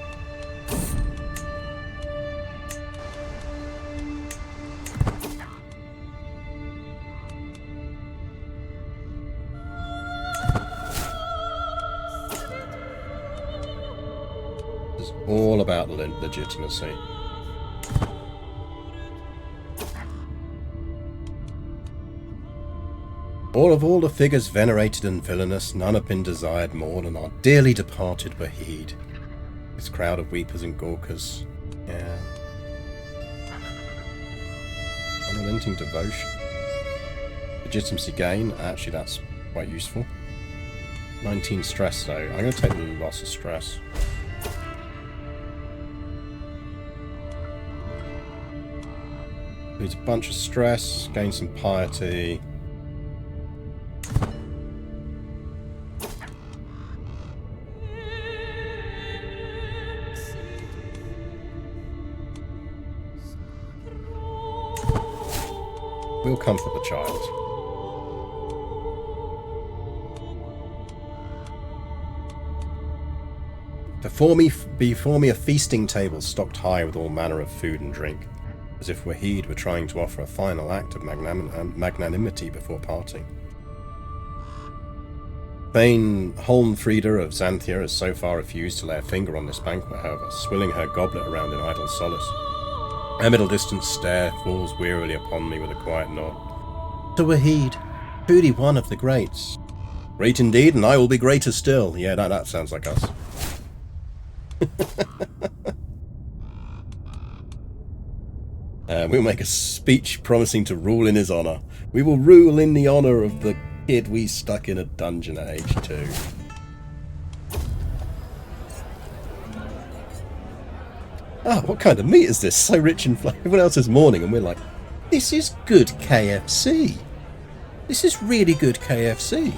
It's all about legitimacy. All the figures venerated and villainous, none have been desired more than our dearly departed Wahid. This crowd of weepers and gawkers. Yeah. Unrelenting devotion. Legitimacy gain. Actually, that's quite useful. 19 stress, though. I'm going to take the loss of stress. Lose a bunch of stress. Gain some piety. We'll comfort the child. Before me a feasting table stocked high with all manner of food and drink, as if Wahid were trying to offer a final act of magnanimity before parting. Thane Holmfrieda of Xanthia has so far refused to lay a finger on this banquet, however, swilling her goblet around in idle solace. Her middle-distance stare falls wearily upon me with a quiet nod. To Wahid, truly one of the greats. Great indeed, and I will be greater still. Yeah, that sounds like us. We'll make a speech promising to rule in his honour. We will rule in the honour of the kid we stuck in a dungeon at age 2. Ah, what kind of meat is this? So rich in flavour. Everyone else is mourning, and we're like, this is good KFC. This is really good KFC.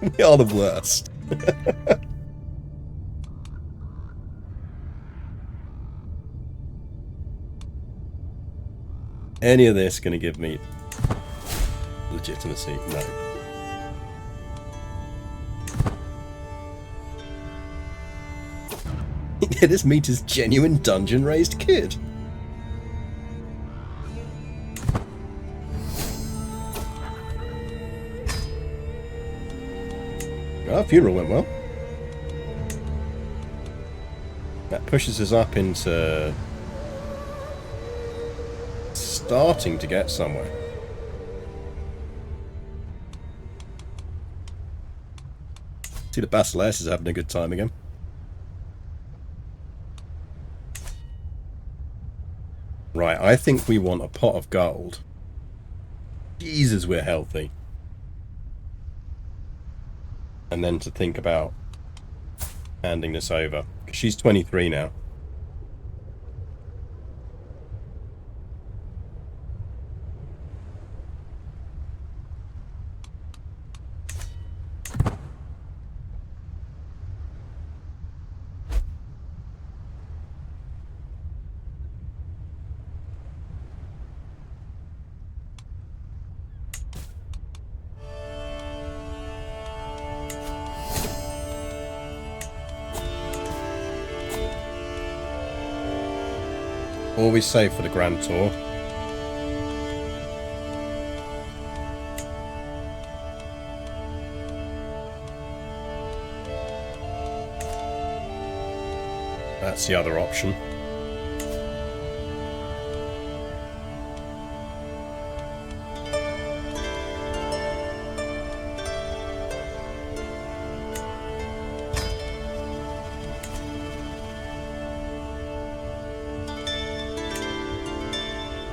We are the worst. Any of this going to give me legitimacy? No. Yeah, this meat is genuine dungeon-raised kid. Our funeral went well. That pushes us up into starting to get somewhere. See, the Basileus is having a good time again. Right, I think we want a pot of gold. Jesus, we're healthy. And then to think about handing this over. She's 23 now. Always safe for the Grand Tour. That's the other option.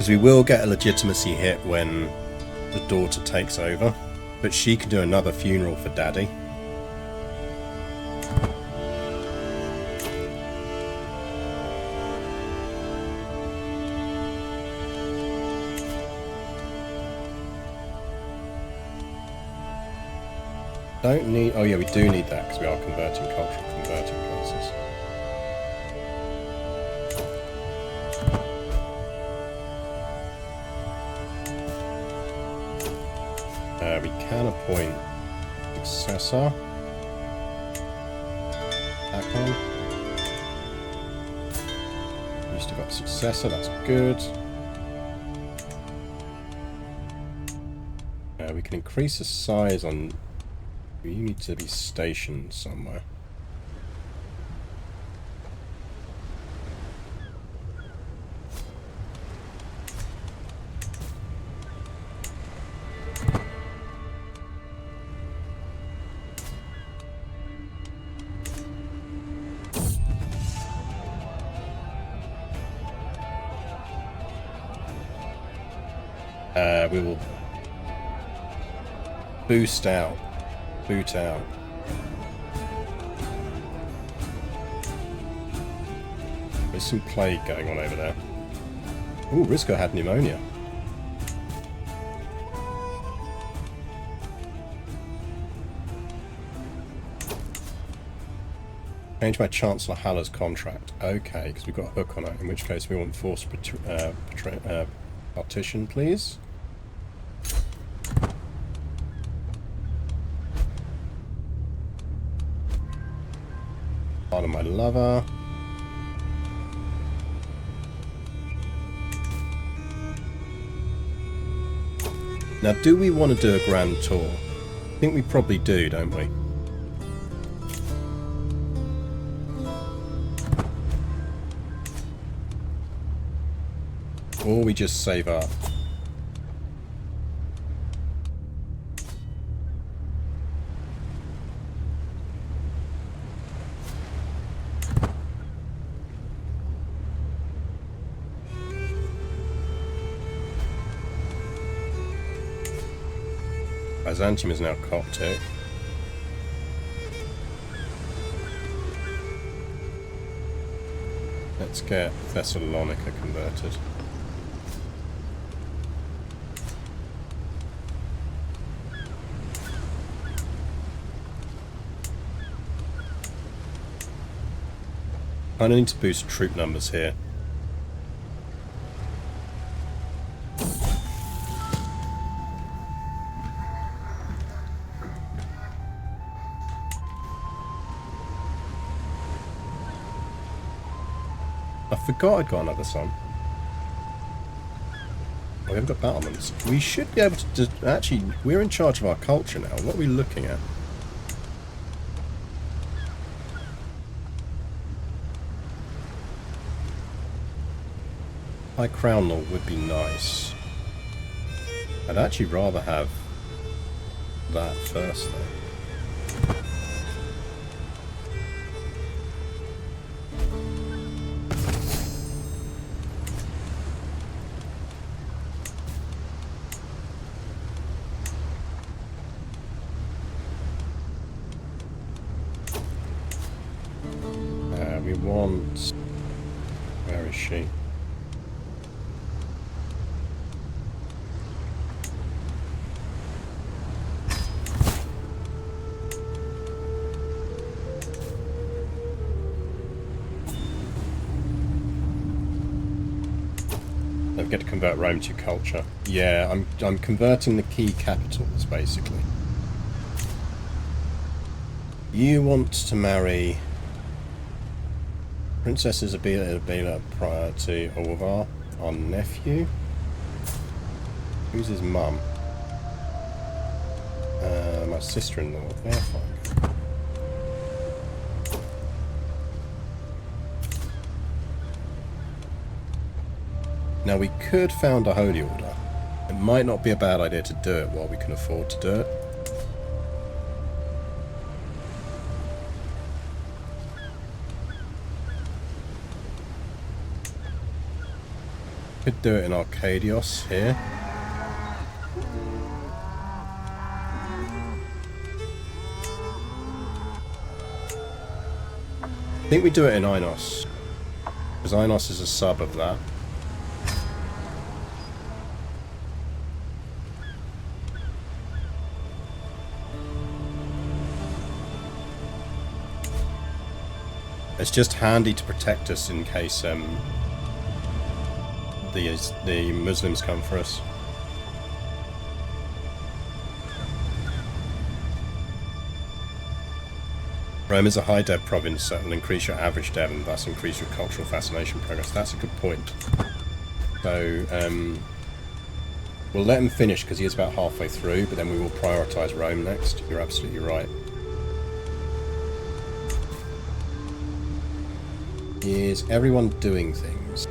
We will get a legitimacy hit when the daughter takes over, but she can do another funeral for Daddy. Don't need... oh yeah, we do need that because we are converting classes. We can appoint successor. That one. We still got successor, that's good. We can increase the size on You need to be stationed somewhere. We will boot out. There's some plague going on over there. Ooh, Risco had pneumonia. Change my Chancellor Haller's contract. Okay, because we've got a hook on it, in which case we want forced partition, please. Pardon my lover. Now, do we want to do a grand tour? I think we probably do, don't we? Or we just save up. Byzantium is now Coptic. Let's get Thessalonica converted. I need to boost troop numbers here. I forgot I'd got another son. We haven't got battlements. We should be able to... Actually, we're in charge of our culture now. What are we looking at? High Crown Law would be nice. I'd actually rather have that first, though. We want... Where is she? Don't get to convert Rome to culture. Yeah, I'm converting the key capitals, basically. You want to marry Princess Isabella prior to Orvar, our nephew. Who's his mum? My sister-in-law. Yeah, fine. Now we could found a holy order. It might not be a bad idea to do it while we can afford to do it. Could do it in Arcadios here. I think we do it in Inos, because Inos is a sub of that. It's just handy to protect us in case the Muslims come for us. Rome is a high dev province that will increase your average dev and thus increase your cultural fascination progress. That's a good point. So, We'll let him finish because he is about halfway through, but then we will prioritise Rome next. You're absolutely right. Is everyone doing things?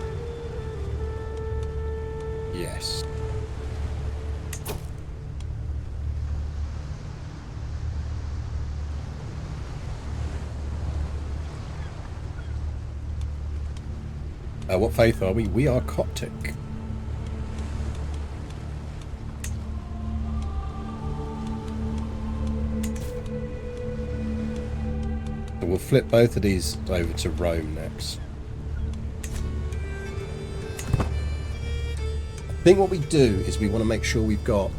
Yes. What faith are we? We are Coptic. So we'll flip both of these over to Rome next. I think what we do is we want to make sure we've got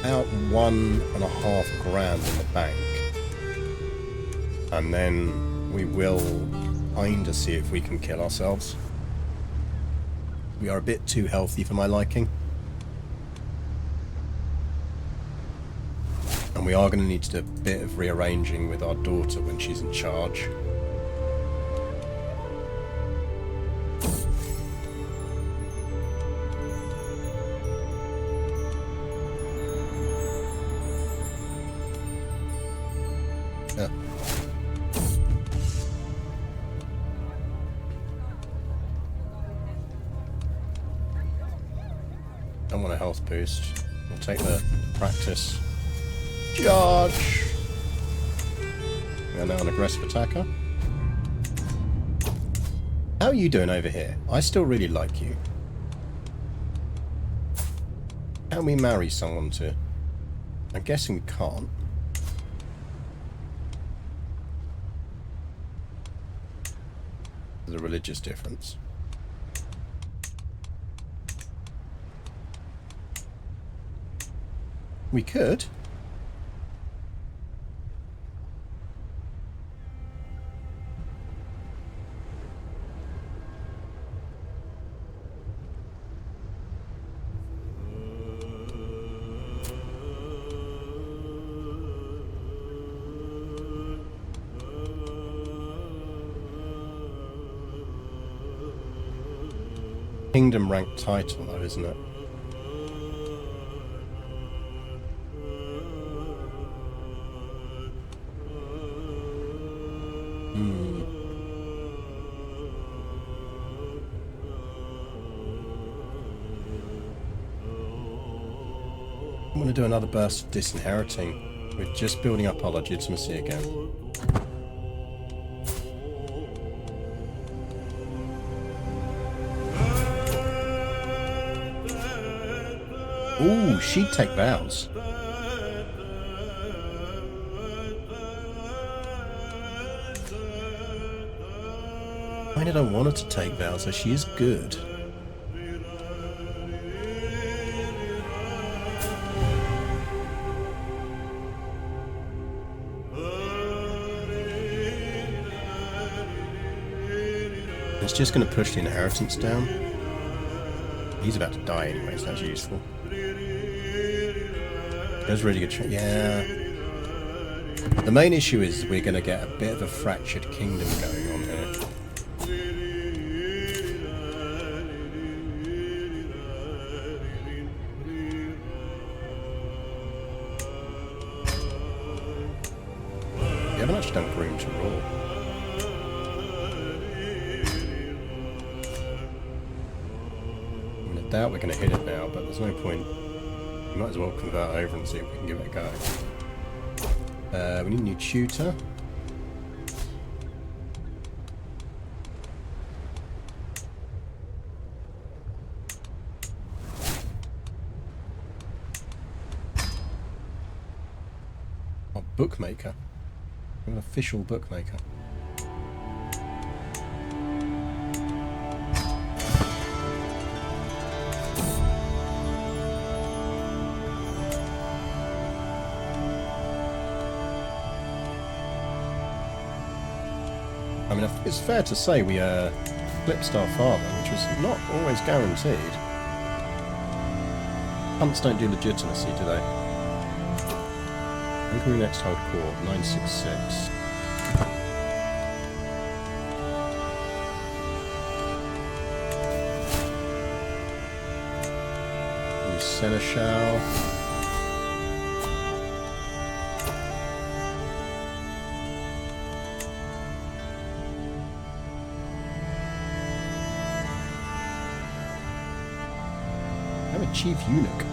about £1.5 grand in the bank. And then we will kind of see if we can kill ourselves. We are a bit too healthy for my liking. And we are going to need to do a bit of rearranging with our daughter when she's in charge. Yeah. I want a health boost. We'll take the practice. Charge! We are now an aggressive attacker. How are you doing over here? I still really like you. Can we marry someone to... I'm guessing we can't. There's a religious difference. We could. Kingdom rank title though, isn't it? I'm going to do another burst of disinheriting. We're just building up our legitimacy again. Ooh, she'd take vows. I don't want her to take vows, so she is good. It's just going to push the inheritance down. He's about to die anyway, so that's useful. That's really good. Yeah. The main issue is we're going to get a bit of a fractured kingdom going on here. We haven't actually done groom to rule. I doubt we're going to hit it now, but there's no point. We might as well convert over and see if we can give it a go. We need a new tutor. Oh, bookmaker. An official bookmaker. I mean, it's fair to say we eclipsed our father, which was not always guaranteed. Punts don't do legitimacy, do they? When can we next hold court? 966. seneschal. I'm a chief eunuch.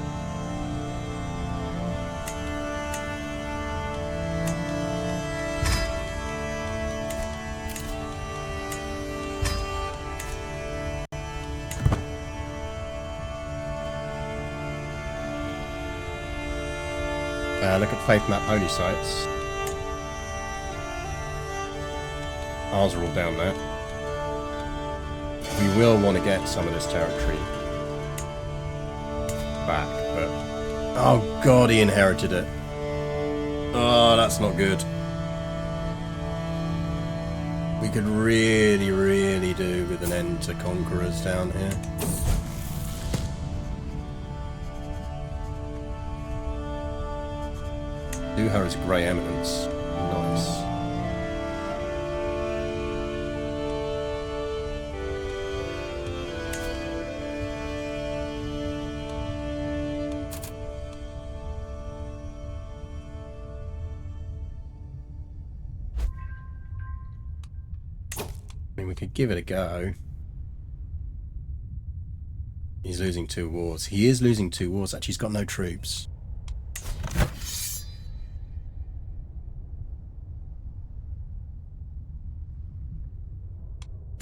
Look at faith map holy sites. Ours are all down there. We will want to get some of this territory back, but... Oh god, he inherited it. Oh, that's not good. We could really, really do with an end to conquerors down here. Do her as a grey eminence. Nice. I mean, we could give it a go. He's losing 2 wars. He is losing 2 wars. Actually, he's got no troops.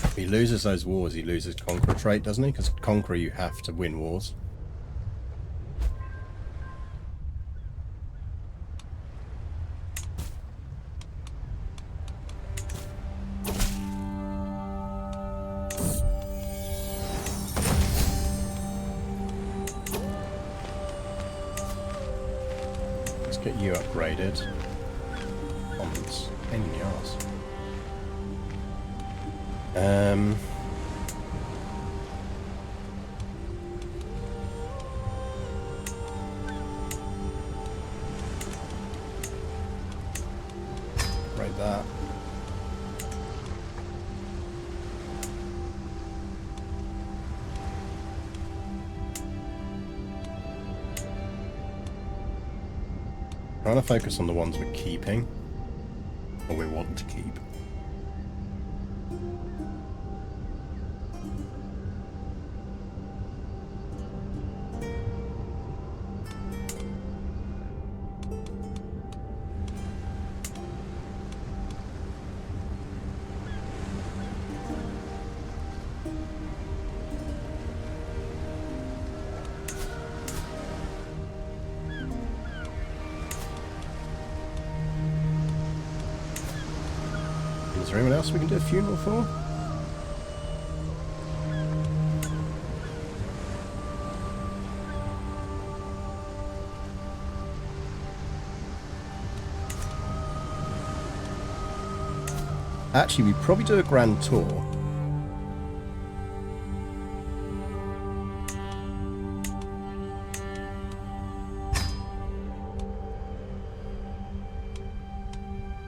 If he loses those wars, he loses conqueror trait, doesn't he? Because conqueror, you have to win wars. Let's get you upgraded. Commons. Pain in the arse. Right that. Trying to focus on the ones we're keeping, or we want to keep. Is there anyone else we can do a funeral for? Actually, we probably do a grand tour.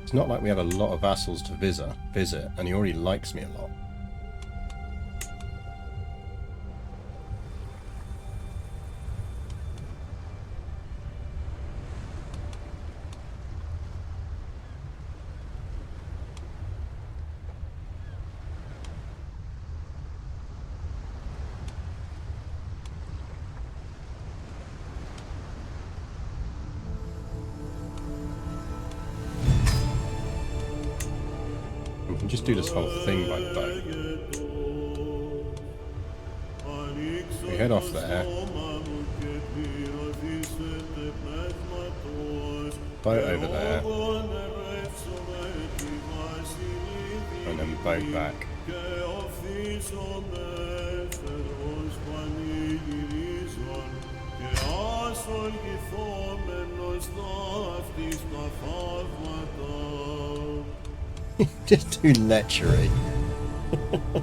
It's not like we have a lot of vassals to visit, and he already likes me a lot. We can just do this whole thing by boat. We head off there. Boat over there. And then boat back. Just do lechery. I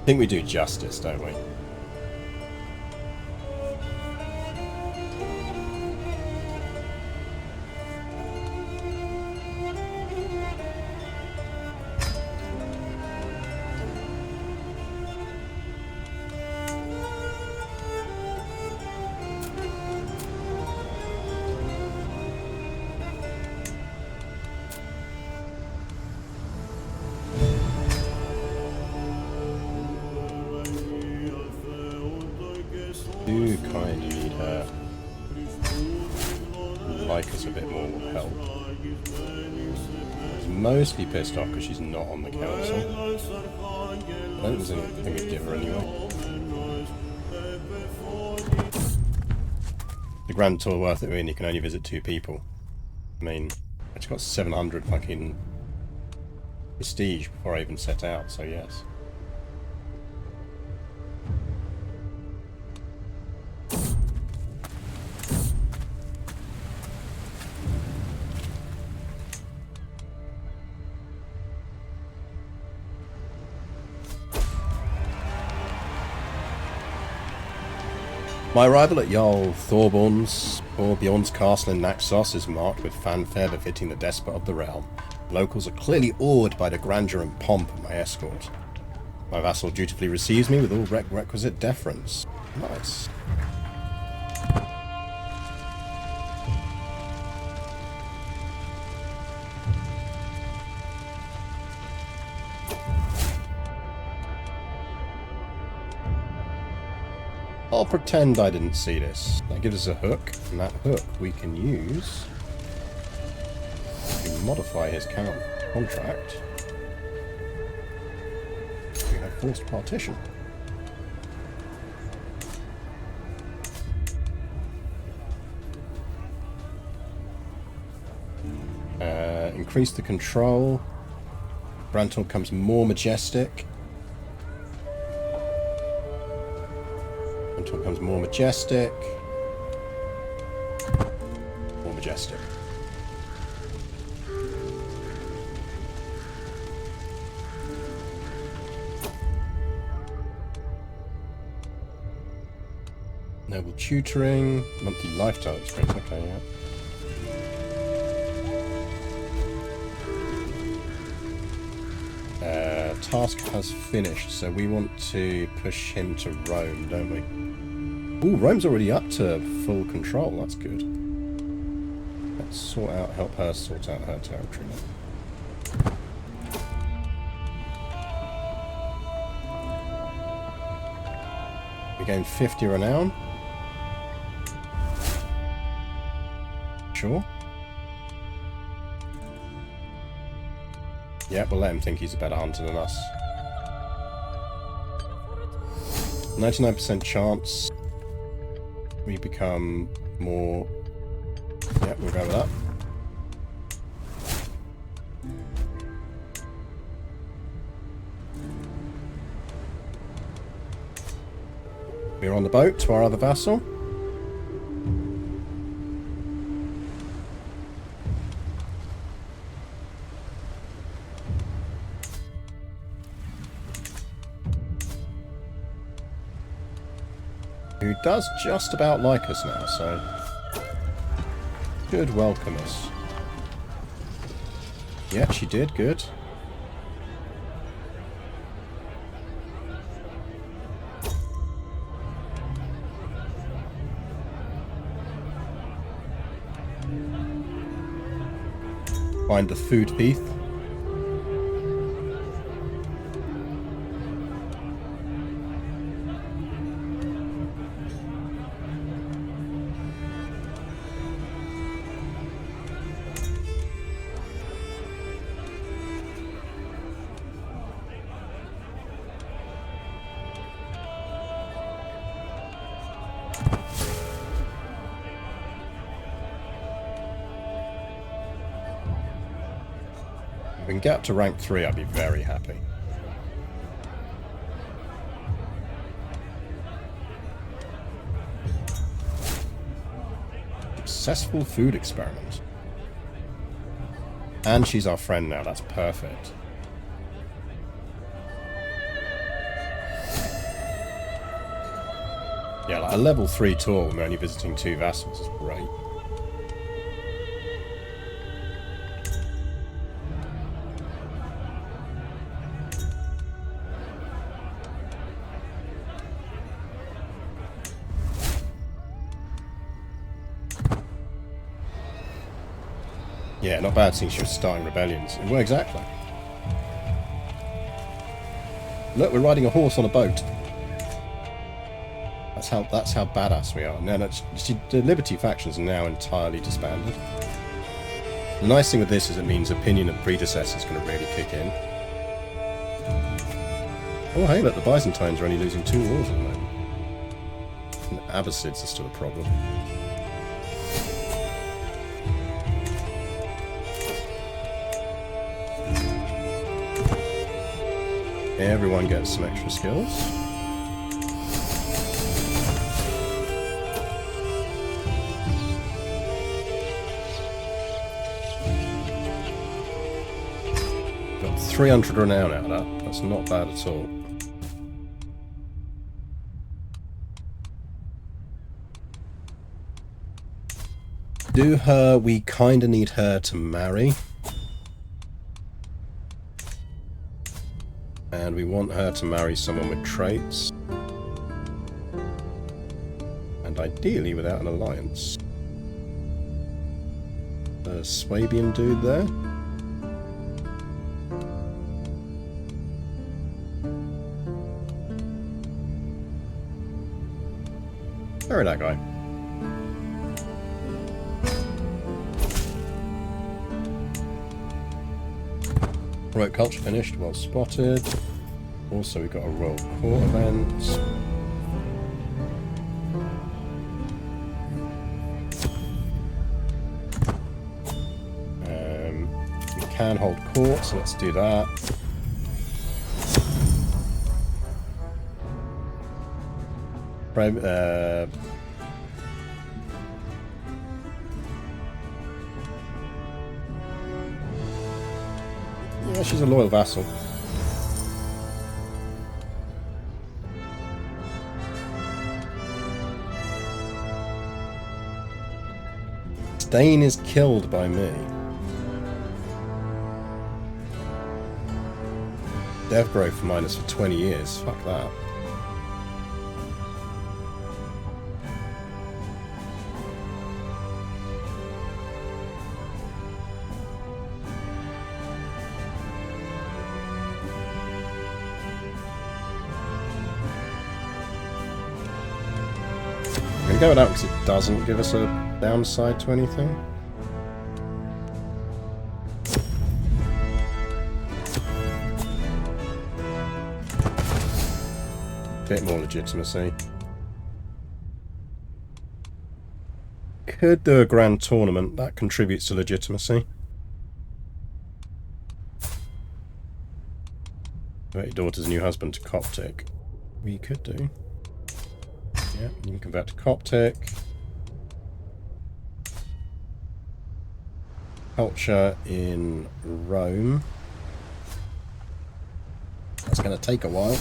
think we do justice, don't we? like us a bit more will help. She's mostly pissed off because she's not on the council. I don't think there's anything we give her anyway. The Grand Tour worth it when you can only visit 2 people. I mean, I just got 700 fucking prestige before I even set out, so yes. My arrival at Jarl Thorbjorn's castle in Naxos is marked with fanfare befitting the despot of the realm. Locals are clearly awed by the grandeur and pomp of my escort. My vassal dutifully receives me with all requisite deference. Nice. I'll pretend I didn't see this. That gives us a hook, and that hook we can use to modify his contract. We have forced partition. Increase the control. Brantor becomes more majestic. Until it becomes more majestic. More majestic. Noble tutoring, monthly lifestyle experience, okay, yeah. Task has finished, so we want to push him to Rome, don't we? Ooh, Rome's already up to full control, that's good. Let's help her sort out her territory now. We gain 50 renown. Sure. Yeah, we'll let him think he's a better hunter than us. 99% chance we become more... Yeah, we'll go with that. We're on the boat to our other vassal. Who does just about like us now, so should welcome us. Yeah, she did, good. Find the food thief. If we can get up to rank 3, I'd be very happy. Successful food experiment. And she's our friend now, that's perfect. Yeah, like a level 3 tour when we're only visiting 2 vassals is great. Yeah, not bad seeing she was starting rebellions. Well, exactly. Look, we're riding a horse on a boat. That's That's how badass we are. Now, the Liberty factions are now entirely disbanded. The nice thing with this is it means opinion of predecessors is going to really kick in. Oh, hey, look, the Byzantines are only losing 2 wars at the moment. And the Abbasids are still a problem. Everyone gets some extra skills. Got 300 renown out of that. That's not bad at all. We kind of need her to marry. And we want her to marry someone with traits. And ideally without an alliance. A Swabian dude there. Marry that guy. Royal culture finished, well spotted. Also, we've got a Royal Court event. We can hold court, so let's do that. Yeah, she's a loyal vassal. Stain is killed by me. Dev growth for minus for 20 years. Fuck that. I'm going to go with that because it doesn't give us a downside to anything. Bit more legitimacy. Could do a grand tournament, that contributes to legitimacy. Convert your daughter's new husband to Coptic. We could do. Yeah, you can convert to Coptic. Culture in Rome. That's going to take a while.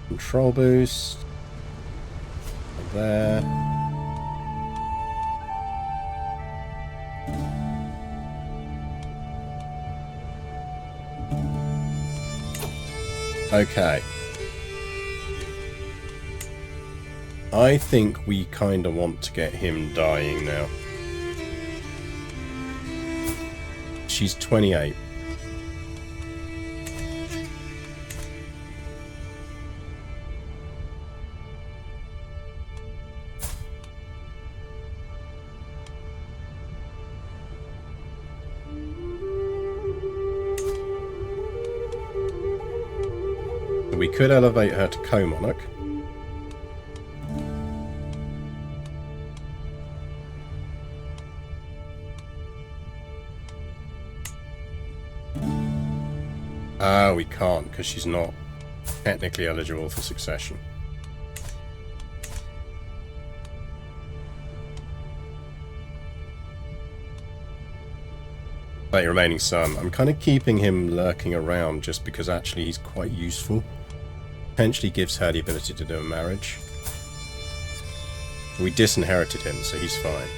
Control boost. There. Okay. I think we kind of want to get him dying now. She's 28. We could elevate her to co-monarch. Ah, we can't because she's not technically eligible for succession. Like your remaining son. I'm kind of keeping him lurking around just because actually he's quite useful. Potentially gives her the ability to do a marriage. We disinherited him, so he's fine.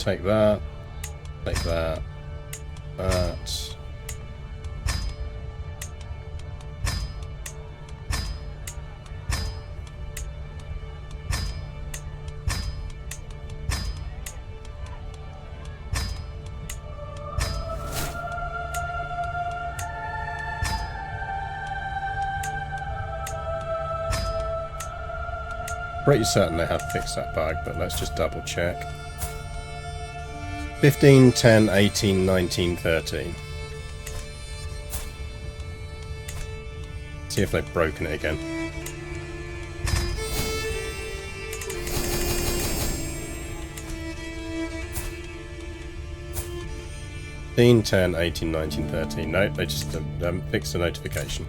take that. Take that. That. Pretty certain they have fixed that bug, but let's just double check. 15, 10, 18, 19, 13. See if they've broken it again. Fifteen, 10, 18, 19, 13. No, they just haven't fixed the notification.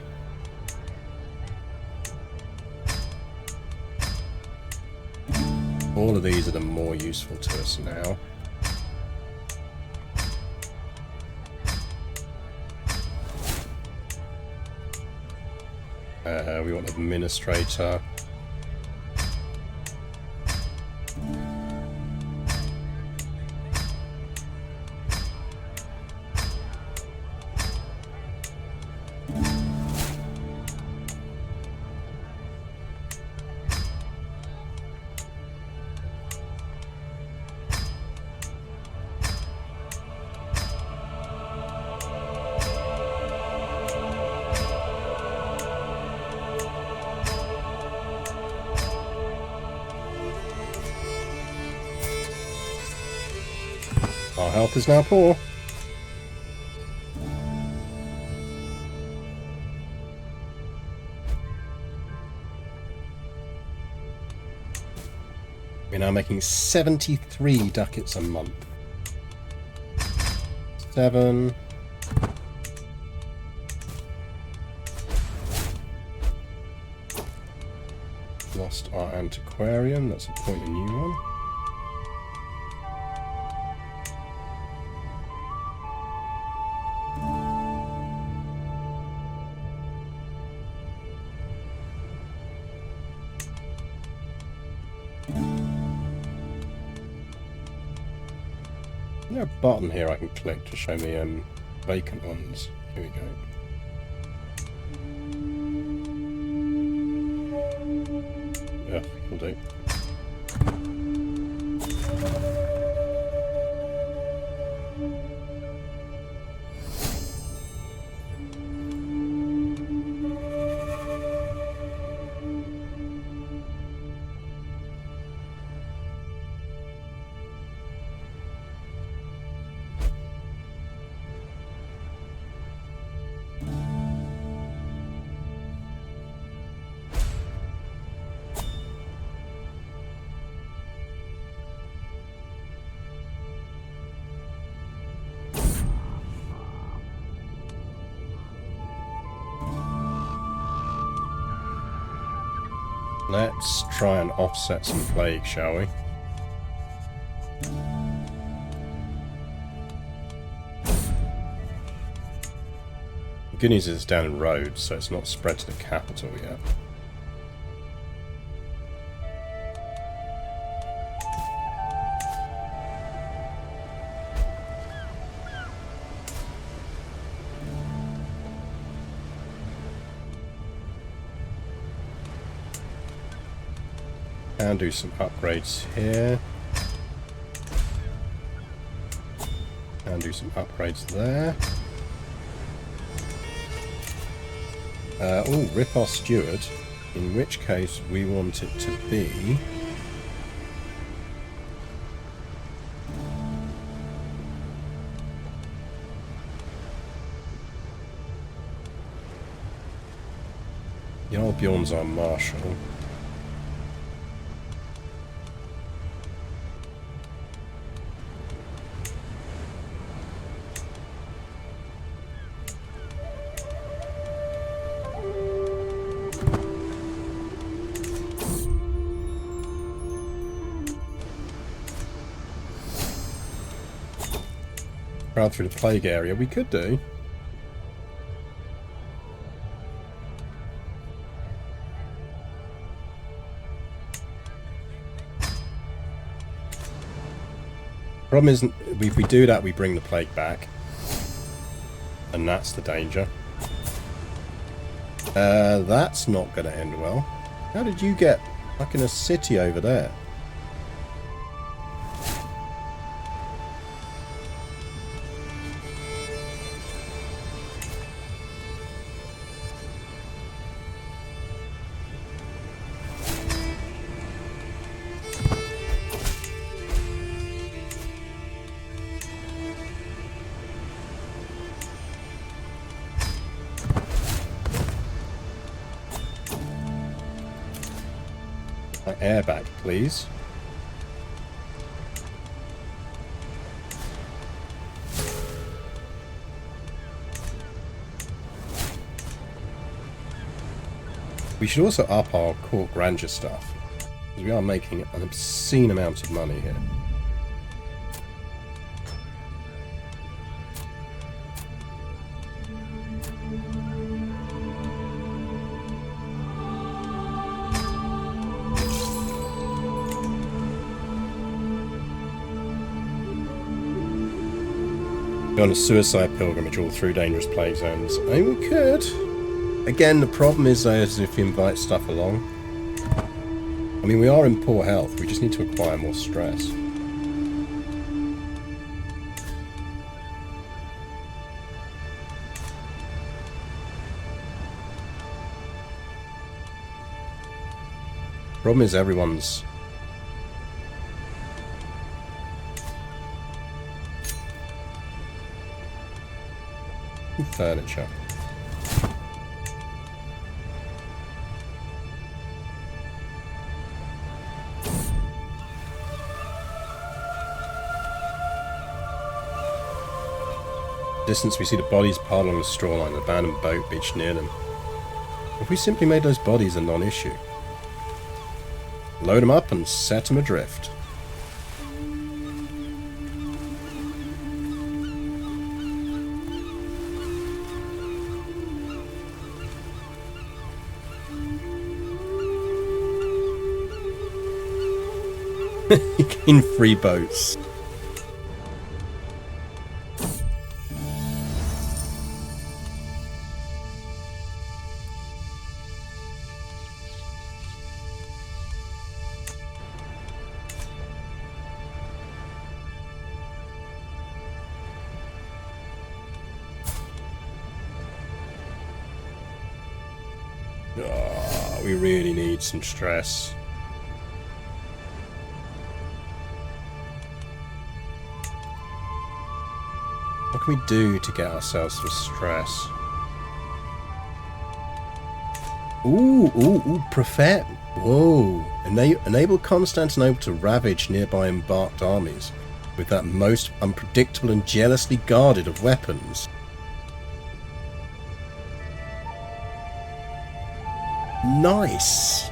All of these are the more useful to us now. We want administrator. Our health is now poor. We're now making 73 ducats a month. 7. Lost our antiquarian. Let's appoint a new one. Is there a button here I can click to show me vacant ones? Here we go. Yeah, will do. Let's try and offset some plague, shall we? The good news is it's down in Rhodes, so it's not spread to the capital yet. And do some upgrades here. And do some upgrades there. Oh, rip our steward. In which case we want it to be... Jarl Bjorn's our marshal. Crowd through the plague area, we could do. Problem is, if we do that, we bring the plague back. And that's the danger. That's not going to end well. How did you get fucking a city over there? My air back, please. We should also up our court grandeur stuff, because we are making an obscene amount of money here. Go on a suicide pilgrimage all through dangerous plague zones. I mean, we could. Again, the problem is, though, is if you invite stuff along. I mean, we are in poor health. We just need to acquire more stress. Problem is, everyone's... furniture. Distance, we see the bodies piled along the straw line, an abandoned boat beached near them. If we simply made those bodies a non-issue, load them up and set them adrift. In free boats. Oh, we really need some stress. What can we do to get ourselves some stress? Ooh, prophet. Whoa. Enable Constantinople to ravage nearby embarked armies with that most unpredictable and jealously guarded of weapons. Nice.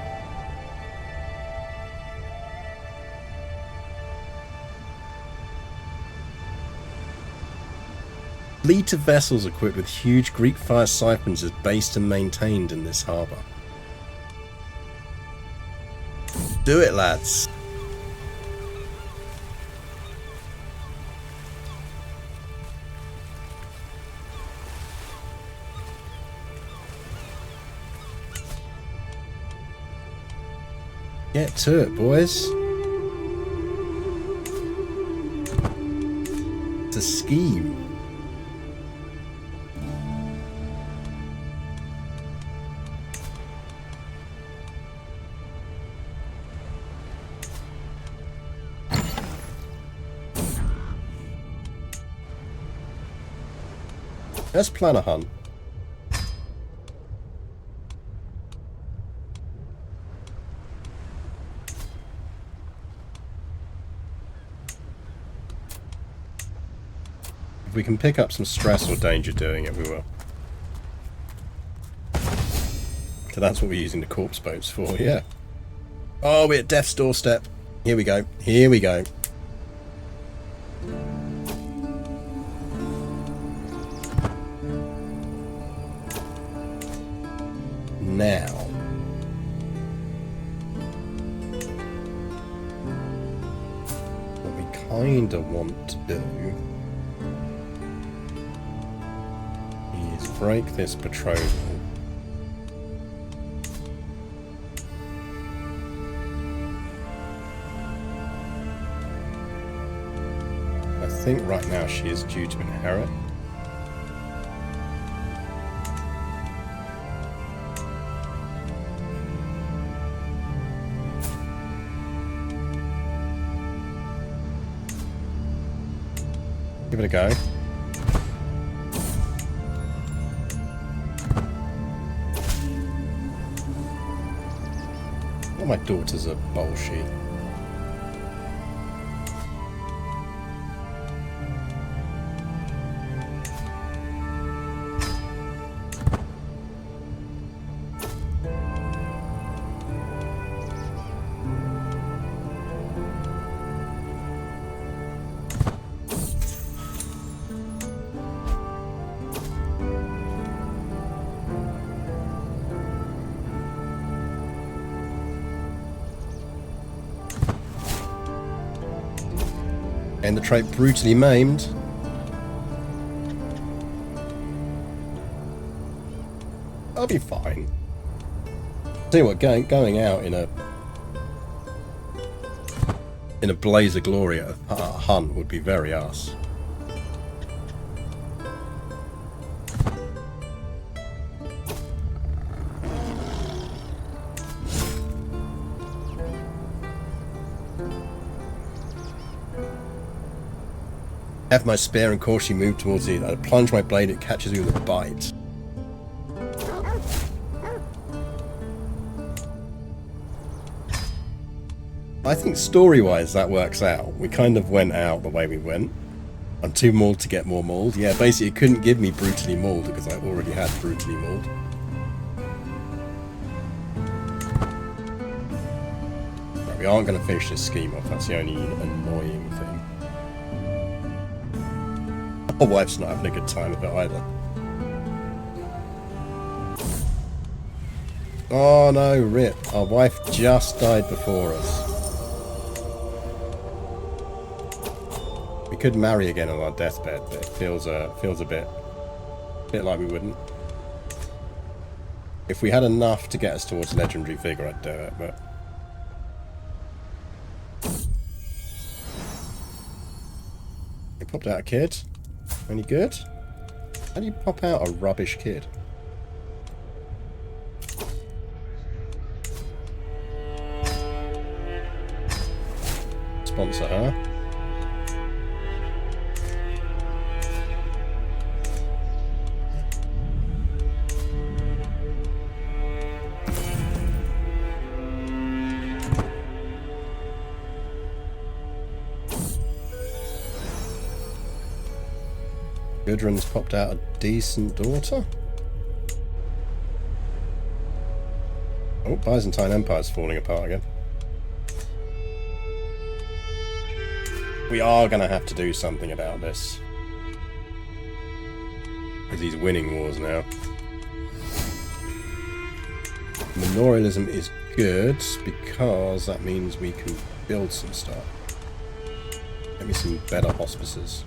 Fleet of vessels equipped with huge Greek fire siphons is based and maintained in this harbour. Do it, lads. Get to it, boys. It's a scheme. Let's plan a hunt. If we can pick up some stress or danger doing it, we will. So that's what we're using the corpse boats for, yeah. Oh, we're at death's doorstep. Here we go. Here we go. Now, what we kinda want to do is break this betrothal. I think right now she is due to inherit. Give it a go. Well, my daughter's a bullshit. And the trait brutally maimed. I'll be fine. Tell you what, going out in a blaze of glory at a hunt would be very arse. Have my spear and cautiously move towards it. I plunge my blade, it catches you with a bite. I think story-wise that works out. We kind of went out the way we went. I'm too mauled to get more mauled. Yeah, basically it couldn't give me brutally mauled because I already had brutally mauled. Right, we aren't going to finish this scheme off. That's the only annoying thing. My wife's not having a good time with it either. Oh no, rip. Our wife just died before us. We could marry again on our deathbed, but it feels a bit like we wouldn't. If we had enough to get us towards legendary figure, I'd do it, but... We popped out a kid. Any good? How do you pop out a rubbish kid? Sponsor her. Gudrun's popped out a decent daughter. Oh, Byzantine Empire's falling apart again. We are going to have to do something about this. Because he's winning wars now. Memorialism is good because that means we can build some stuff. Get me some better hospices.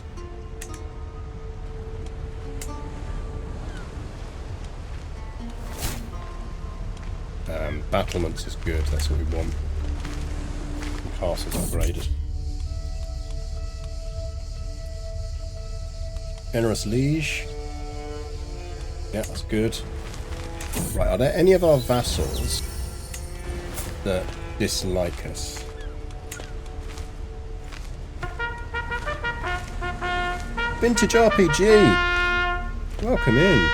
Battlements is good, that's what we want. The castle's upgraded. Generous liege. Yeah, that's good. Right, are there any of our vassals that dislike us? Vintage RPG! Welcome in.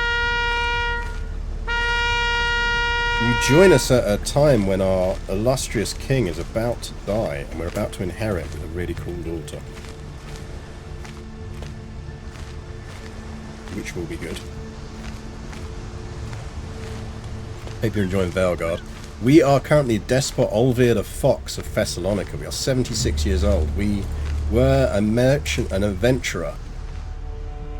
You join us at a time when our illustrious king is about to die and we're about to inherit with a really cool daughter. Which will be good. Hope you're enjoying Veilguard. We are currently Despot Olvir the Fox of Thessalonica. We are 76 years old. We were a merchant, an adventurer.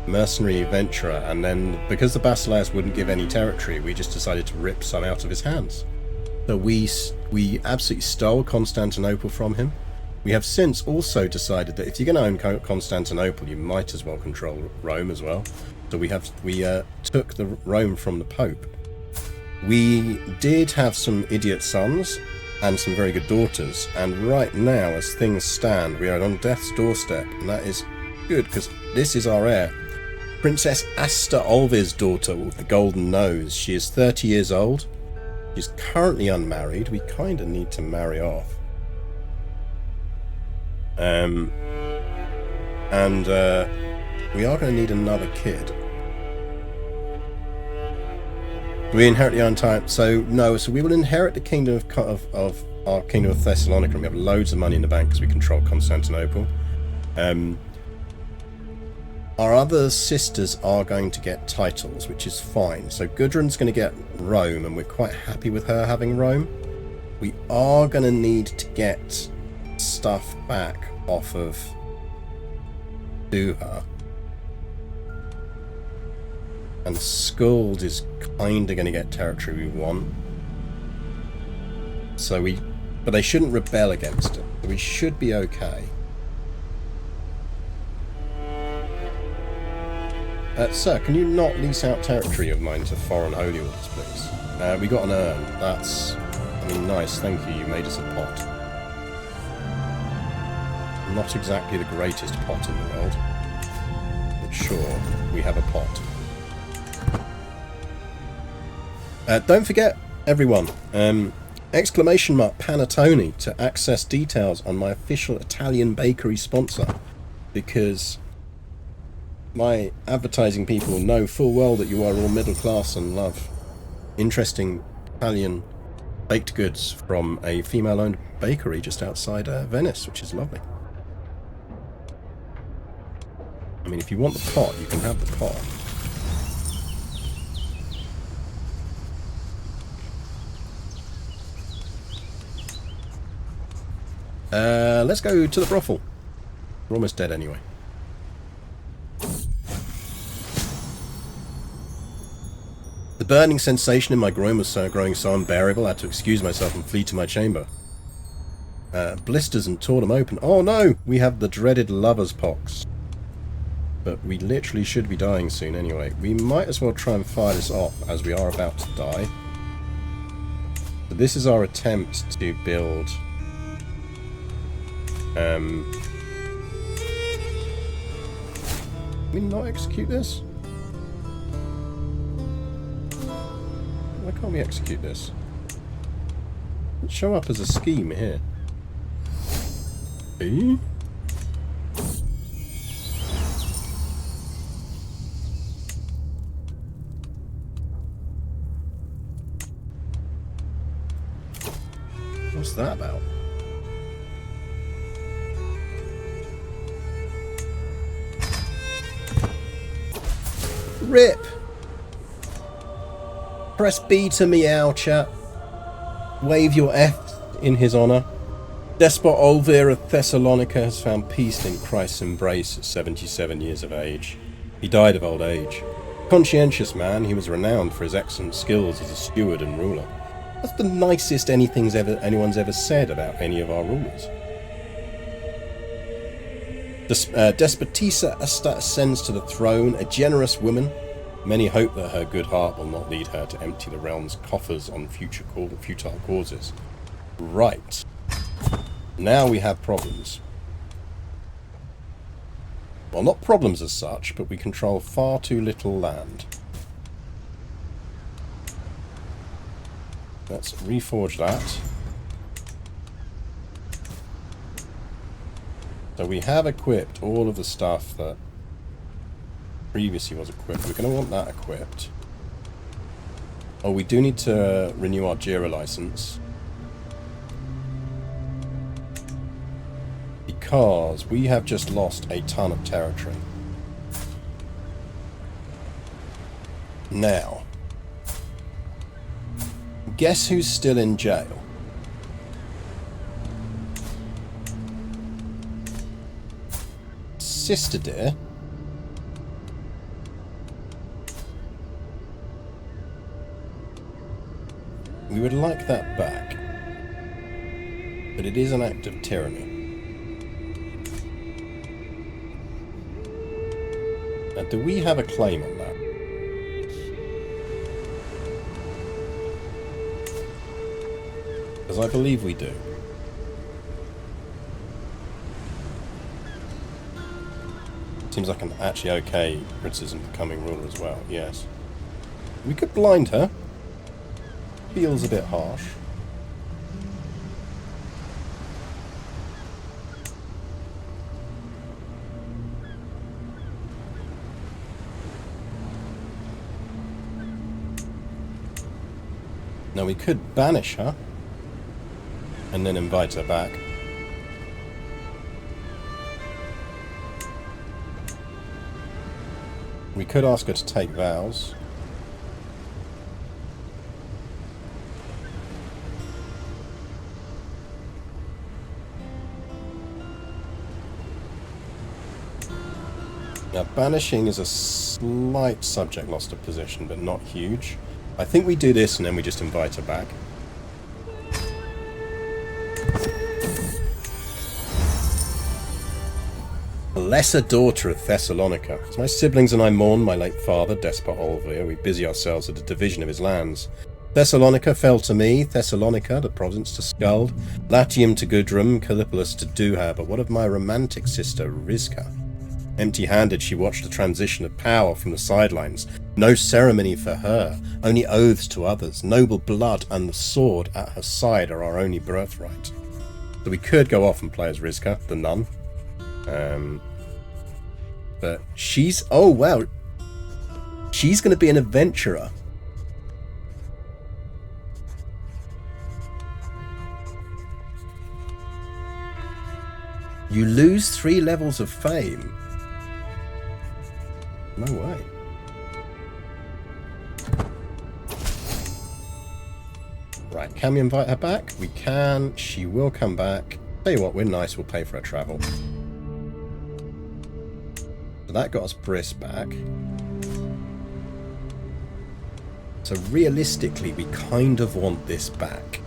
Mercenary adventurer, and then because the Basileus wouldn't give any territory, we just decided to rip some out of his hands. So we absolutely stole Constantinople from him, We have since also decided that if you're going to own Constantinople, you might as well control Rome as well. So we took the Rome from the Pope. We did have some idiot sons and some very good daughters, and right now, as things stand, we are on death's doorstep, and that is good because this is our heir. Princess Asta Olvi's daughter with the golden nose. She is 30 years old. She's currently unmarried. We kind of need to marry off. We are going to need another kid. We inherit the entire... So we will inherit the kingdom of our kingdom of Thessalonica, and we have loads of money in the bank because we control Constantinople. Our other sisters are going to get titles, which is fine. So Gudrun's going to get Rome, and we're quite happy with her having Rome. We are going to need to get stuff back off of Duha. And Skuld is kind of going to get territory we want. But they shouldn't rebel against it. We should be okay. Sir, can you not lease out territory of mine to foreign holy orders, please? We got an urn. That's... nice, thank you. You made us a pot. Not exactly the greatest pot in the world. But sure, we have a pot. Don't forget, everyone, exclamation mark Panettone to access details on my official Italian bakery sponsor, because my advertising people know full well that you are all middle class and love interesting Italian baked goods from a female-owned bakery just outside Venice, which is lovely. If you want the pot, you can have the pot. Let's go to the brothel. We're almost dead anyway. The burning sensation in my groin was growing so unbearable I had to excuse myself and flee to my chamber. Blisters and tore them open. Oh no! We have the dreaded lover's pox. But we literally should be dying soon anyway. We might as well try and fire this off as we are about to die. So this is our attempt to build... Can we not execute this? Why can't we execute this? Let's show up as a scheme here. Eh? What's that about? Rip! Press B to meow, chat. Wave your F in his honour. Despot Olvir of Thessalonica has found peace in Christ's embrace at 77 years of age. He died of old age. Conscientious man, he was renowned for his excellent skills as a steward and ruler. That's the nicest anyone's ever said about any of our rulers. Despotissa Asta ascends to the throne, a generous woman. Many hope that her good heart will not lead her to empty the realm's coffers on futile causes. Right. Now we have problems. Well, not problems as such, but we control far too little land. Let's reforge that. So we have equipped all of the stuff that previously was equipped. We're going to want that equipped. Oh, we do need to renew our Jira license. Because we have just lost a ton of territory. Now, guess who's still in jail? Sister dear. We would like that back. But it is an act of tyranny. Now, do we have a claim on that? Because I believe we do. Seems like an actually okay criticism becoming ruler as well, yes. We could blind her. Feels a bit harsh. Now we could banish her and then invite her back. We could ask her to take vows. Now, banishing is a slight subject loss of position, but not huge. I think we do this and then we just invite her back. A lesser daughter of Thessalonica. As my siblings and I mourn my late father, Despot Olvir, we busy ourselves at the division of his lands. Thessalonica fell to me, Thessalonica, the province to Skald, Latium to Gudrum, Callipolis to Duha, but what of my romantic sister, Rizka? Empty-handed she watched the transition of power from the sidelines. No ceremony for her, only oaths to others. Noble blood and the sword at her side are our only birthright. So we could go off and play as Rizka, the nun. But she's... oh, wow. She's going to be an adventurer. You lose 3 levels of fame. No way. Right, can we invite her back? We can. She will come back. Tell you what, we're nice. We'll pay for her travel. So that got us Briss back. So realistically, we kind of want this back.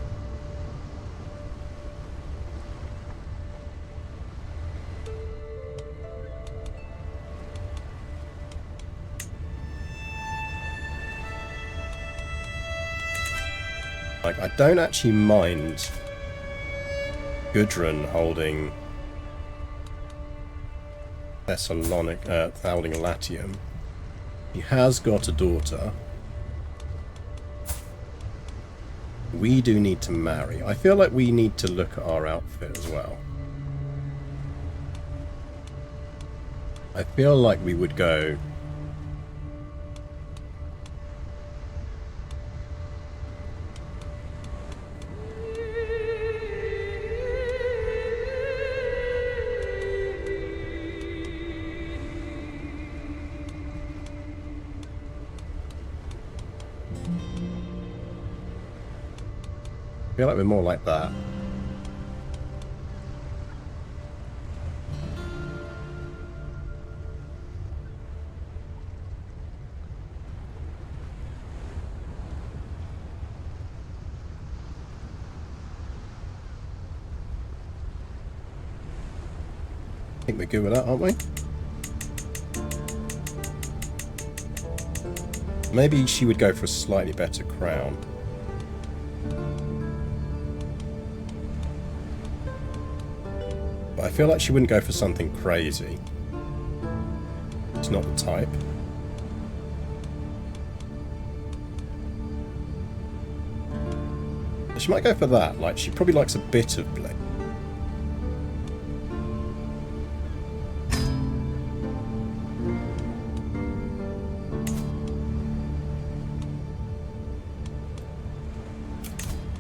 Like, I don't actually mind Gudrun holding holding Latium. He has got a daughter. We do need to marry. I feel like we need to look at our outfit as well. I feel like we would go... I feel like we're more like that. I think we're good with that, aren't we? Maybe she would go for a slightly better crown. I feel like she wouldn't go for something crazy. It's not the type. She might go for that. Like, she probably likes a bit of bling.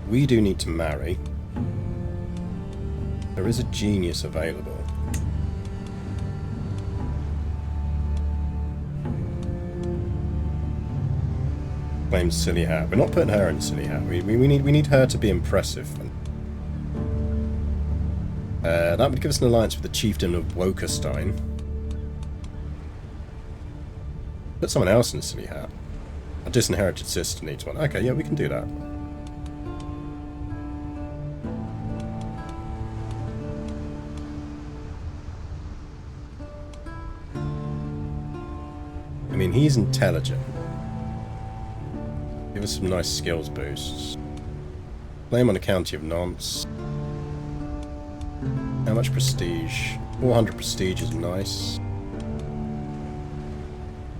We do need to marry. There is a genius available. Claims silly hat. We're not putting her in silly hat. We need her to be impressive. That would give us an alliance with the chieftain of Wokerstein. Put someone else in a silly hat. A disinherited sister needs one. Okay, yeah, we can do that. mean, he's intelligent. Give us some nice skills boosts. Claim on the county of Nantes. How much prestige? 400 prestige is nice.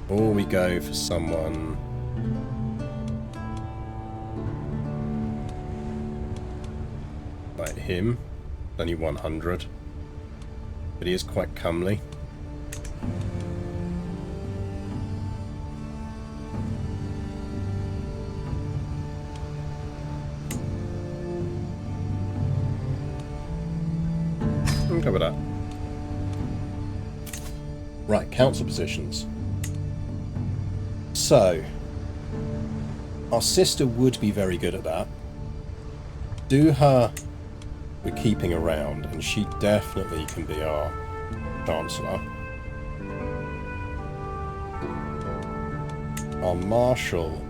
Or we go for someone... like him. Only 100. But he is quite comely. I'll go with that. Right, council positions. So, our sister would be very good at that. Do her... we're keeping around, and she definitely can be our Chancellor. Our Marshal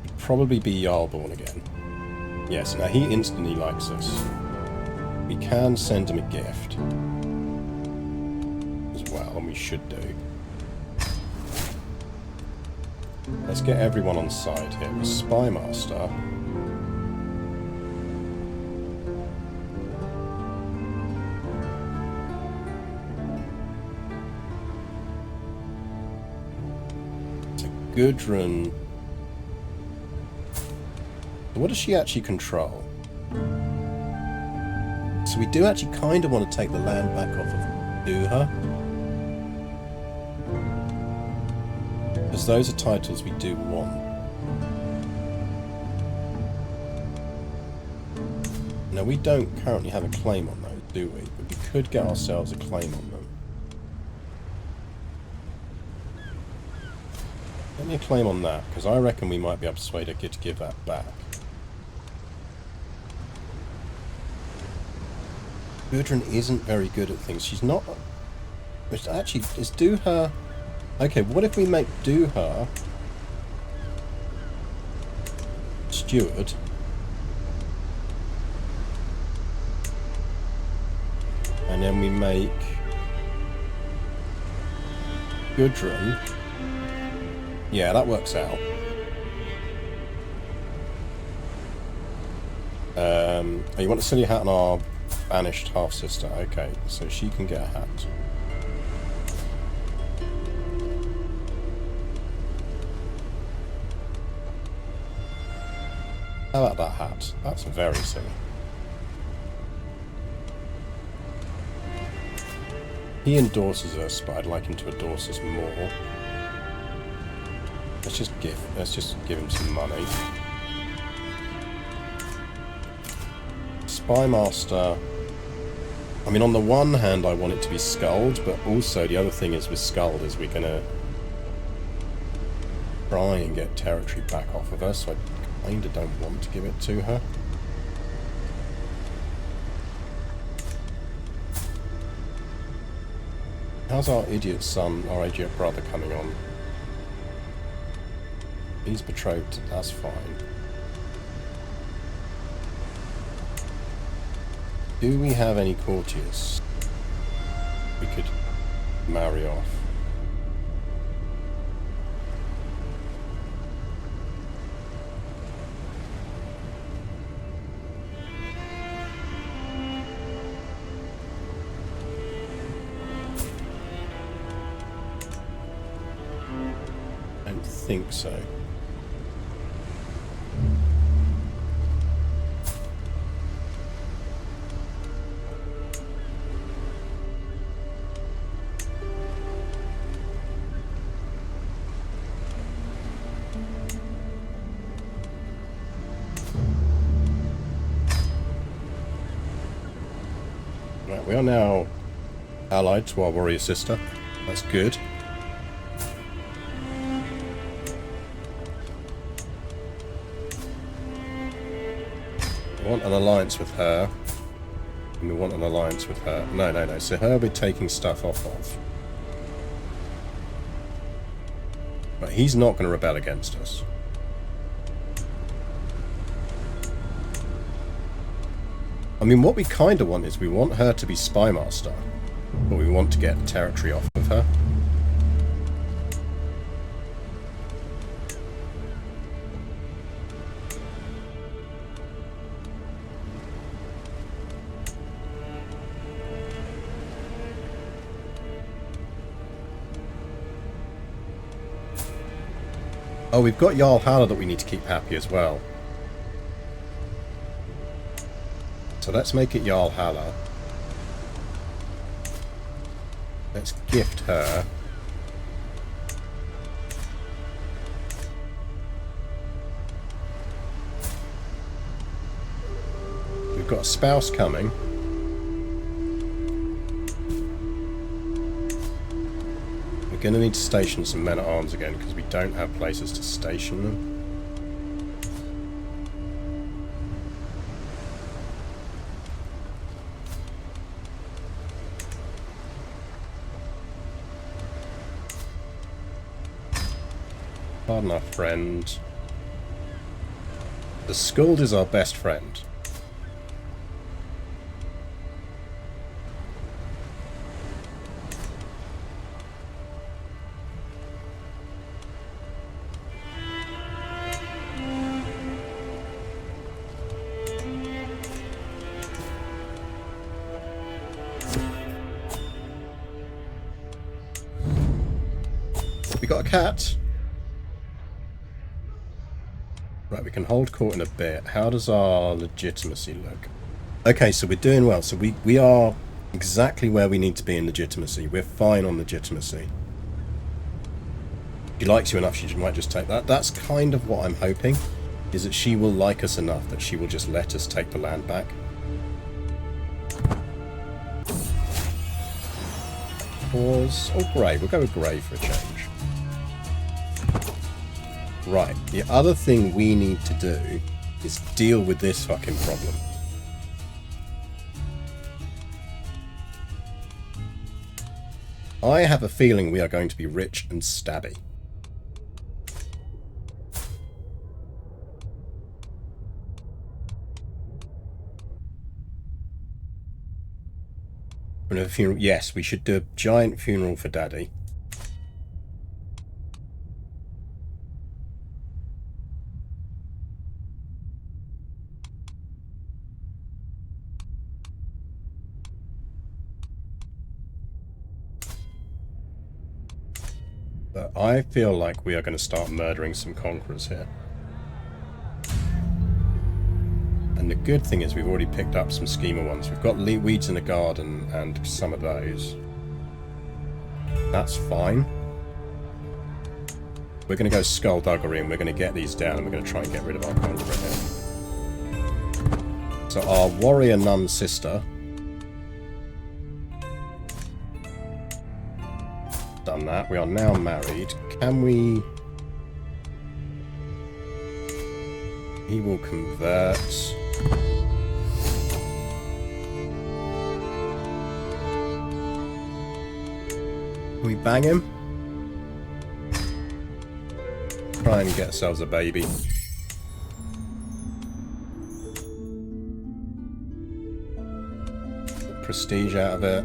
would probably be Jarlborn again. Yes, now he instantly likes us. We can send him a gift as well, and we should do. Let's get everyone on side here. The Spymaster. Gudrun. What does she actually control? So we do actually kind of want to take the land back off of Duha. Because those are titles we do want. Now we don't currently have a claim on those, do we? But we could get ourselves a claim on them. Let me claim on that, because I reckon we might be able to persuade her to give that back. Gudrun isn't very good at things. She's not... Which actually, is Duha... Okay, what if we make Duha steward? And then we make Gudrun... Yeah, that works out. Oh, you want to sell your hat on our banished half-sister. Okay, so she can get a hat. How about that hat? That's very silly. He endorses us, but I'd like him to endorse us more. Let's just give him some money. Spymaster. I mean, on the one hand, I want it to be Skuld, but also the other thing is with Skuld is we're gonna try and get territory back off of her, so I kinda don't want to give it to her. How's our idiot son, our idiot brother coming on? He's betrothed, that's fine. Do we have any courtiers we could marry off? I don't think so. Right, we are now allied to our warrior sister. That's good. We want an alliance with her. And we want an alliance with her. No. So her we're taking stuff off of. But he's not going to rebel against us. I mean, what we kind of want is we want her to be Spymaster. But we want to get territory off of her. Oh, we've got Jarl Halla that we need to keep happy as well. So let's make it Jarl Halla. Let's gift her. We've got a spouse coming. We're going to need to station some men-at-arms again because we don't have places to station them. Pardon our friend. The Skuld is our best friend. We got a cat. Right, we can hold court in a bit. How does our legitimacy look? Okay, so we're doing well. So we are exactly where we need to be in legitimacy. We're fine on legitimacy. If she likes you enough, she might just take that. That's kind of what I'm hoping, is that she will like us enough that she will just let us take the land back. Pause. Oh, grey. We'll go with grey for a change. Right, the other thing we need to do is deal with this fucking problem. I have a feeling we are going to be rich and stabby. A funeral. Yes, we should do a giant funeral for Daddy. But I feel like we are going to start murdering some conquerors here. And the good thing is we've already picked up some schemer ones. We've got weeds in the garden and some of those. That's fine. We're going to go skullduggery and we're going to get these down and we're going to try and get rid of our conqueror here. So our warrior nun sister... done that. We are now married. Can we... He will convert... Can we bang him? Try and get ourselves a baby. Get prestige out of it.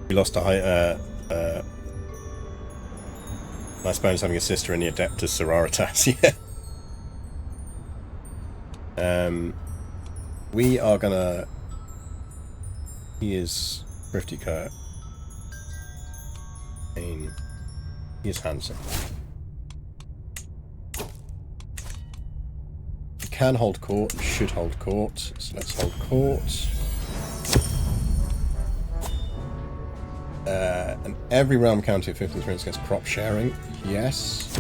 We lost a nice bonus having a sister in the Adeptus Sororitas, yeah. We are gonna... He is thrifty Kurt. He is handsome. We can hold court, we should hold court, so let's hold court. And every realm county of 15 experience gets crop sharing. Yes.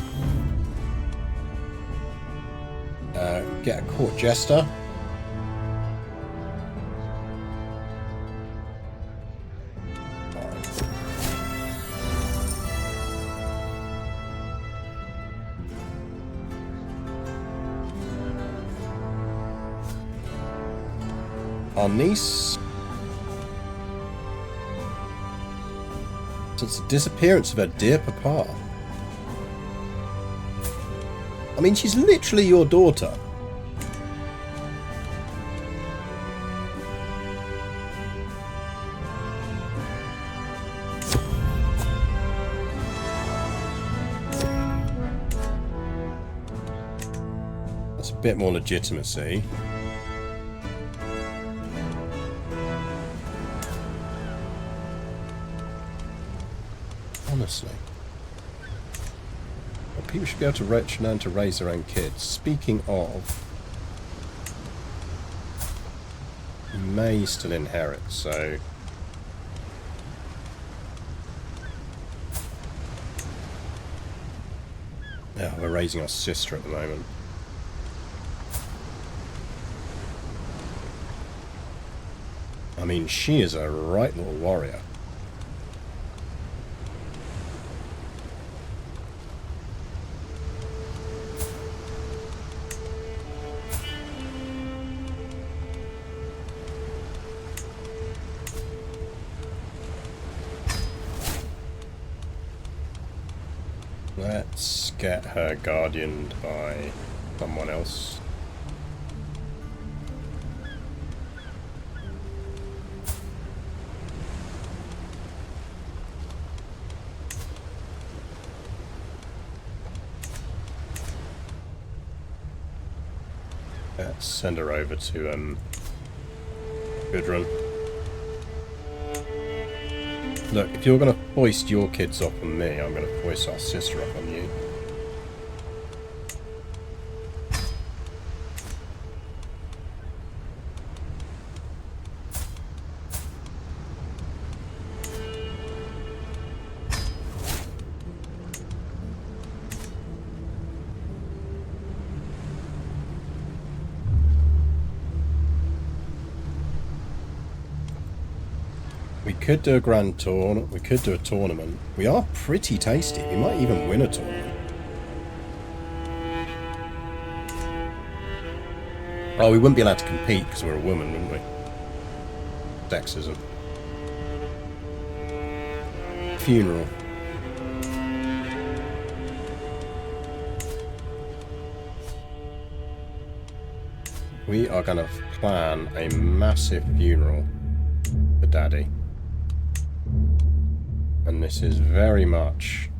Get a court jester. Our niece. Since the disappearance of her dear papa. I mean, she's literally your daughter. That's a bit more legitimacy. Honestly. Well, people should be able to learn to raise their own kids. Speaking of, you may still inherit, so... Yeah, we're raising our sister at the moment. I mean, she is a right little warrior. Let's get her guardianed by someone else. Let's send her over to Gudrun. Look, if you're going to foist your kids off on me, I'm going to foist our sister up on you. We could do a grand tour, we could do a tournament. We are pretty tasty. We might even win a tournament. Oh, we wouldn't be allowed to compete because we're a woman, wouldn't we? Sexism. Funeral. We are going to plan a massive funeral for Daddy. And this is very much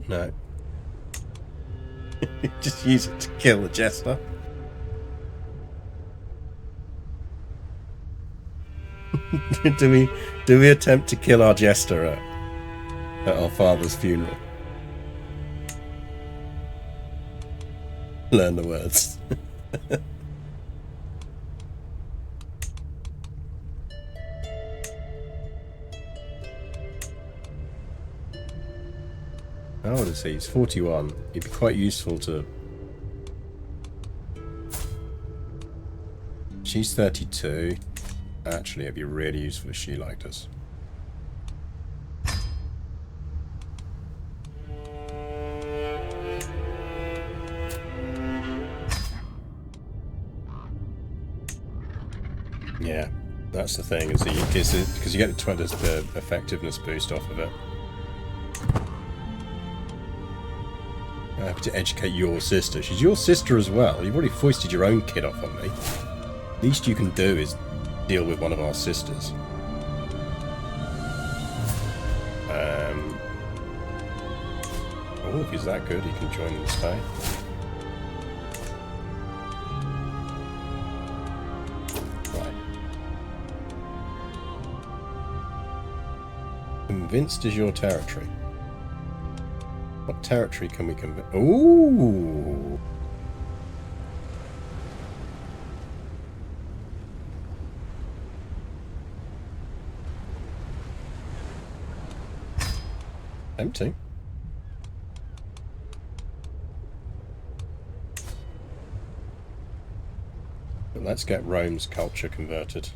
no. Just use it to kill the jester. do we attempt to kill our jester at our father's funeral? Learn the words. How old is he? He's 41. He'd be quite useful to... She's 32. Actually, it'd be really useful if she liked us. Yeah, that's the thing, is because you get the effectiveness boost off of it. I have to educate your sister. She's your sister as well. You've already foisted your own kid off on me. Least you can do is deal with one of our sisters. Oh, if he's that good, he can join and stay. Convinced is your territory. What territory can we convince? Ooh! Empty. But let's get Rome's culture converted.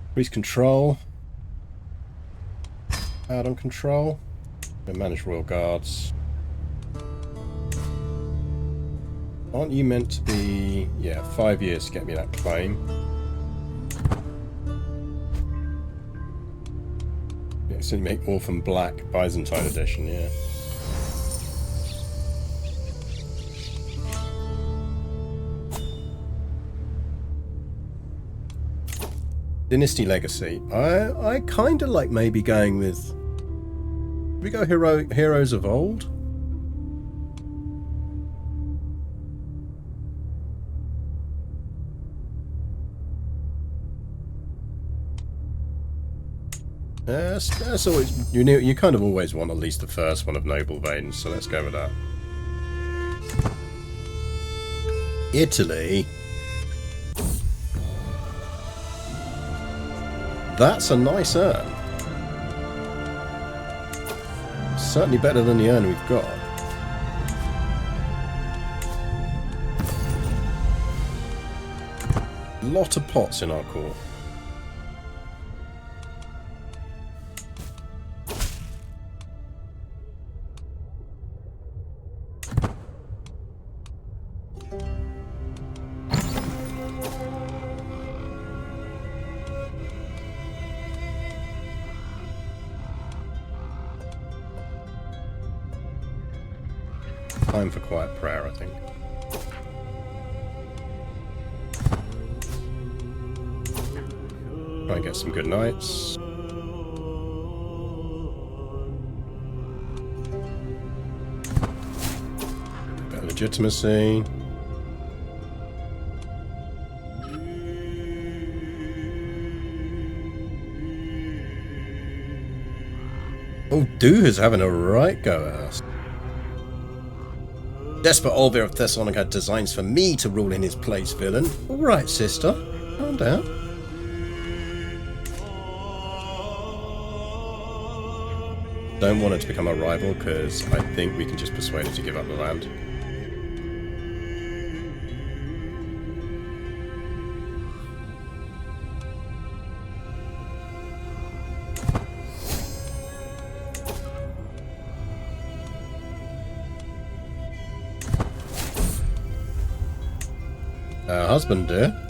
Increase control. Add on control. And manage royal guards. Aren't you meant to be... Yeah, 5 years to get me that claim. Yeah, so you make Orphan Black Byzantine edition, yeah. Dynasty Legacy. I kind of like maybe going with we go heroes of old? That's always, you kind of always want at least the first one of noble veins, so let's go with that. Italy. That's a nice urn. Certainly better than the urn we've got. Lot of pots in our court. Time for quiet prayer, I think. Try and get some good nights. Bit of legitimacy. Oh, Duha's having a right go at us. Desperate Olvir of Thessalonica had designs for me to rule in his place, villain. Alright, sister. Calm down. Don't want it to become a rival, because I think we can just persuade it to give up the land. Husband, dear.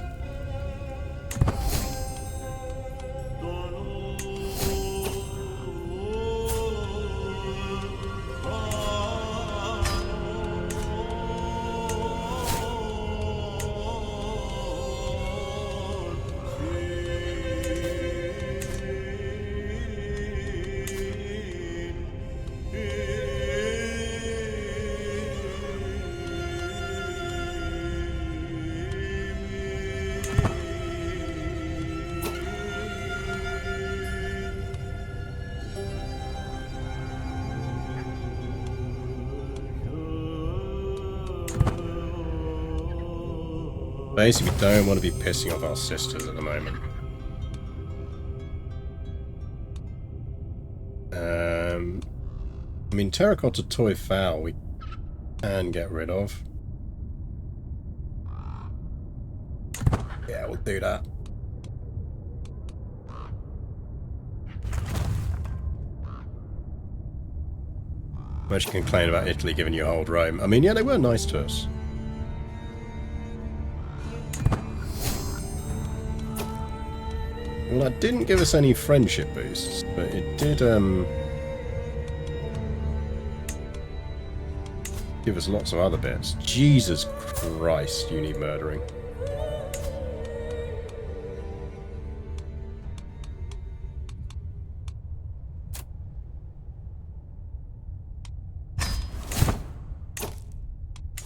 Basically, we don't want to be pissing off our sisters at the moment. I mean, terracotta toy fowl we can get rid of. Yeah, we'll do that. Much you can complain about Italy giving you old Rome. I mean, yeah, they were nice to us. Well, that didn't give us any friendship boosts, but it did, give us lots of other bits. Jesus Christ, you need murdering.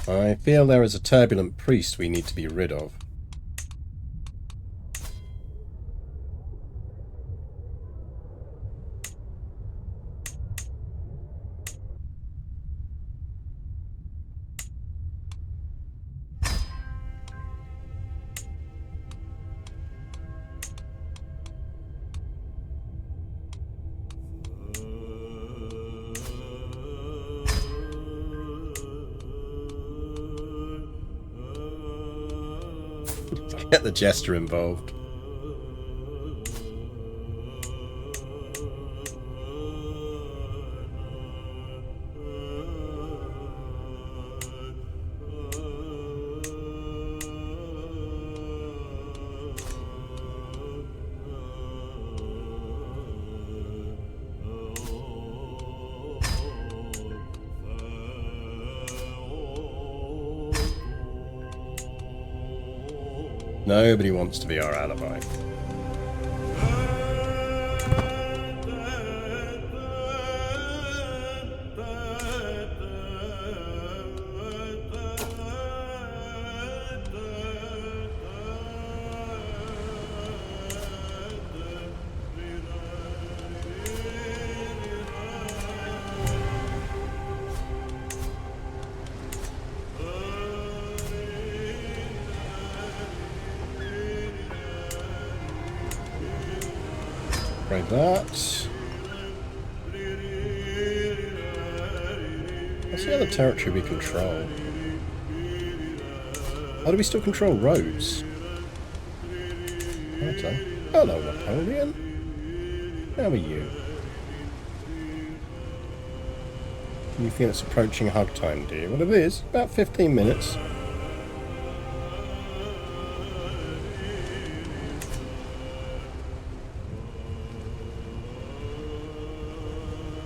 I feel there is a turbulent priest we need to be rid of. Get the jester involved. Nobody wants to be our alibi. Upgrade that. What's the other territory we control? Oh, do we still control roads? Okay. Hello, Napoleon. How are you? You feel it's approaching hug time, do you? Well, it is. About 15 minutes.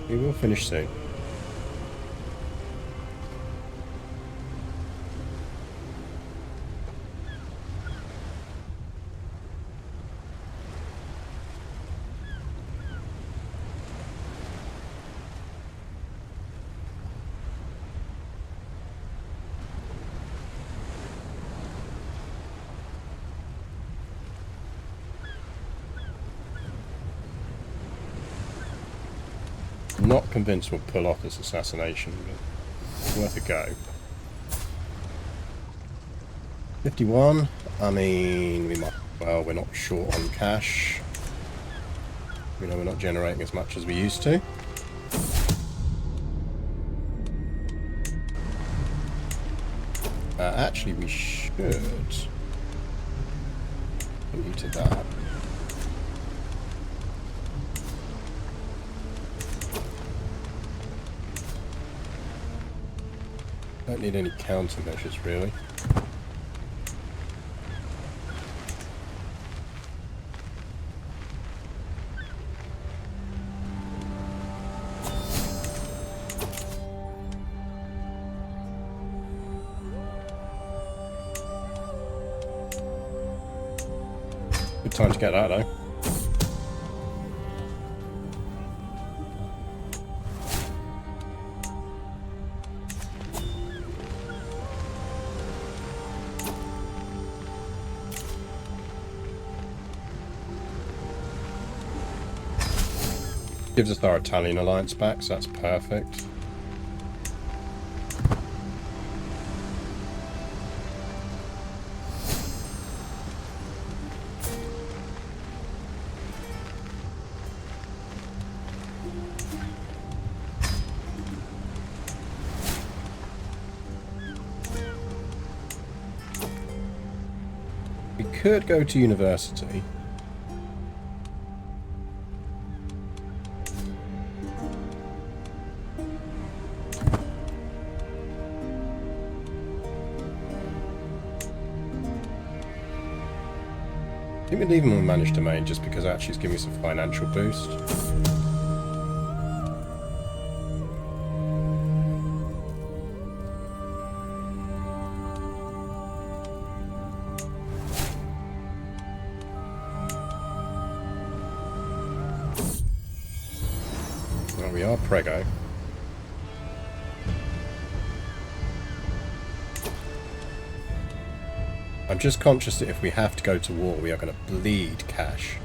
We will finish soon. Not convinced we'll pull off this assassination, but it's worth a go. 51. I mean, we might. Well, we're not short on cash. We know we're not generating as much as we used to. Actually, we should put you to that. Don't need any countermeasures, really. Good time to get that, though. Gives us our Italian alliance back, so that's perfect. We could go to university. I think we'd leave them on managed domain just because actually it's giving me some financial boost. Well, we are Prego. I'm just conscious that if we have to go to war, we are going to bleed cash.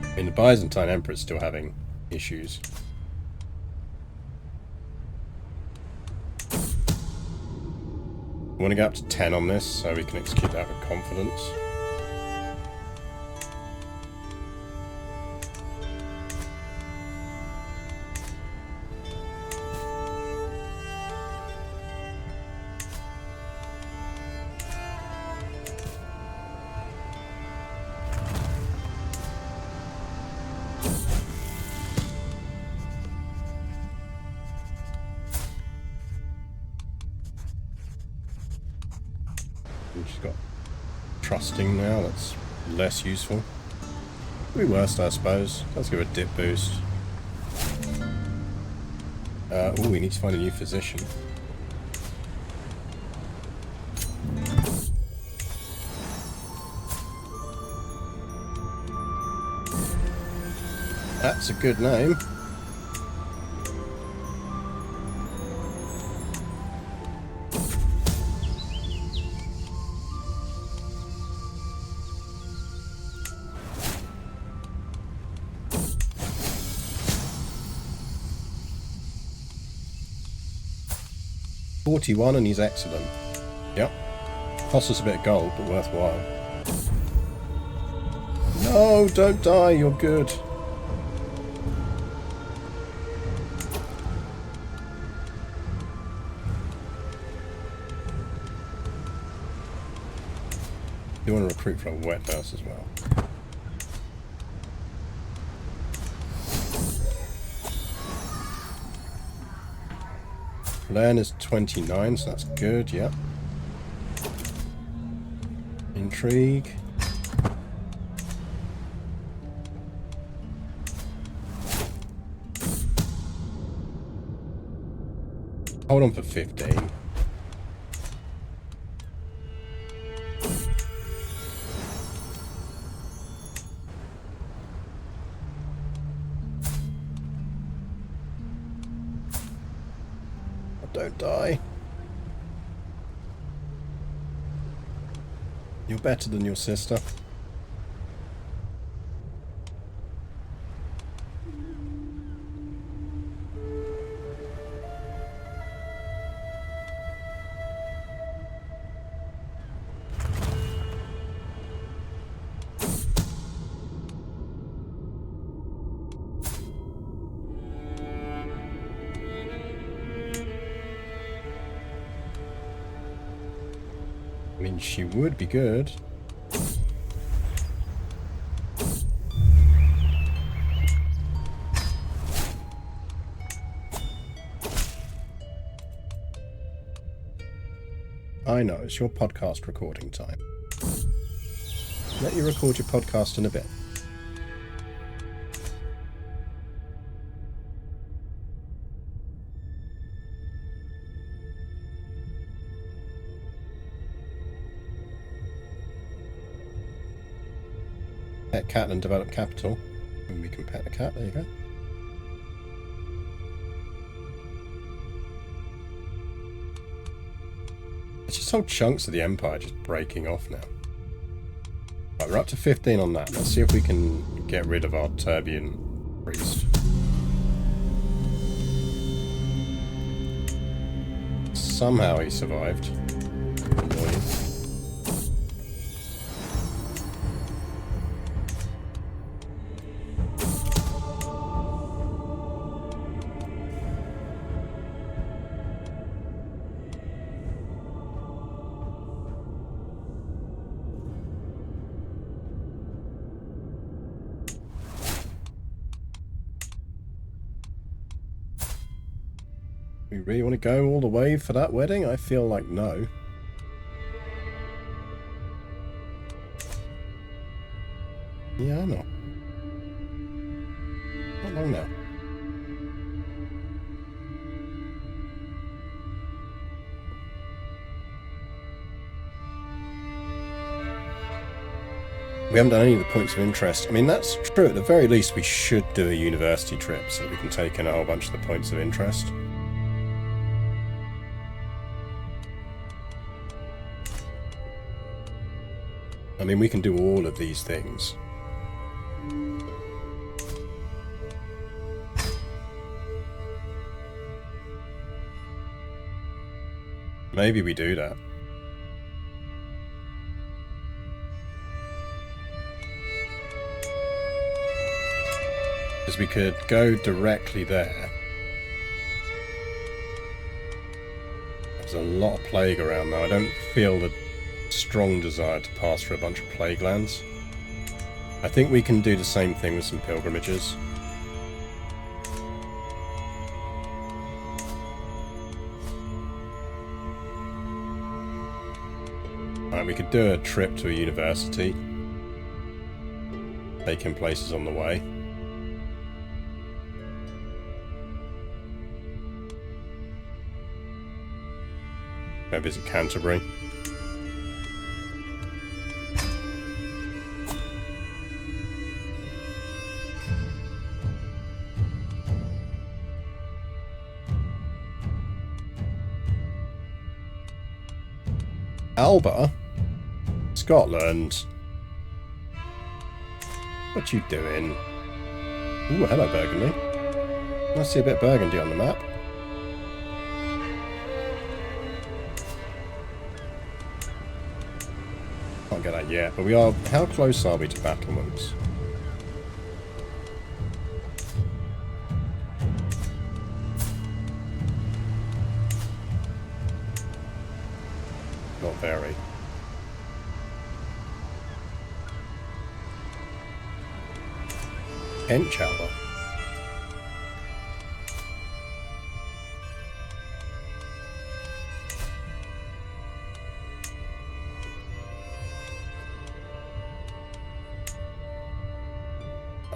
I mean, the Byzantine Empire is still having issues. I want to go up to 10 on this so we can execute that with confidence. We've just got trusting now, that's less useful. Could be worse, I suppose. Let's give it a dip boost. Oh, we need to find a new physician. That's a good name. $41 and he's excellent. Yep. Costs us a bit of gold, but worthwhile. No, don't die, you're good. You want to recruit for a wet nurse as well. Learn is 29, so that's good, yep. Intrigue. Hold on for 15. Don't die. You're better than your sister. I mean, she would be good. I know, it's your podcast recording time. Let you record your podcast in a bit. Pet cat and develop capital. And we can pet the cat, there you go. It's just whole chunks of the empire just breaking off now. Right, we're up to 15 on that. Let's see if we can get rid of our turbulent priest. Somehow he survived. Annoying. We really want to go all the way for that wedding? I feel like no. Yeah, I know. Not long now. We haven't done any of the points of interest. I mean, that's true. At the very least, we should do a university trip so that we can take in a whole bunch of the points of interest. I mean, we can do all of these things. Maybe we do that. Because we could go directly there. There's a lot of plague around though. I don't feel the strong desire to pass through a bunch of plague lands. I think we can do the same thing with some pilgrimages. Right, we could do a trip to a university, taking places on the way. Go visit Canterbury. Alba? Scotland? What you doing? Ooh, hello Burgundy. I see a bit of Burgundy on the map. Can't get that yet, but we are... How close are we to battlements? Not very. Enchauer.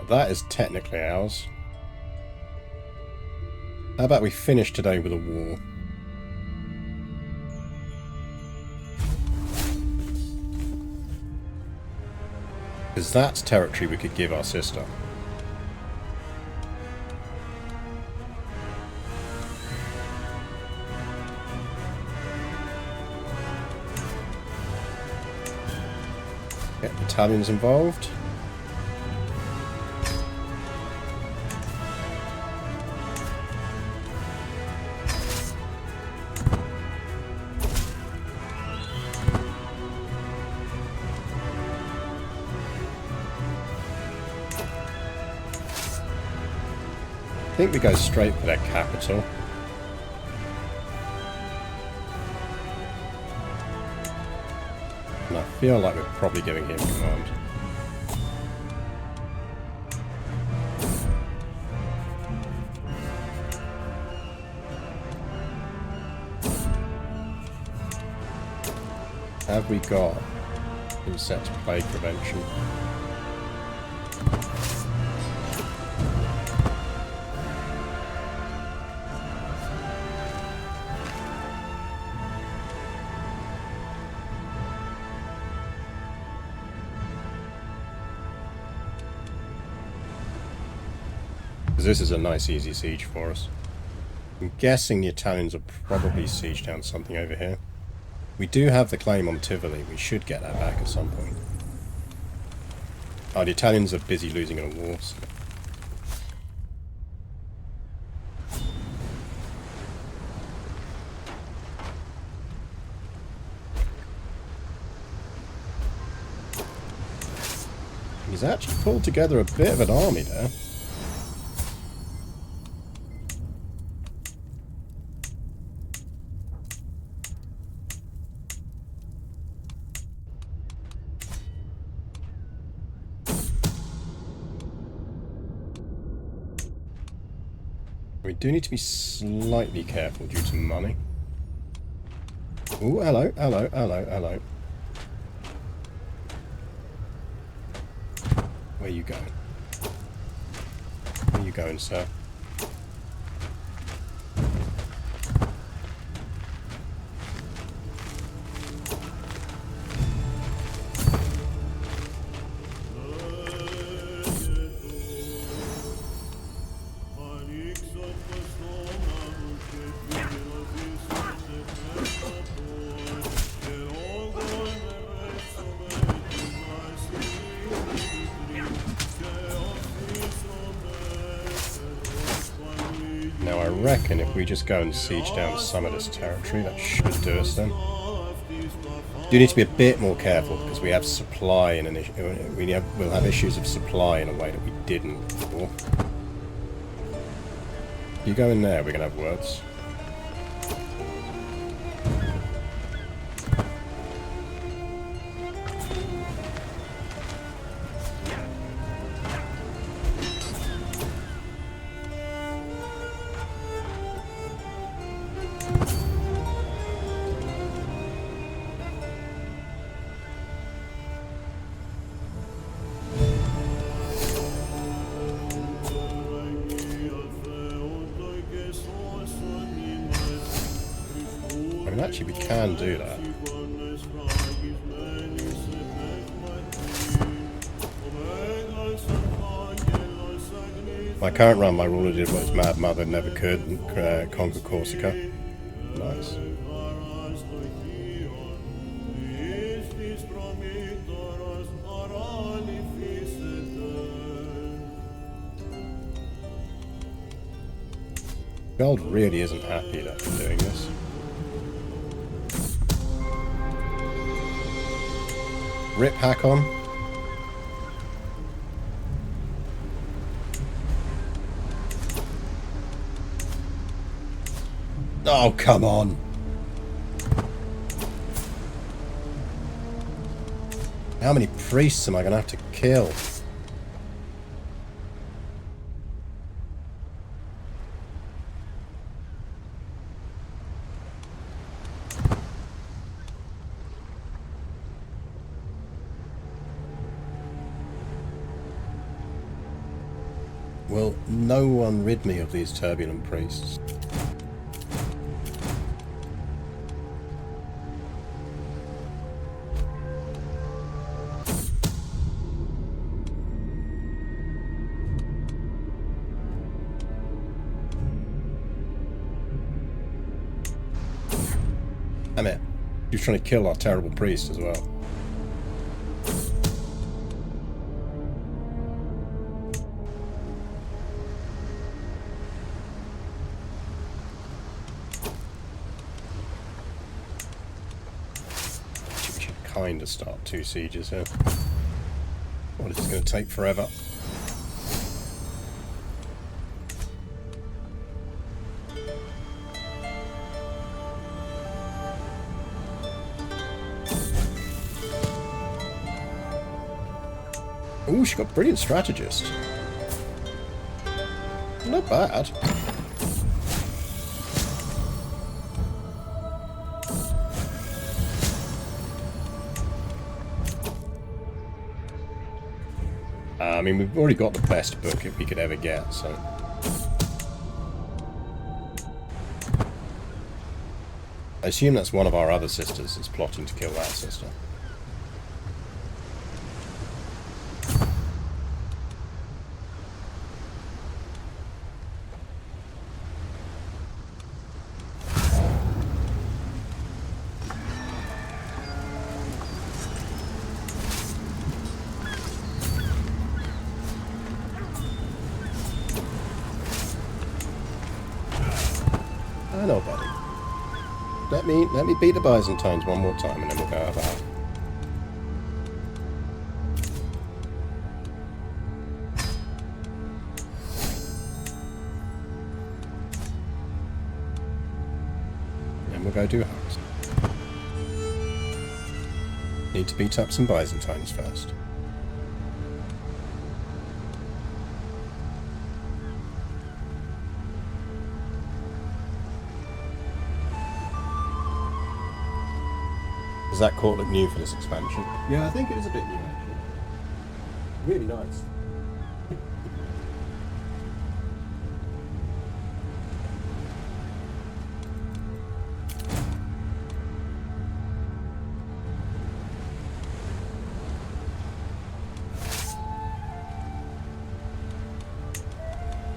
That is technically ours. How about we finish today with a war? Because that's territory we could give our sister. Get battalions involved. I think we go straight for their capital. And I feel like we're probably giving him command. Have we got insect plague prevention? This is a nice easy siege for us. I'm guessing the Italians will probably siege down something over here. We do have the claim on Tivoli. We should get that back at some point. Oh, the Italians are busy losing in a war. So. He's actually pulled together a bit of an army there. We do need to be slightly careful due to money. Ooh, hello, hello, hello, hello. Where are you going? Where are you going, sir? Now I reckon if we just go and siege down some of this territory, that should do us then. Do need to be a bit more careful because we have supply in an issue. We'll have issues of supply in a way that we didn't before. If you go in there, we're gonna have words. Actually, we can do that. My current run, my ruler did what his mad mother never could, and conquer Corsica. Nice. Gold really isn't happy that I'm doing this. Rip Hakon. Oh, come on. How many priests am I going to have to kill? Will no one rid me of these turbulent priests? Damn it. He was trying to kill our terrible priest as well. We should kind of start 2 sieges here. What is this going to take forever? Ooh, she got brilliant strategist. Not bad. I mean, we've already got the best book we could ever get, so... I assume that's one of our other sisters that's plotting to kill that sister. I know, buddy. Let me beat the Byzantines one more time, and then we'll go about. And we'll go do house. Need to beat up some Byzantines first. Does that court look new for this expansion? Yeah, I think it is a bit new, actually. Really nice.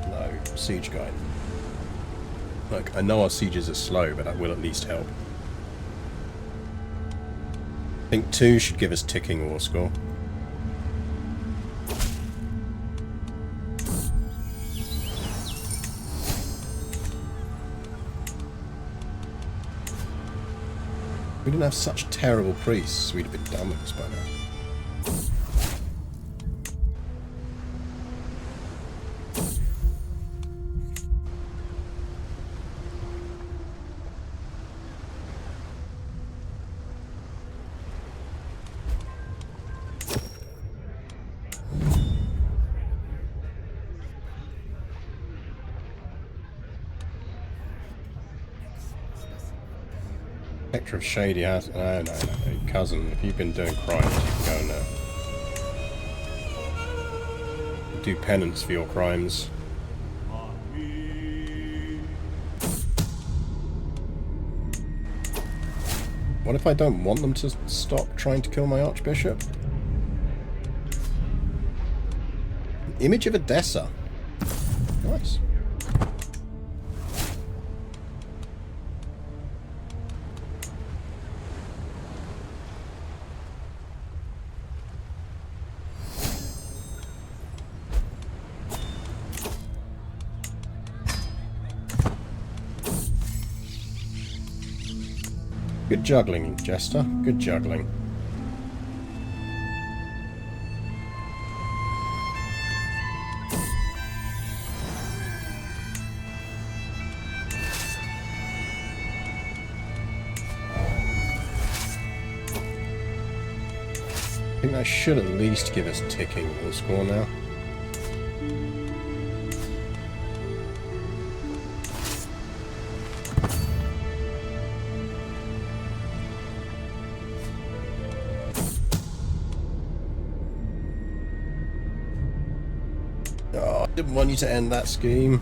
No, siege guide. Look, I know our sieges are slow, but that will at least help. I think 2 should give us ticking war score. If we didn't have such terrible priests, we'd have been done with this by now. Spectre of Shady has... No, cousin, if you've been doing crimes, you can go and do penance for your crimes. What if I don't want them to stop trying to kill my archbishop? Image of Edessa. Nice. Good juggling, Jester. Good juggling. I think that should at least give us ticking on score now. Oh, I didn't want you to end that scheme.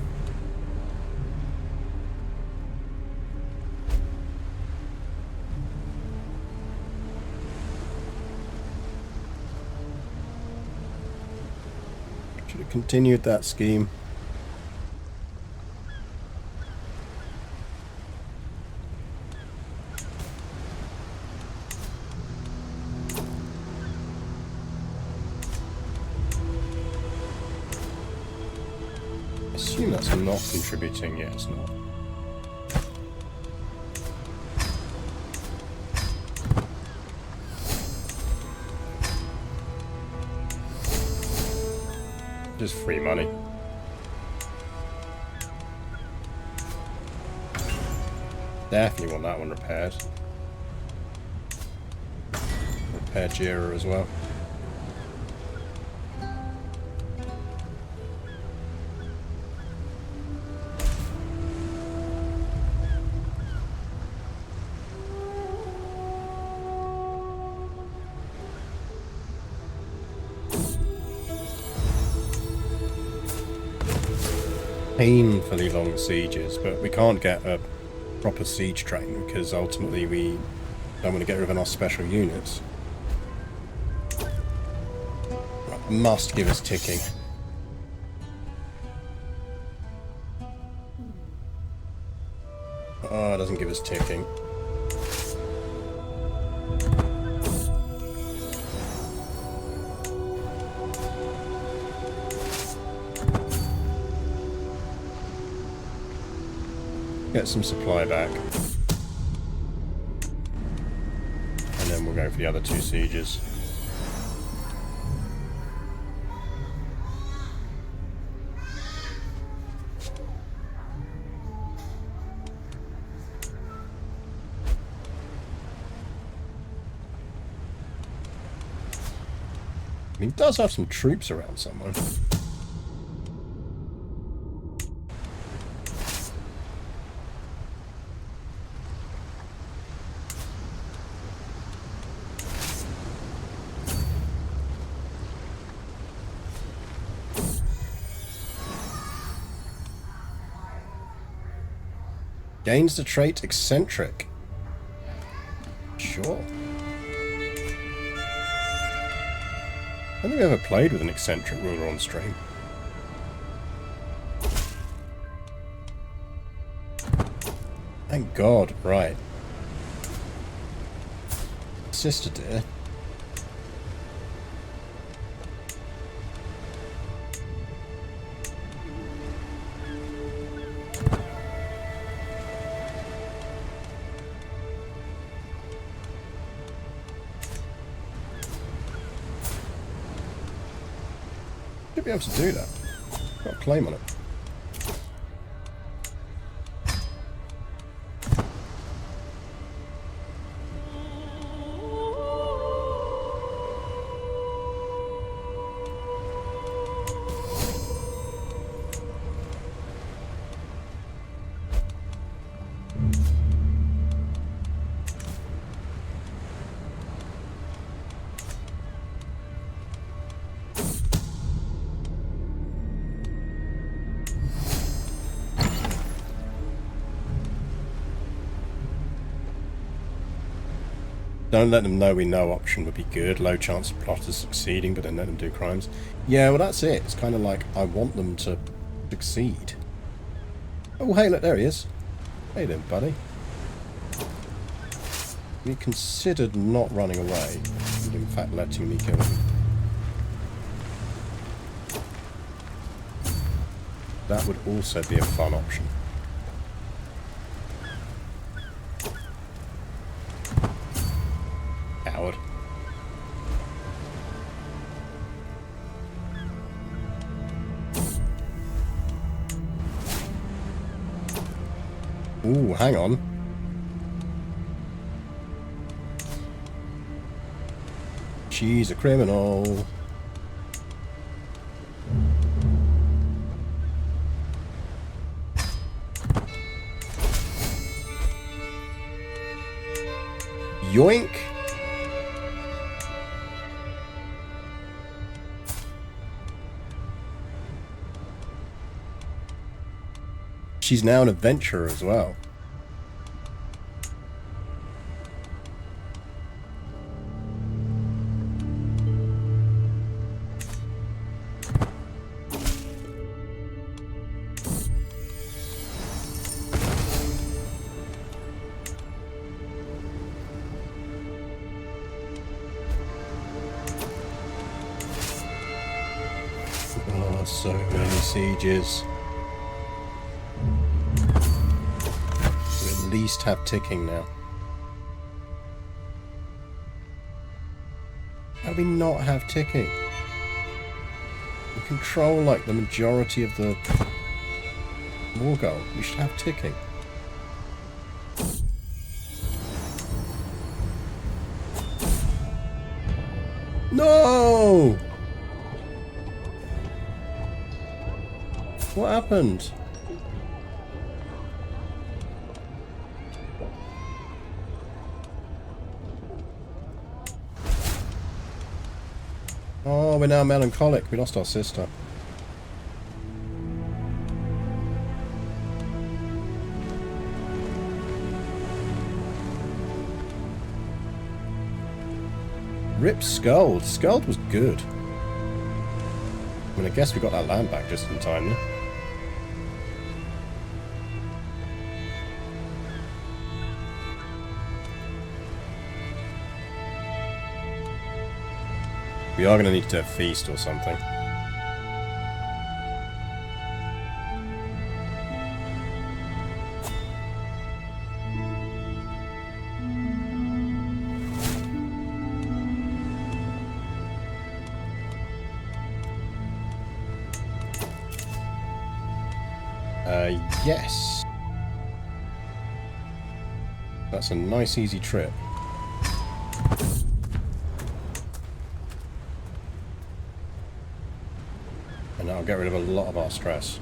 Should have continued that scheme. I assume that's not contributing. Yeah, it's not. Just free money. Definitely want that one repaired. Repair Jira as well. Painfully long sieges, but we can't get a proper siege train because ultimately we don't want to get rid of our special units. That must give us ticking. Oh, it doesn't give us ticking. Get some supply back. And then we'll go for the other two sieges. I mean, he does have some troops around somewhere. Gains the trait eccentric. Sure. I don't think we ever played with an eccentric ruler on stream. Thank God, right. Sister dear. Should be able to do that. Got a claim on it. Don't let them know we know option would be good. Low chance of plotters succeeding, but then let them do crimes. Yeah, well that's it. It's kind of like, I want them to succeed. Oh, hey, look, there he is. Hey then, buddy. We considered not running away, and in fact letting me kill him. That would also be a fun option. Coward. Ooh, hang on. She's a criminal. Yoink! She's now an adventurer as well. Oh, so many sieges. We at least have ticking now. How do we not have ticking? We control like the majority of the war goal. We should have ticking. No! What happened? Oh, we're now melancholic. We lost our sister. Rip Skuld. Skuld was good. I mean, I guess we got that land back just in time, yeah? We are going to need to do a feast or something. Yes. That's a nice easy trip. And that'll get rid of a lot of our stress.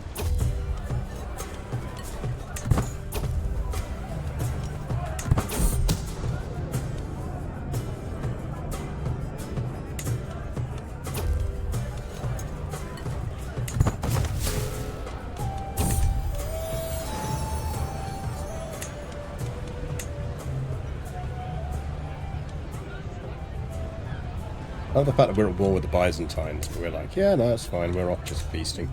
I love the fact that we're at war with the Byzantines, but we're like, yeah, no, it's fine, we're off just feasting.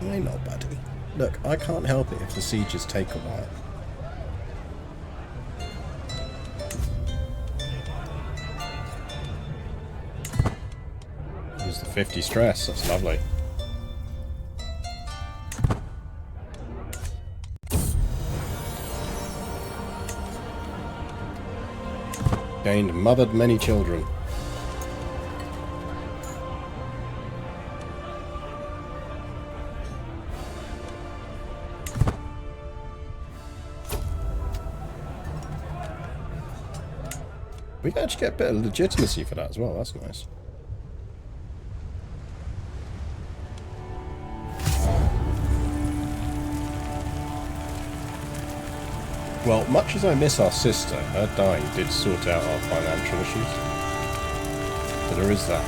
I know, buddy. Look, I can't help it if the sieges take a while. Use the 50 stress, that's lovely. Gained mothered many children. We can actually get a bit of legitimacy for that as well, that's nice. Well, much as I miss our sister, her dying did sort out our financial issues. So there is that.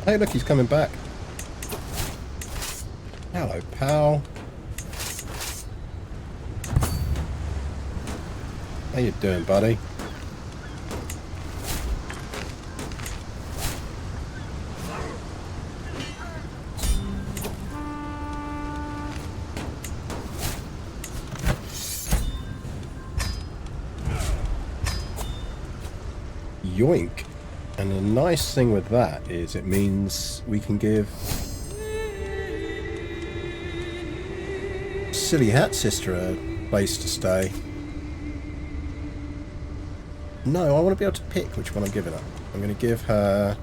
Hey, look, he's coming back. Hello, pal. How you doing, buddy? Yoink. And the nice thing with that is it means we can give Silly Hat Sister a place to stay. No, I want to be able to pick which one I'm giving her. I'm going to give her...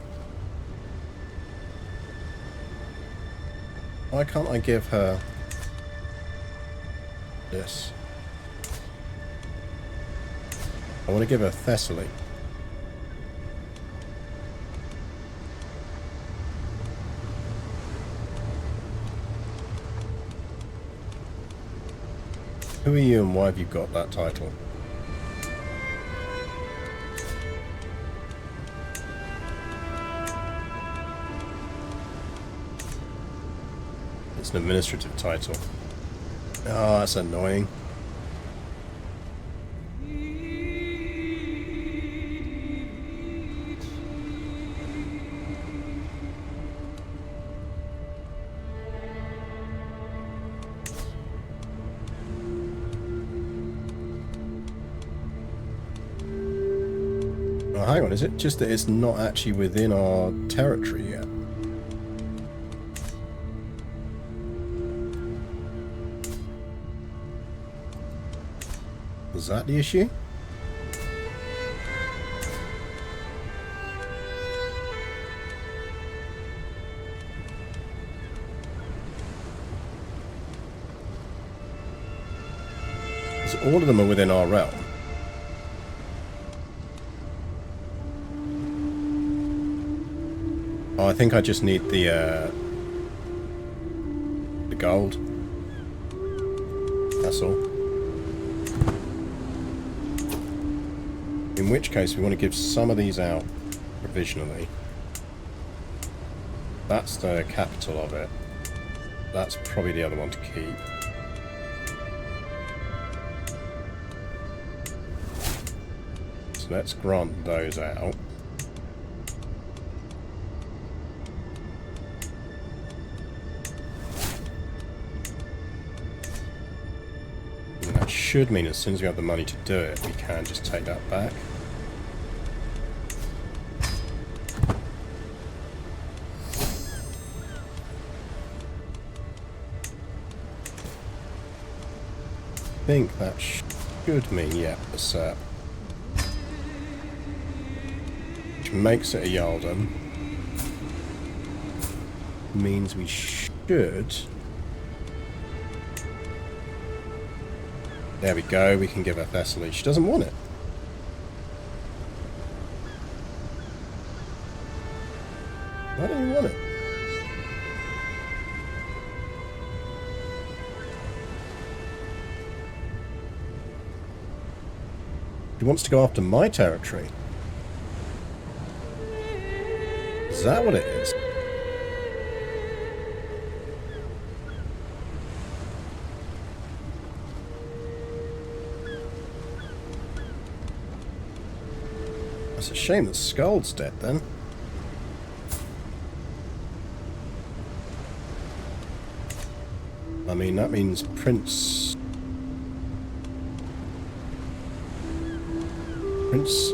Why can't I give her this? I want to give her Thessaly. Who are you and why have you got that title? It's an administrative title. Oh, that's annoying. Oh, hang on, is it just that it's not actually within our territory yet? Was that the issue? So all of them are within our realm. Oh, I think I just need the gold. That's all. In which case we want to give some of these out provisionally. That's the capital of it. That's probably the other one to keep. So let's grant those out. And that should mean as soon as we have the money to do it, we can just take that back. I think that should mean, yeah, the SEP. Which makes it a Yaldom. Means we should... There we go, we can give her Thessaly. She doesn't want it. Why don't you want it? He wants to go after my territory. Is that what it is? It's a shame that Skuld's dead then. I mean, that means Prince is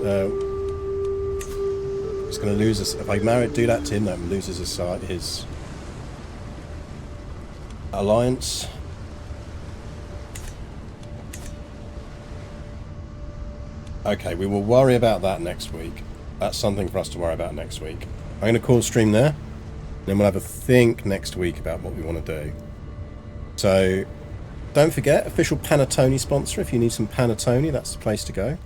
going to lose us. If I do that to him, that loses his alliance. Okay, we will worry about that next week. That's something for us to worry about next week. I'm going to call the stream there. Then we'll have a think next week about what we want to do. So, don't forget, official Panettone sponsor. If you need some Panettone, that's the place to go.